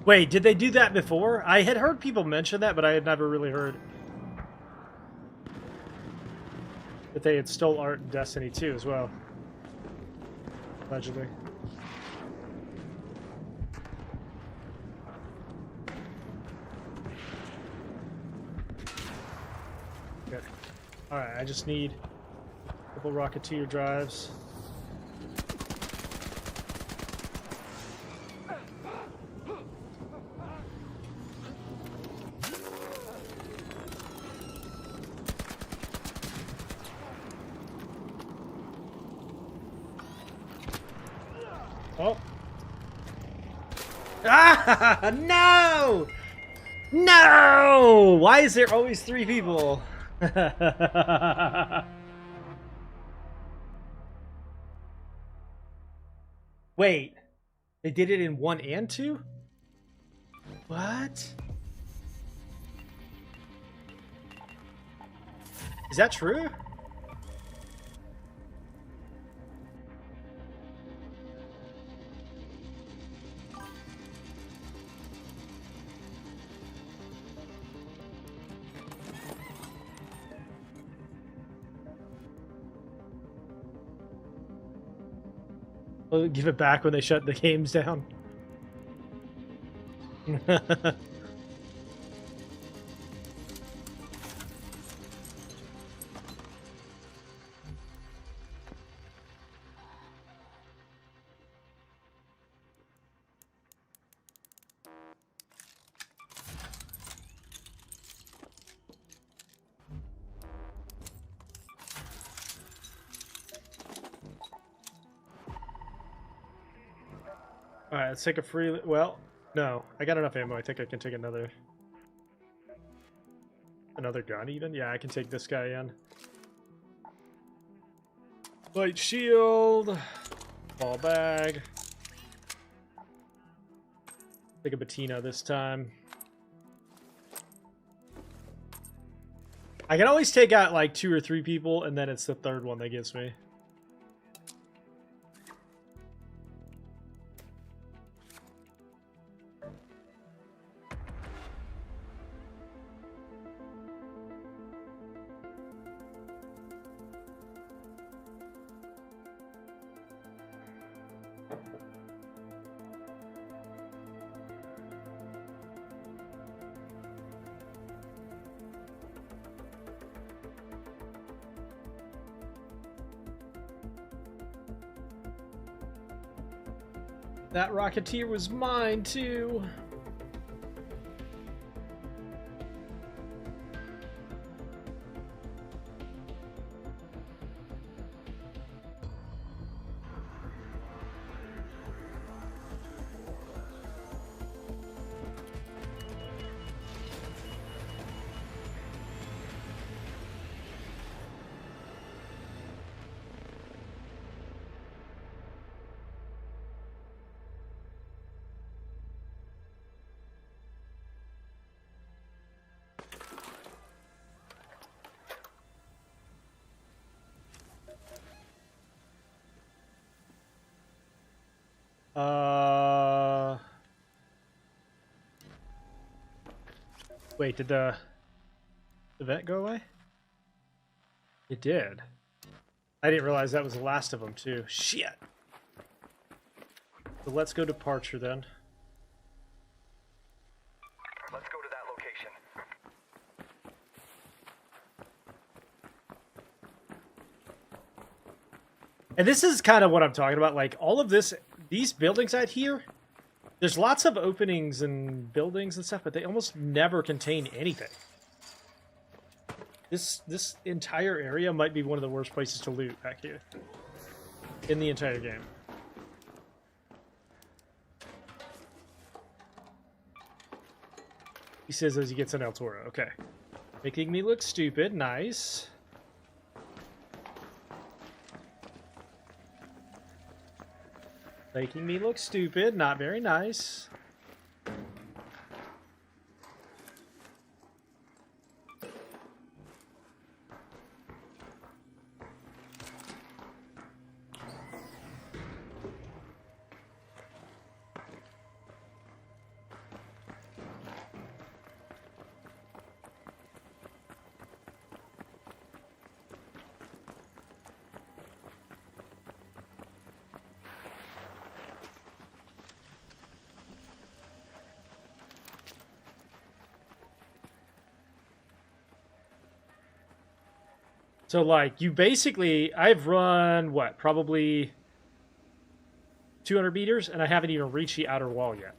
Wait, did they do that before? I had heard people mention that, but I had never really heard that they had stole art in Destiny 2 as well. Allegedly. Good. Alright, I just need a couple Rocketeer drives. Oh. Ah! No! No! Why is there always 3 people? Wait. They did it in 1 and 2? What? Is that true? We'll give it back when they shut the games down. Alright, let's take a free... Well, no. I got enough ammo. I think I can take another gun, even? Yeah, I can take this guy in. Light shield. Ball bag. Take a Bettina this time. I can always take out like 2 or 3 people, and then it's the third one that gets me. That Rocketeer was mine, too. Wait, did the event go away? It did. I didn't realize that was the last of them, too. Shit! So let's go departure, then. Let's go to that location. And this is kind of what I'm talking about. Like, all of this, these buildings out here, there's lots of openings and buildings and stuff, but they almost never contain anything. This entire area might be one of the worst places to loot back here in the entire game. He says as he gets an El Toro. Okay. Making me look stupid. Nice. Making me look stupid. Not very nice. So, like, you basically... I've run, what, probably 200 meters, and I haven't even reached the outer wall yet.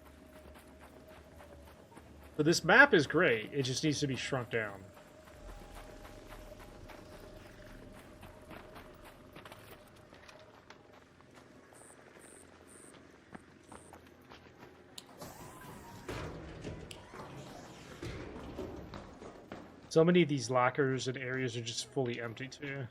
So this map is great. It just needs to be shrunk down. So many of these lockers and areas are just fully empty, too.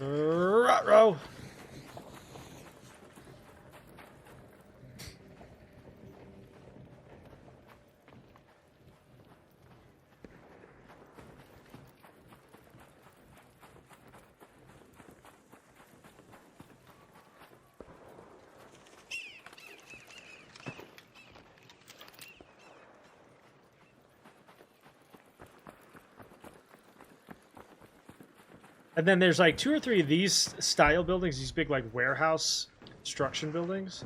Ruh-roh. And then there's like 2 or 3 of these style buildings, these big like warehouse construction buildings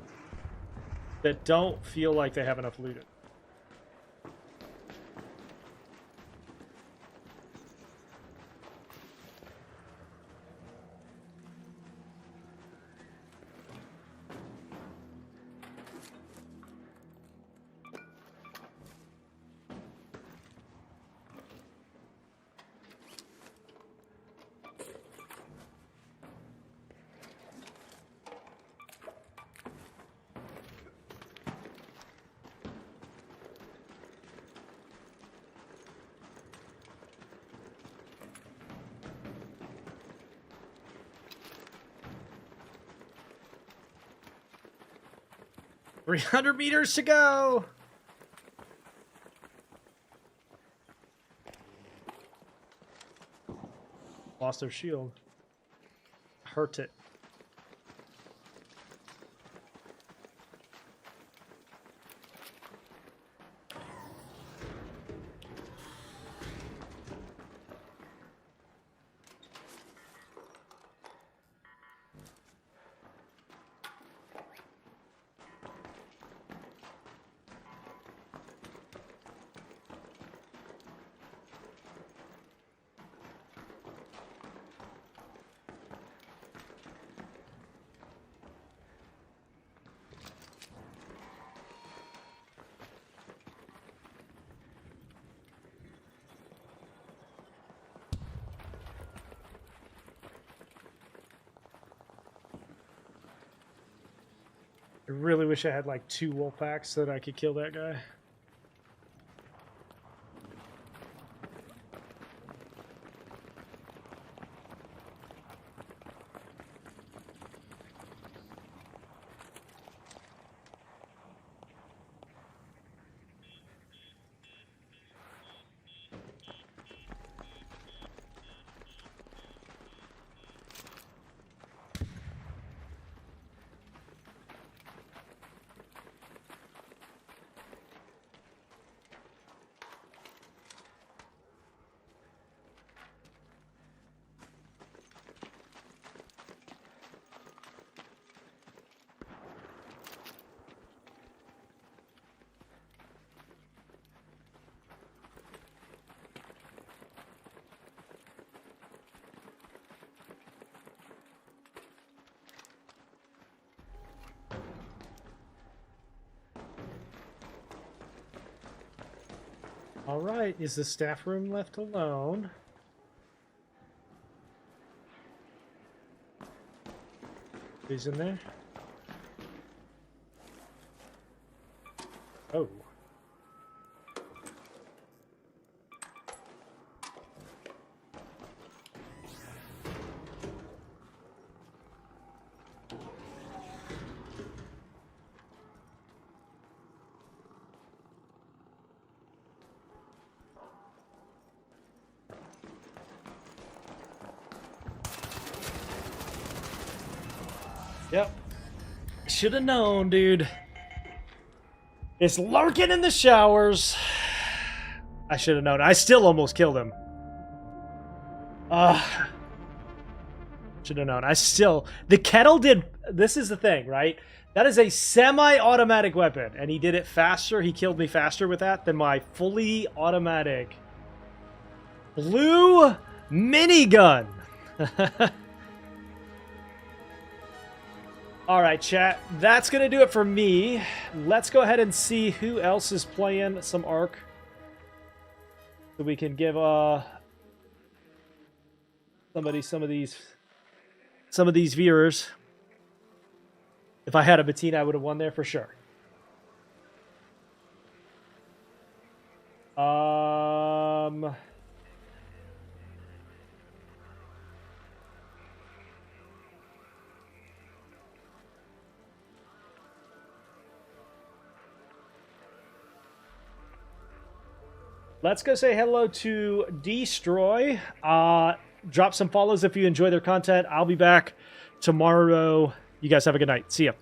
that don't feel like they have enough looted. 300 meters to go. Lost their shield. Hurt it. I really wish I had like 2 wolf packs so that I could kill that guy. All right, is the staff room left alone? Who's in there? Oh. Yep. Should have known, dude. It's lurking in the showers. I should have known. I still almost killed him. Should have known. The kettle did... This is the thing, right? That is a semi-automatic weapon, and he did it faster. He killed me faster with that than my fully automatic blue minigun. All right, chat. That's going to do it for me. Let's go ahead and see who else is playing some Ark. So we can give somebody some of these viewers. If I had a Bettina, I would have won there for sure. Let's go say hello to Destroy. Drop some follows if you enjoy their content. I'll be back tomorrow. You guys have a good night. See ya.